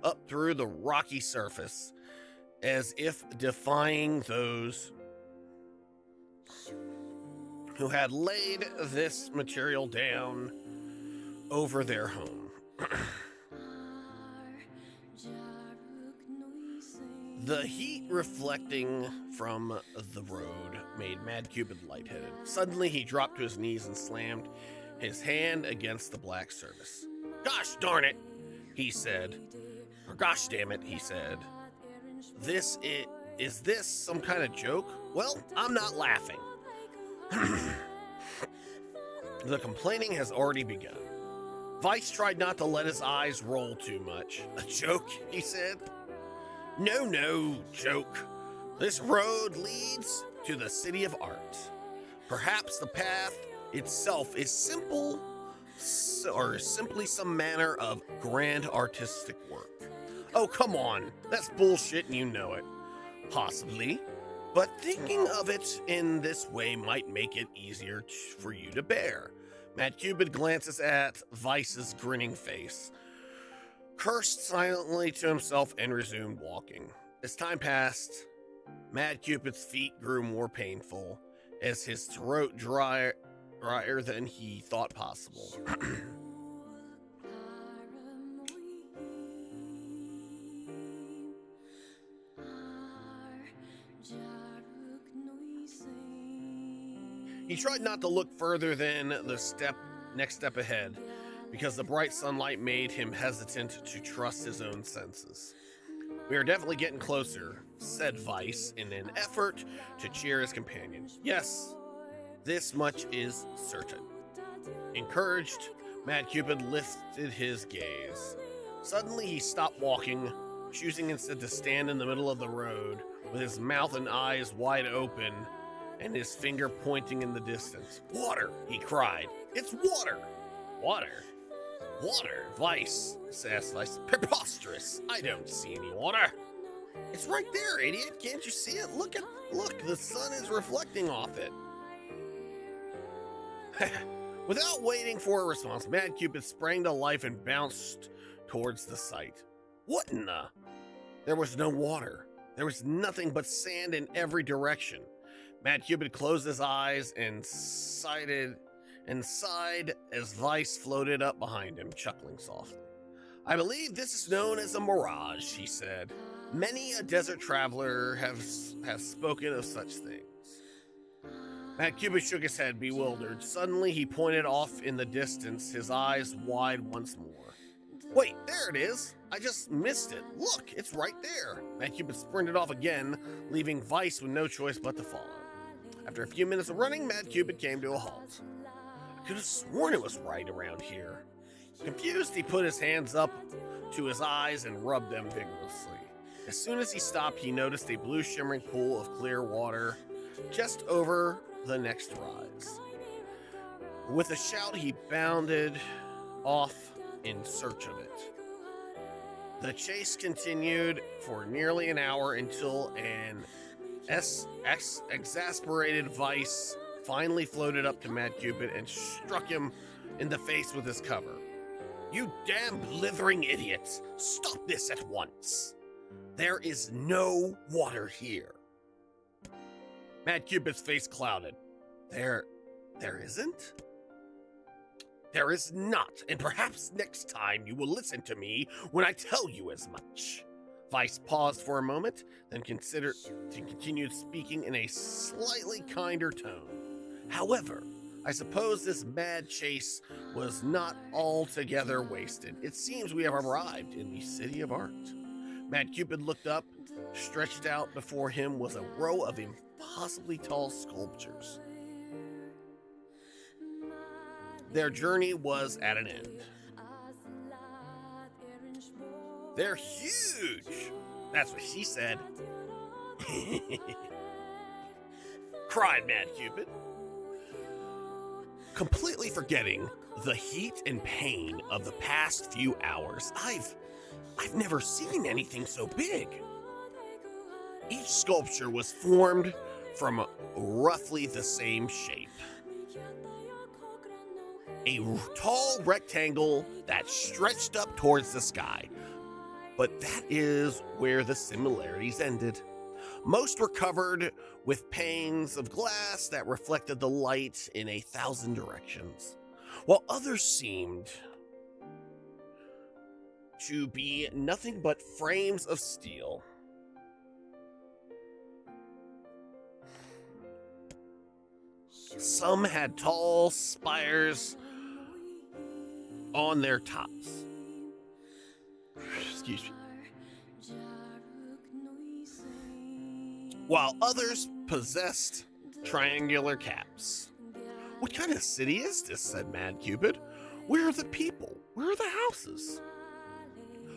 Speaker 1: up through the rocky surface, as if defying those who had laid this material down over their home. The heat reflecting from the road made Mad Cupid lightheaded. Suddenly, he dropped to his knees and slammed his hand against the black surface. Gosh darn it, he said. Or gosh damn it, he said. Is this some kind of joke? Well, I'm not laughing. The complaining has already begun. Vice tried not to let his eyes roll too much. A joke, he said. No, joke. This road leads to the city of art. Perhaps the path itself is simple, or simply some manner of grand artistic work. Oh, come on. That's bullshit and you know it. Possibly. But thinking of it in this way might make it easier for you to bear. Mad Cupid glances at Vice's grinning face, cursed silently to himself, and resumed walking. As time passed, Mad Cupid's feet grew more painful, as his throat drier than he thought possible. He tried not to look further than the next step ahead, because the bright sunlight made him hesitant to trust his own senses. We are definitely getting closer, said Vice in an effort to cheer his companion. Yes, this much is certain. Encouraged, Mad Cupid lifted his gaze. Suddenly he stopped walking, choosing instead to stand in the middle of the road with his mouth and eyes wide open and his finger pointing in the distance. Water, he cried. It's water! Water? Water, Vice, says Vice. Preposterous. I don't see any water. It's right there, idiot. Can't you see it? Look, the sun is reflecting off it. Without waiting for a response, Mad Cupid sprang to life and bounced towards the sight. What in the? There was no water. There was nothing but sand in every direction. Mad Cupid closed his eyes and sighed as Vice floated up behind him, chuckling softly. I believe this is known as a mirage, he said. Many a desert traveler has spoken of such things. Mad Cupid shook his head, bewildered. Suddenly he pointed off in the distance, his eyes wide once more. Wait, there it is. I just missed it. Look, it's right there. Mad Cupid sprinted off again, leaving Vice with no choice but to follow. After a few minutes of running, Mad Cupid came to a halt. I could have sworn it was right around here. Confused, he put his hands up to his eyes and rubbed them vigorously. As soon as he stopped, he noticed a blue shimmering pool of clear water just over the next rise. With a shout, he bounded off in search of it. The chase continued for nearly an hour until an exasperated Vice finally floated up to Mad Cupid and struck him in the face with his cover. "You damn blithering idiots! Stop this at once! There is no water here." Mad Cupid's face clouded. There isn't? There is not, and perhaps next time you will listen to me when I tell you as much. Vice paused for a moment, then continued speaking in a slightly kinder tone. However, I suppose this mad chase was not altogether wasted. It seems we have arrived in the City of Art. Mad Cupid looked up. Stretched out before him was a row of impossibly tall sculptures. Their journey was at an end. "They're huge!" That's what she said. Cried Mad Cupid, completely forgetting the heat and pain of the past few hours. I've never seen anything so big. Each sculpture was formed from roughly the same shape. A tall rectangle that stretched up towards the sky. But that is where the similarities ended. Most were covered with panes of glass that reflected the light in 1,000 directions, while others seemed to be nothing but frames of steel. Some had tall spires on their tops. Excuse me. While others possessed triangular caps. "What kind of city is this?" said Mad Cupid. "Where are the people? Where are the houses?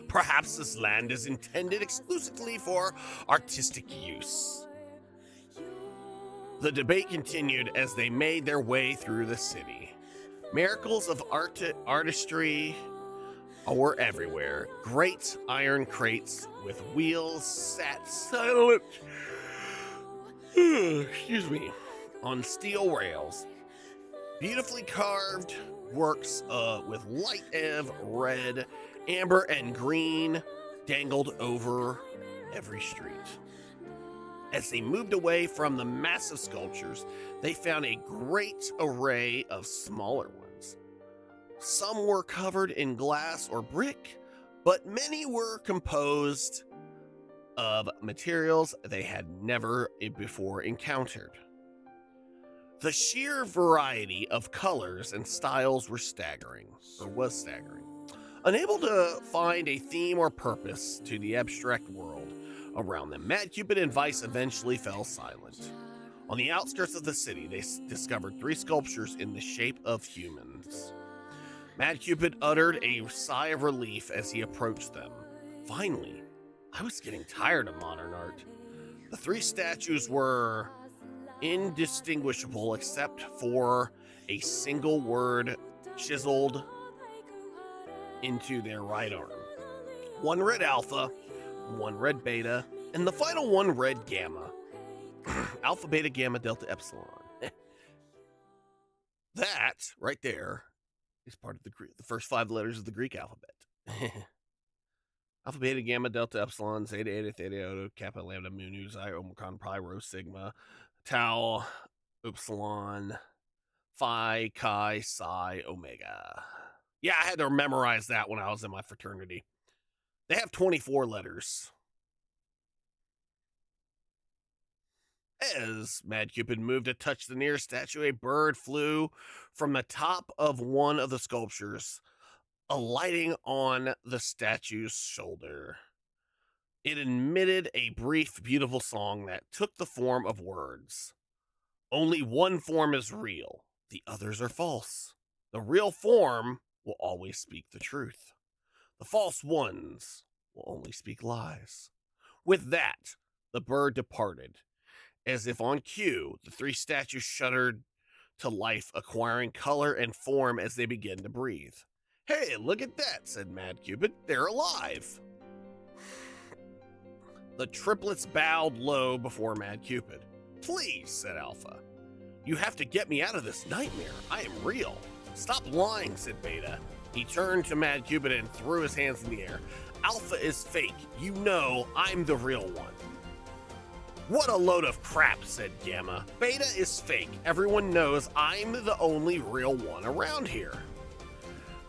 Speaker 1: Perhaps this land is intended exclusively for artistic use." The debate continued as they made their way through the city. Miracles of artistry were everywhere. Great iron crates with wheels sat silent, on steel rails. Beautifully carved works with light of red, amber, and green dangled over every street. As they moved away from the massive sculptures, they found a great array of smaller ones. Some were covered in glass or brick, but many were composed of materials they had never before encountered. The sheer variety of colors and styles was staggering. Unable to find a theme or purpose to the abstract world around them, Mad Cupid and Vice eventually fell silent. On the outskirts of the city, they discovered 3 sculptures in the shape of humans. Mad Cupid uttered a sigh of relief as he approached them. Finally, I was getting tired of modern art. The 3 statues were indistinguishable except for a single word chiseled into their right arm. One read Alpha, one read Beta, and the final one read Gamma. Alpha, Beta, Gamma, Delta, Epsilon. That, right there, is part of the first 5 letters of the Greek alphabet. Alpha, Beta, Gamma, Delta, Epsilon, Zeta, Eta, Theta, Iota, Kappa, Lambda, Mu, Nu, Xi, Omicron, Pi, Rho, Sigma, Tau, Upsilon, Phi, Chi, Psi, Omega. Yeah, I had to memorize that when I was in my fraternity. They have 24 letters. As Mad Cupid moved to touch the NieR statue, a bird flew from the top of one of the sculptures, alighting on the statue's shoulder. It emitted a brief, beautiful song that took the form of words. Only one form is real. The others are false. The real form will always speak the truth. The false ones will only speak lies. With that, the bird departed. As if on cue, the 3 statues shuddered to life, acquiring color and form as they began to breathe. "Hey, look at that," said Mad Cupid. "They're alive." The triplets bowed low before Mad Cupid. Please, said Alpha. You have to get me out of this nightmare. I am real. Stop lying, said Beta. He turned to Mad Cupid and threw his hands in the air. Alpha is fake. You know I'm the real one. What a load of crap, said Gamma. Beta is fake. Everyone knows I'm the only real one around here.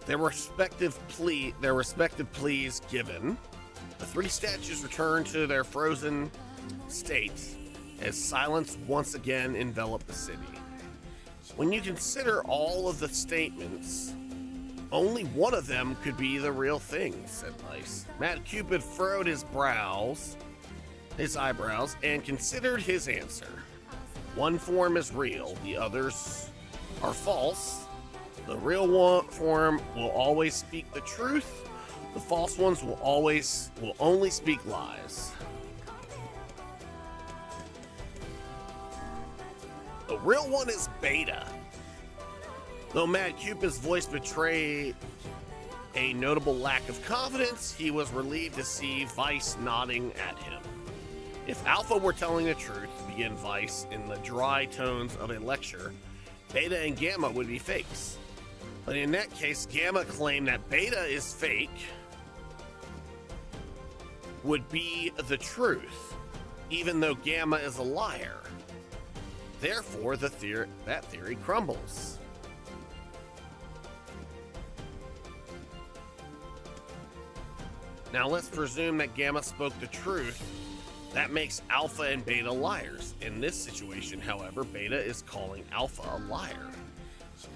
Speaker 1: Their respective pleas given, the three statues returned to their frozen states as silence once again enveloped the city. When you consider all of the statements, only one of them could be the real thing, said Lice. Mad Cupid furrowed his eyebrows, and considered his answer. One form is real, the others are false. The real form will always speak the truth. The false ones will only speak lies. The real one is Beta. Though Mad Cupid's voice betrayed a notable lack of confidence, he was relieved to see Vice nodding at him. If Alpha were telling the truth, began Vice in the dry tones of a lecture, Beta and Gamma would be fakes. But in that case, Gamma claimed that Beta is fake would be the truth, even though Gamma is a liar. Therefore, that theory crumbles. Now let's presume that Gamma spoke the truth. That makes Alpha and Beta liars. In this situation, however, Beta is calling Alpha a liar,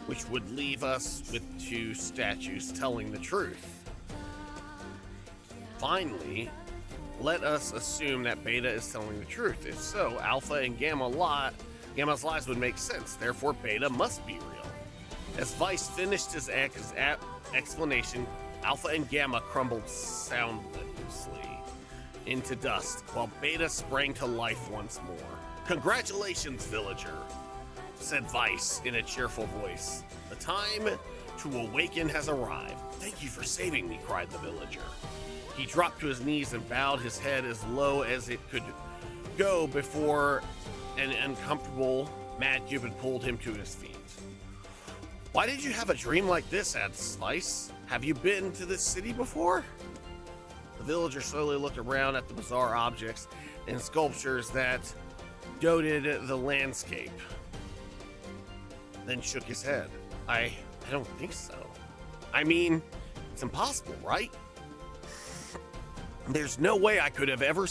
Speaker 1: which would leave us with two statues telling the truth. Finally, let us assume that Beta is telling the truth. If so, Alpha and Gamma's lies would make sense. Therefore, Beta must be real. As Vice finished his explanation, Alpha and Gamma crumbled soundlessly into dust, while Beta sprang to life once more. Congratulations, villager, said Vice in a cheerful voice. The time to awaken has arrived. Thank you for saving me, cried the villager. He dropped to his knees and bowed his head as low as it could go before an uncomfortable Mad Cupid pulled him to his feet. Why did you have a dream like this, asked Vice? Have you been to this city before? The villager slowly looked around at the bizarre objects and sculptures that dotted the landscape, then shook his head. I don't think so. I mean, it's impossible, right? There's no way I could have ever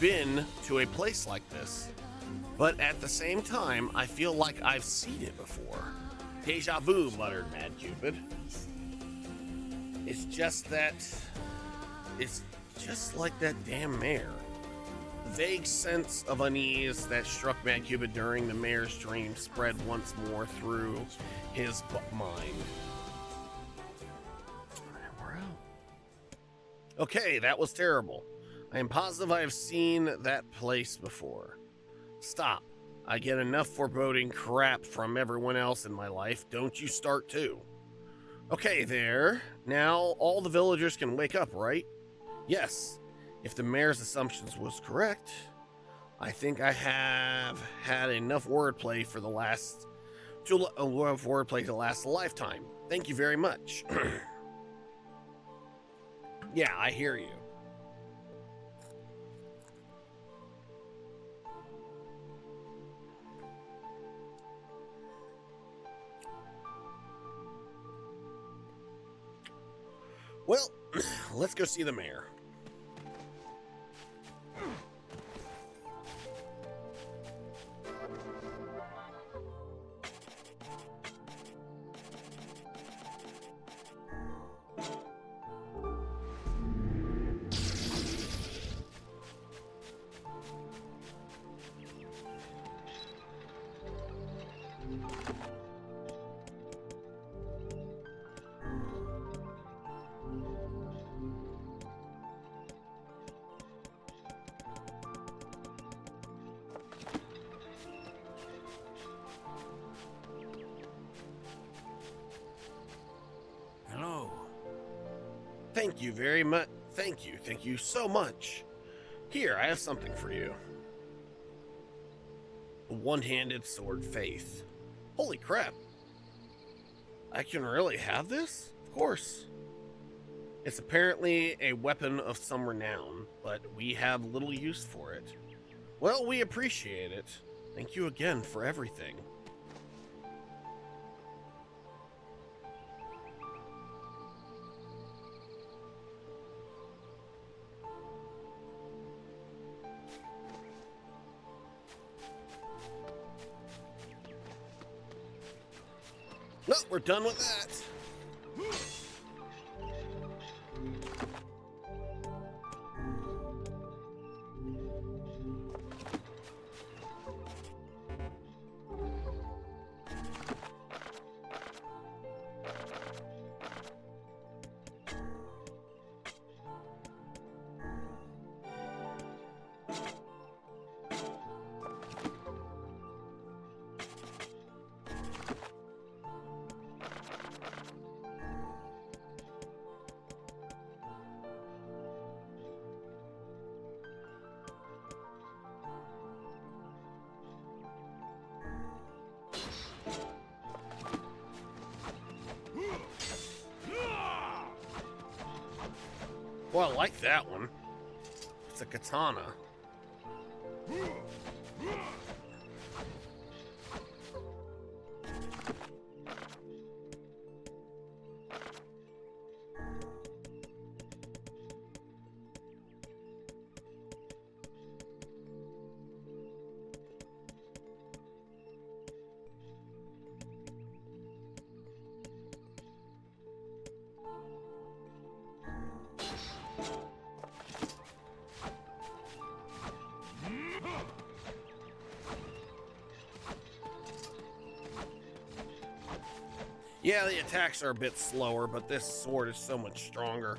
Speaker 1: been to a place like this. But at the same time, I feel like I've seen it before. Deja vu, muttered Mad Cupid. It's just like that damn mare. The vague sense of unease that struck Mad Cupid during the mare's dream spread once more through his mind. We're out. Okay, that was terrible. I am positive I have seen that place before. Stop. I get enough foreboding crap from everyone else in my life. Don't you start too. Okay, there. Now all the villagers can wake up, right? Yes. If the mayor's assumptions was correct, I think I have had enough wordplay to last a lifetime. Thank you very much. Yeah, I hear you. Well, let's go see the mayor. Thank you very much. Thank you so much. Here, I have something for you. A one-handed sword faith. Holy crap. I can really have this? Of course. It's apparently a weapon of some renown, but we have little use for it. Well, we appreciate it. Thank you again for everything. No, we're done with that. Well, I like that one. It's a katana. Yeah, the attacks are a bit slower, but this sword is so much stronger.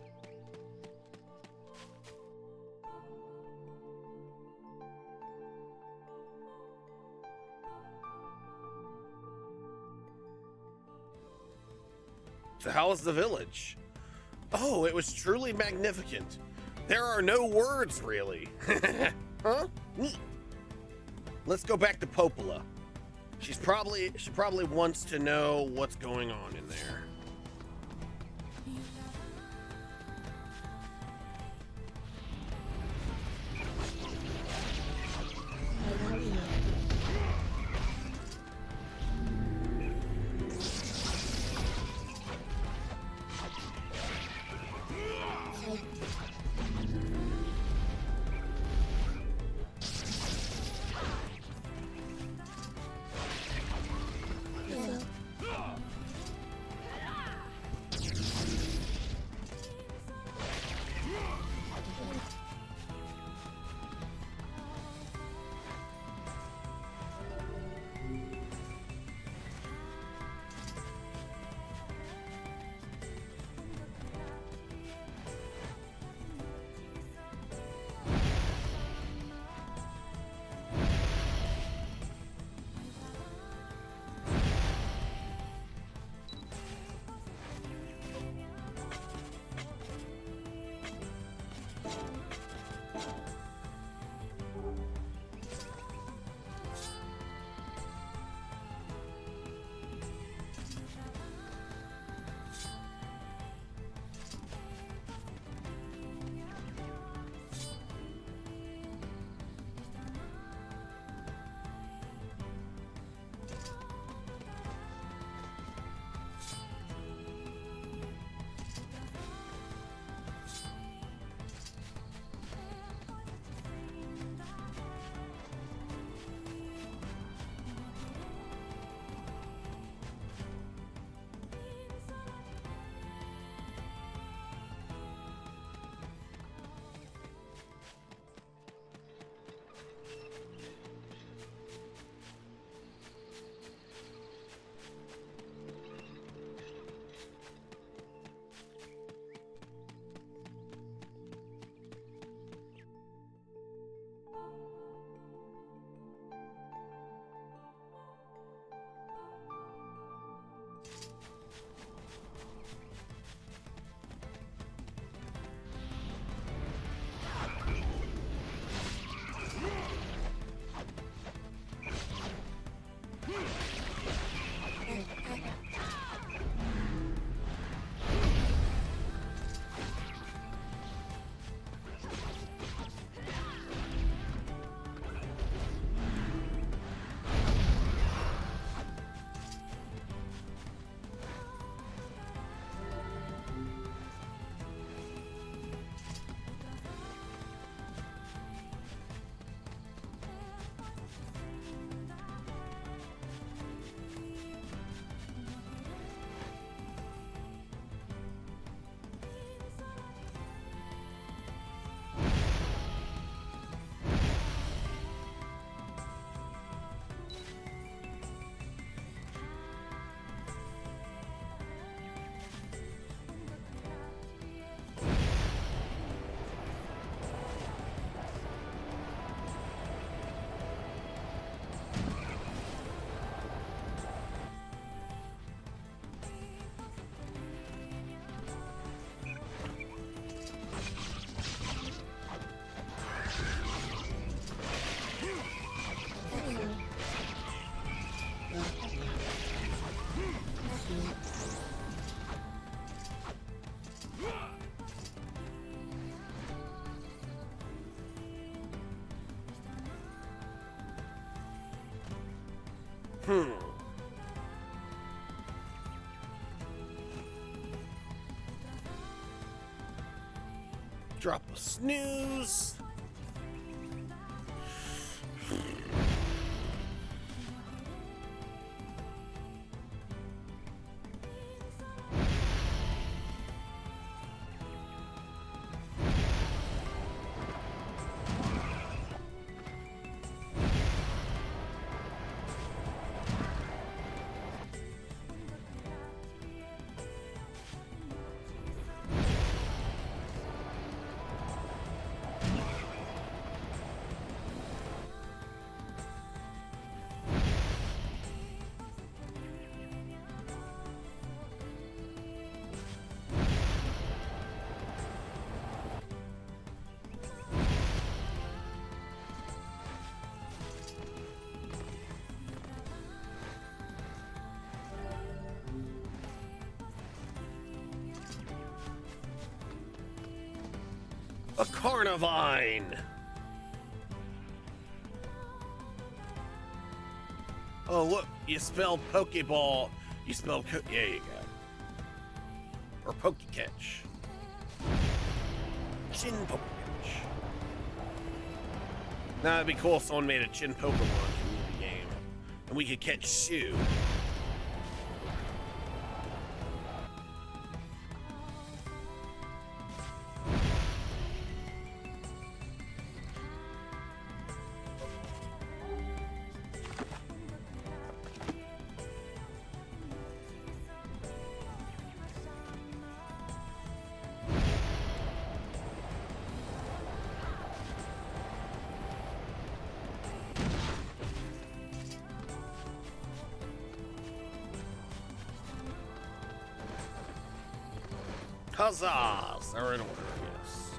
Speaker 1: So how is the village? Oh, it was truly magnificent. There are no words, really. Huh? Neat. Let's go back to Popola. She probably wants to know what's going on in there. Drop a snooze. A Carnivine! Oh, look, you spelled Pokeball. You spelled yeah, you go. Or Pokecatch. Chin Pokecatch. Now it'd be cool if someone made a Chin Pokemon community game. And we could catch Sue. Huzzahs! They're in order, yes.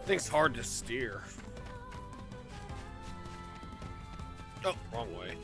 Speaker 1: Thing's hard to steer. Oh, wrong way.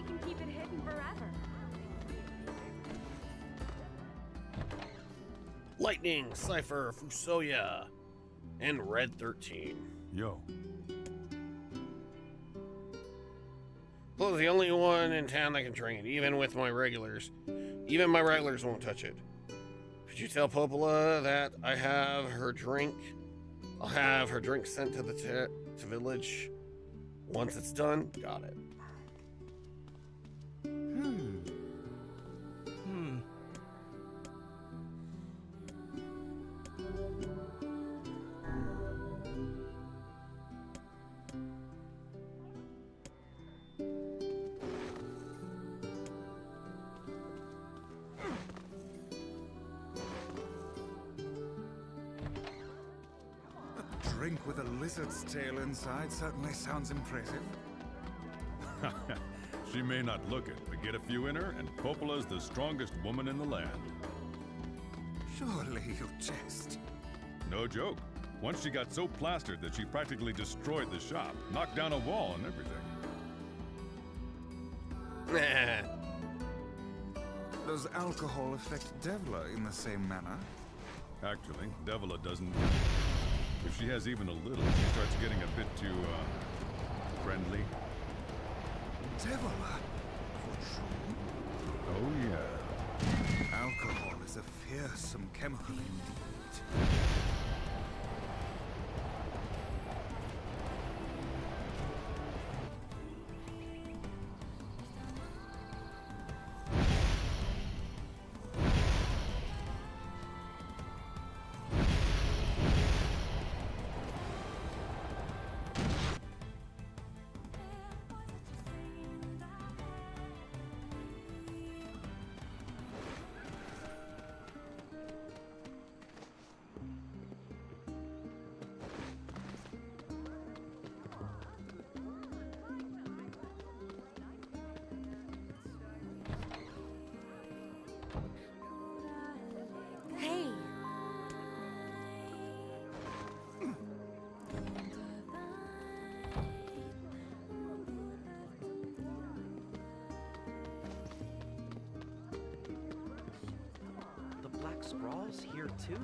Speaker 9: we can keep it hidden forever.
Speaker 1: Lightning, Cypher, Fusoya, and Red 13.
Speaker 4: Yo,
Speaker 1: Pluto's the only one in town that can train, even with my regulars. Even my regulars won't touch it. Could you tell Popola that I have her drink? I'll have her drink sent to the to village. Once it's done, got it.
Speaker 3: A drink with a lizard's tail inside certainly sounds impressive.
Speaker 4: she may not look it, but get a few in her, and Popola's the strongest woman in the land.
Speaker 3: Surely you jest.
Speaker 4: No joke. Once she got so plastered that she practically destroyed the shop, knocked down a wall and everything.
Speaker 3: Does alcohol affect Devla in the same manner?
Speaker 4: Actually, Devila doesn't. If she has even a little, she starts getting a bit too, friendly.
Speaker 3: Devla?
Speaker 4: Oh, yeah.
Speaker 3: Alcohol is a fearsome chemical indeed.
Speaker 6: Hey,
Speaker 5: The Black Scrawl's here too?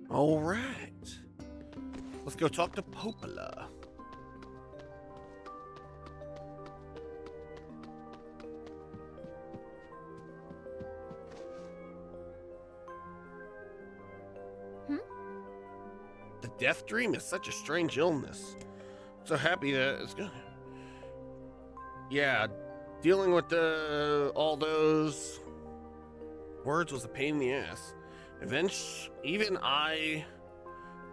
Speaker 1: All right. Let's go talk to Popola. The death dream is such a strange illness. So happy that it's good. Yeah, dealing with all those words was a pain in the ass. Eventually, even I,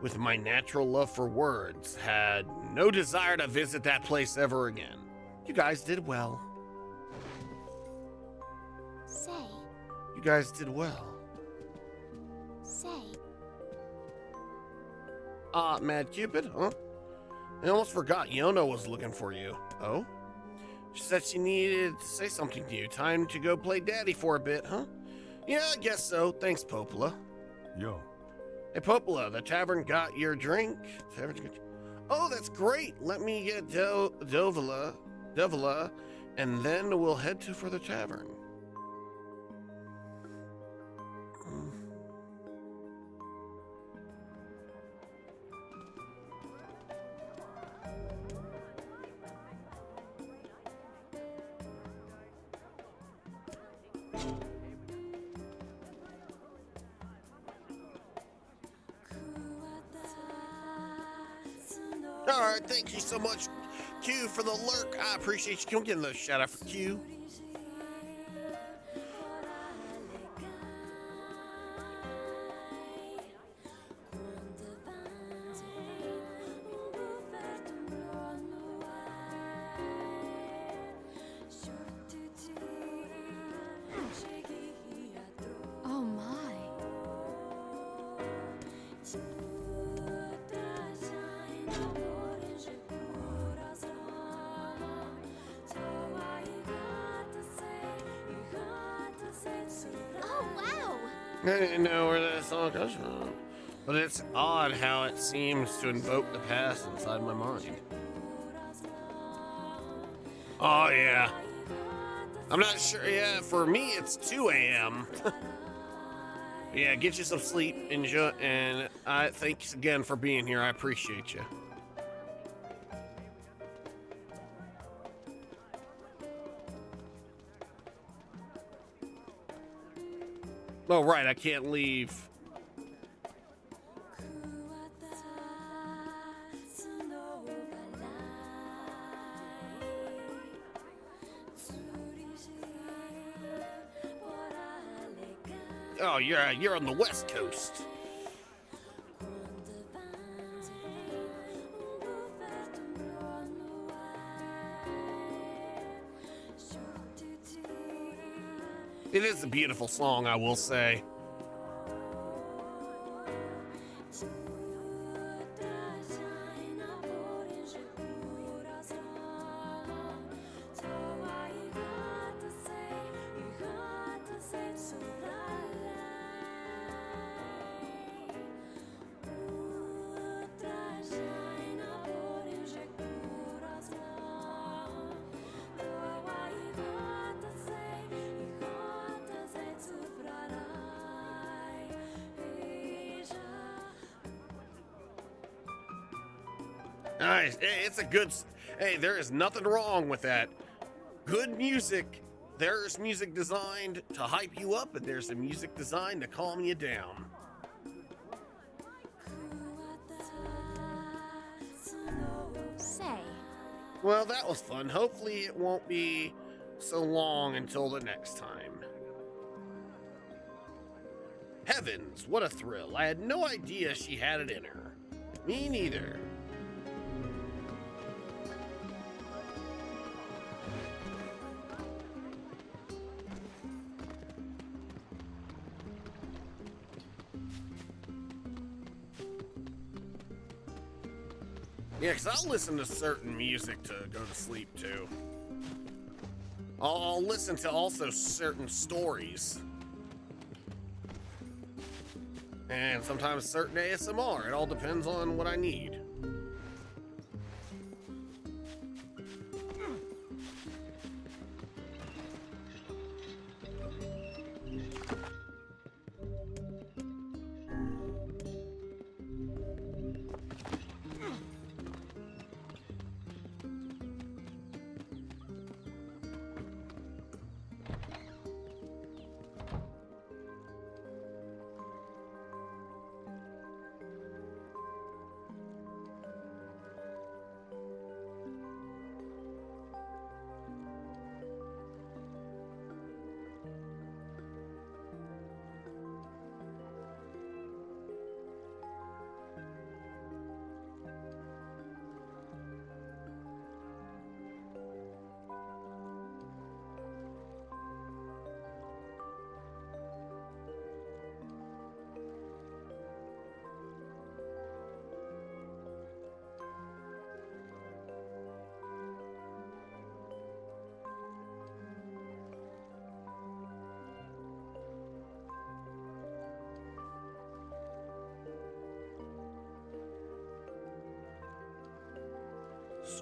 Speaker 1: with my natural love for words, had no desire to visit that place ever again. You guys did well.
Speaker 2: Say,
Speaker 1: You guys did well.
Speaker 2: say.
Speaker 1: Mad Cupid, huh? I almost forgot Yona was looking for you. Oh? She said she needed to say something to you. Time to go play daddy for a bit, huh? Yeah, I guess so. Thanks, Popola.
Speaker 4: Yo,
Speaker 1: Hey, Popola, the tavern got your drink. Oh, that's great. Let me get Devila, and then we'll head for the tavern. All right, thank you so much, Q, for the lurk. I appreciate you. Can we get another shout out for Q?
Speaker 2: Oh my. Oh wow.
Speaker 1: I didn't know where that song comes from, but it's odd how it seems to invoke the past inside my mind. Oh yeah. I'm not sure. Yeah, for me it's 2 a.m. Yeah, get you some sleep, enjoy, and I thanks again for being here. I appreciate you. Oh right, I can't leave. Oh, you're on the West Coast. It is a beautiful song, I will say. Nice. Hey, it's a good. Hey, there is nothing wrong with that. Good music. There's music designed to hype you up, and there's a music designed to calm you down.
Speaker 2: Say.
Speaker 1: Well, that was fun. Hopefully, it won't be so long until the next time. Heavens, what a thrill. I had no idea she had it in her. Me neither. Yeah, because I'll listen to certain music to go to sleep too. I'll listen to also certain stories. And sometimes certain ASMR. It all depends on what I need.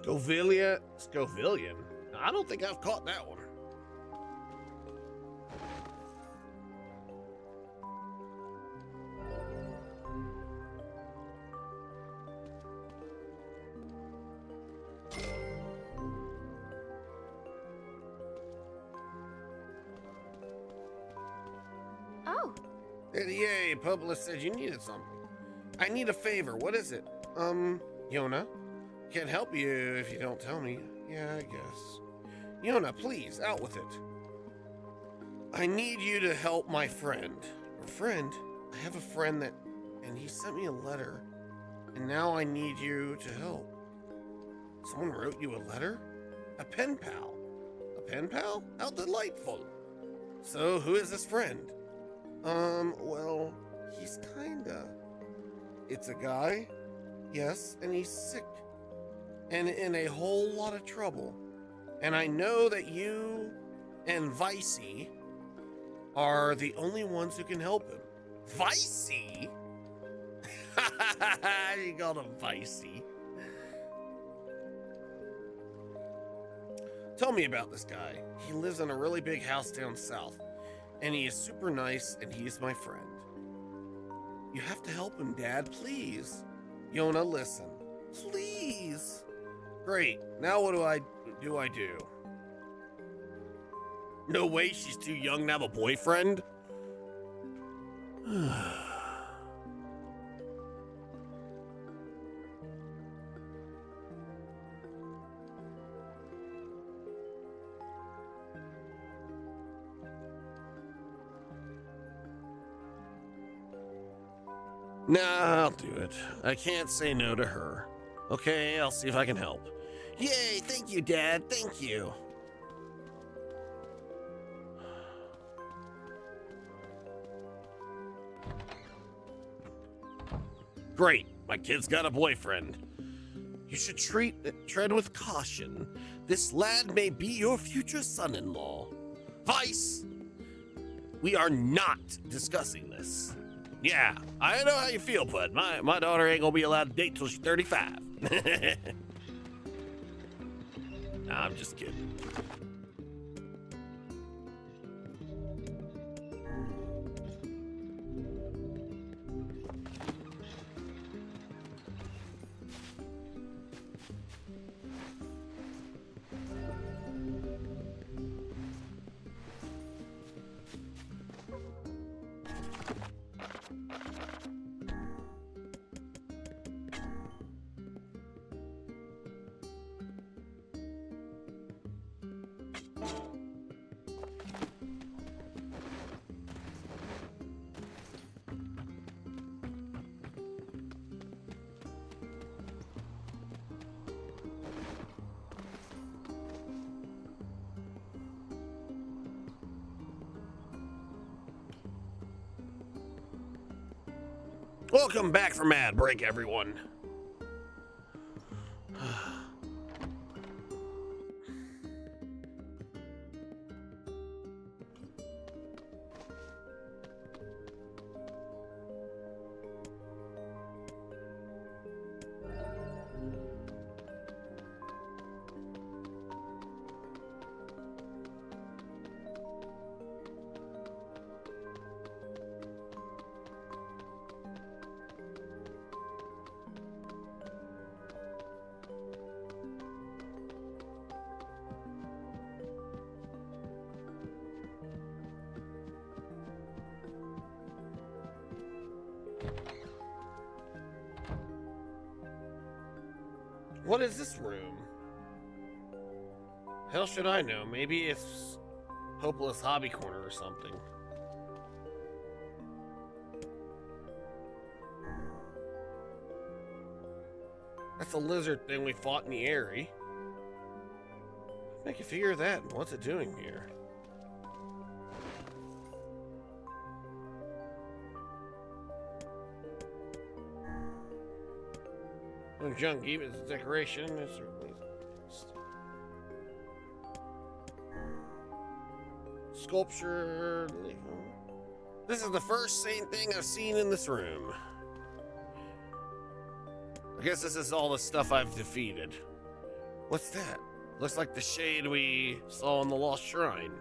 Speaker 1: Scovillian? I don't think I've caught that one.
Speaker 2: Oh.
Speaker 1: Yay, Publius said you needed something. I need a favor. What is it? Yona? Can't help you if you don't tell me. Yeah, I guess. Yona, please, out with it. I need you to help my friend. A friend? I have a friend and he sent me a letter, and now I need you to help. Someone wrote you a letter? A pen pal. A pen pal? How delightful. So, who is this friend? Well, he's kinda. It's a guy? Yes, and he's sick. And in a whole lot of trouble. And I know that you and Vicey are the only ones who can help him. Vicey? You called him Vicey. Tell me about this guy. He lives in a really big house down south, and he is super nice, and he's my friend. You have to help him, Dad, please. Yona, listen. Please. Great. Now what do I do? No way, she's too young to have a boyfriend? Nah, I'll do it. I can't say no to her. Okay, I'll see if I can help. Yay, thank you, Dad, thank you. Great, my kid's got a boyfriend. You should tread with caution. This lad may be your future son-in-law. Vice, we are not discussing this. Yeah, I know how you feel, bud. My daughter ain't gonna be allowed to date till she's 35. Nah, I'm just kidding. Welcome back from ad break, everyone. What is this room? Hell should I know? Maybe it's Hopeless Hobby Corner or something. That's a lizard thing we fought in the area. I can figure that. What's it doing here? Junk, even as a decoration, it's sculpture. This is the first same thing I've seen in this room. I guess this is all the stuff I've defeated. What's that? Looks like the shade we saw in the Lost Shrine.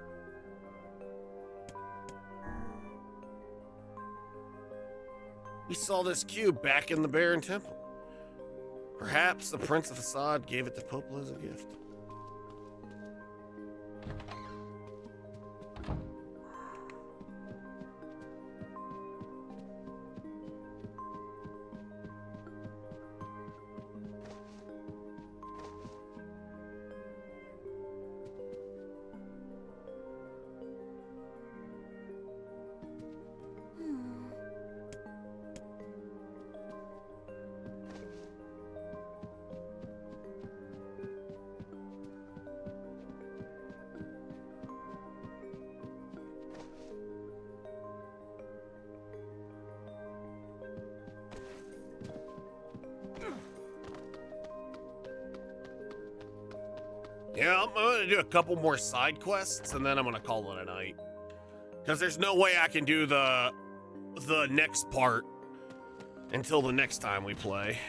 Speaker 1: We saw this cube back in the Barren Temple. Perhaps the Prince of Assad gave it to Popa as a gift. Yeah, I'm gonna do a couple more side quests and then I'm gonna call it a night. Because there's no way I can do the next part until the next time we play.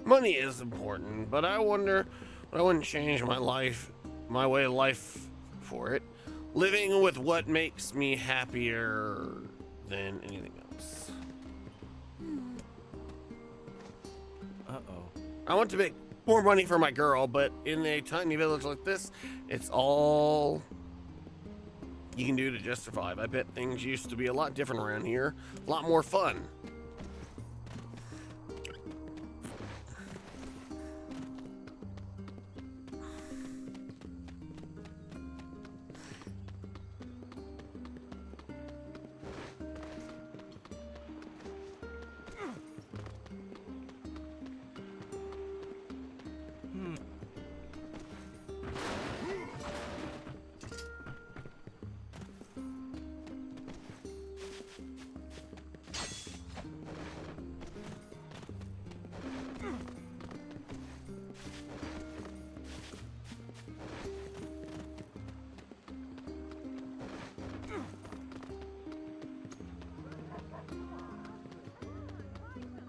Speaker 1: Money is important, but I wonder I wouldn't change my life, my way of life for it. Living with what makes me happier than anything else.
Speaker 8: Uh-oh.
Speaker 1: I want to make more money for my girl, but in a tiny village like this, it's all you can do to just survive. I bet things used to be a lot different around here, a lot more fun.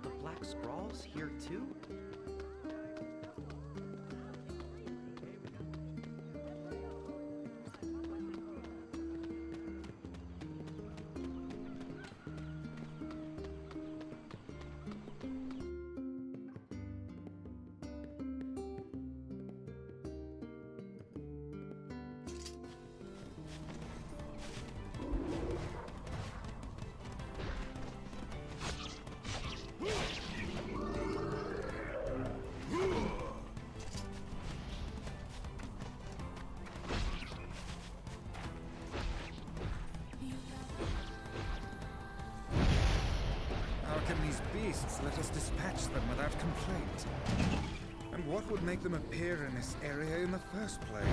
Speaker 5: The black scrawls here too?
Speaker 3: How can these beasts let us dispatch them without complaint? And what would make them appear in this area in the first place?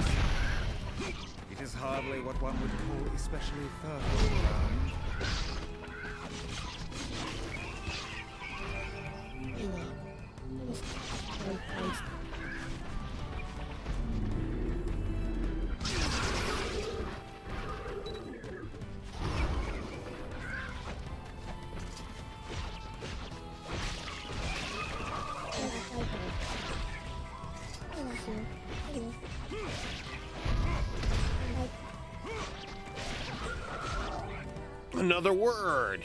Speaker 3: It is hardly what one would call especially fertile ground.
Speaker 1: Another word.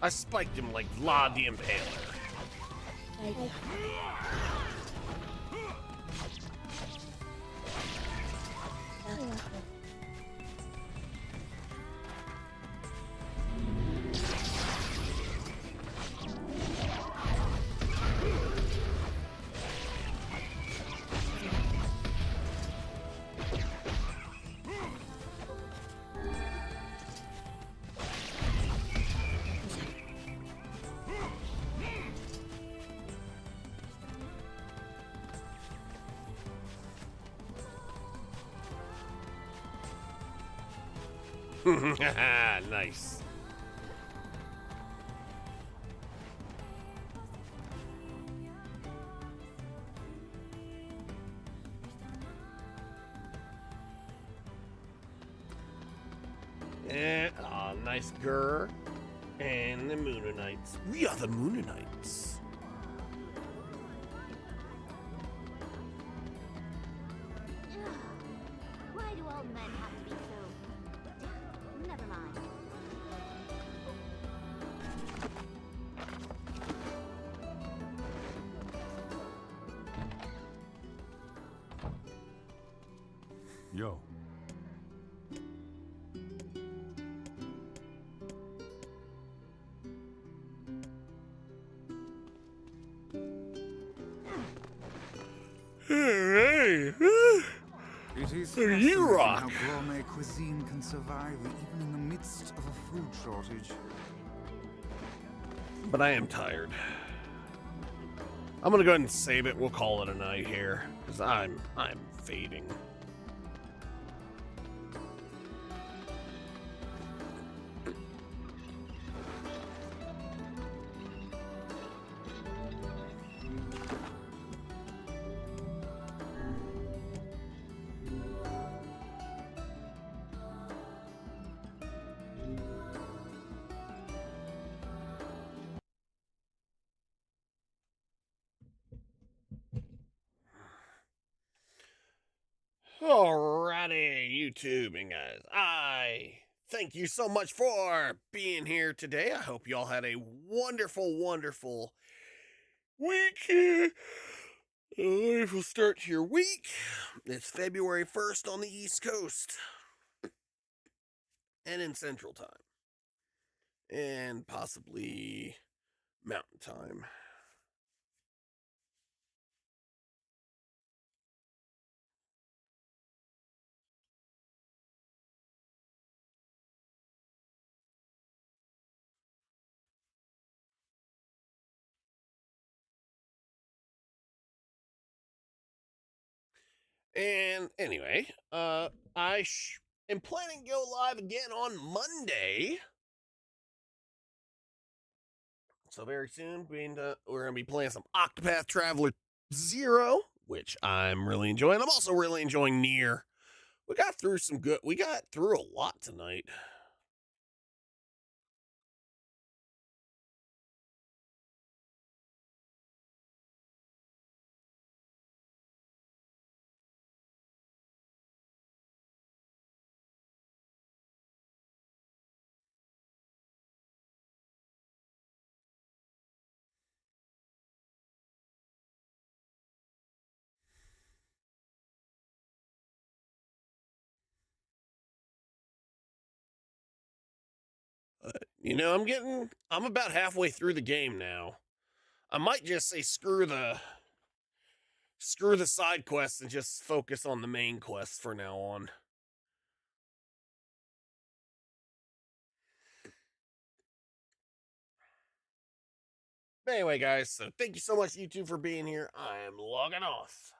Speaker 1: I spiked him like Vlad the Impaler. Nice. And nice grr. And the Moonanites. We are the Moonanites.
Speaker 2: Why do old men have to be so... Never mind.
Speaker 4: Yo.
Speaker 1: Hey.
Speaker 3: It is
Speaker 1: You
Speaker 3: fascinating
Speaker 1: rock.
Speaker 3: how gourmet cuisine can survive even in the midst of a food shortage.
Speaker 1: But I am tired. I'm gonna go ahead and save it. We'll call it a night here, because I'm fading. Alrighty, YouTube and guys, I thank you so much for being here today. I hope you all had a wonderful, wonderful week. A wonderful start to your week. It's February 1st on the East Coast and in Central Time. and possibly Mountain Time. And anyway, I am planning to go live again on Monday. So very soon, we're going to be playing some Octopath Traveler 0, which I'm really enjoying. I'm also really enjoying NieR. We got through a lot tonight. I'm about halfway through the game now. I might just say screw the side quests and just focus on the main quests for now on. But anyway, guys, so thank you so much, YouTube, for being here. I am logging off.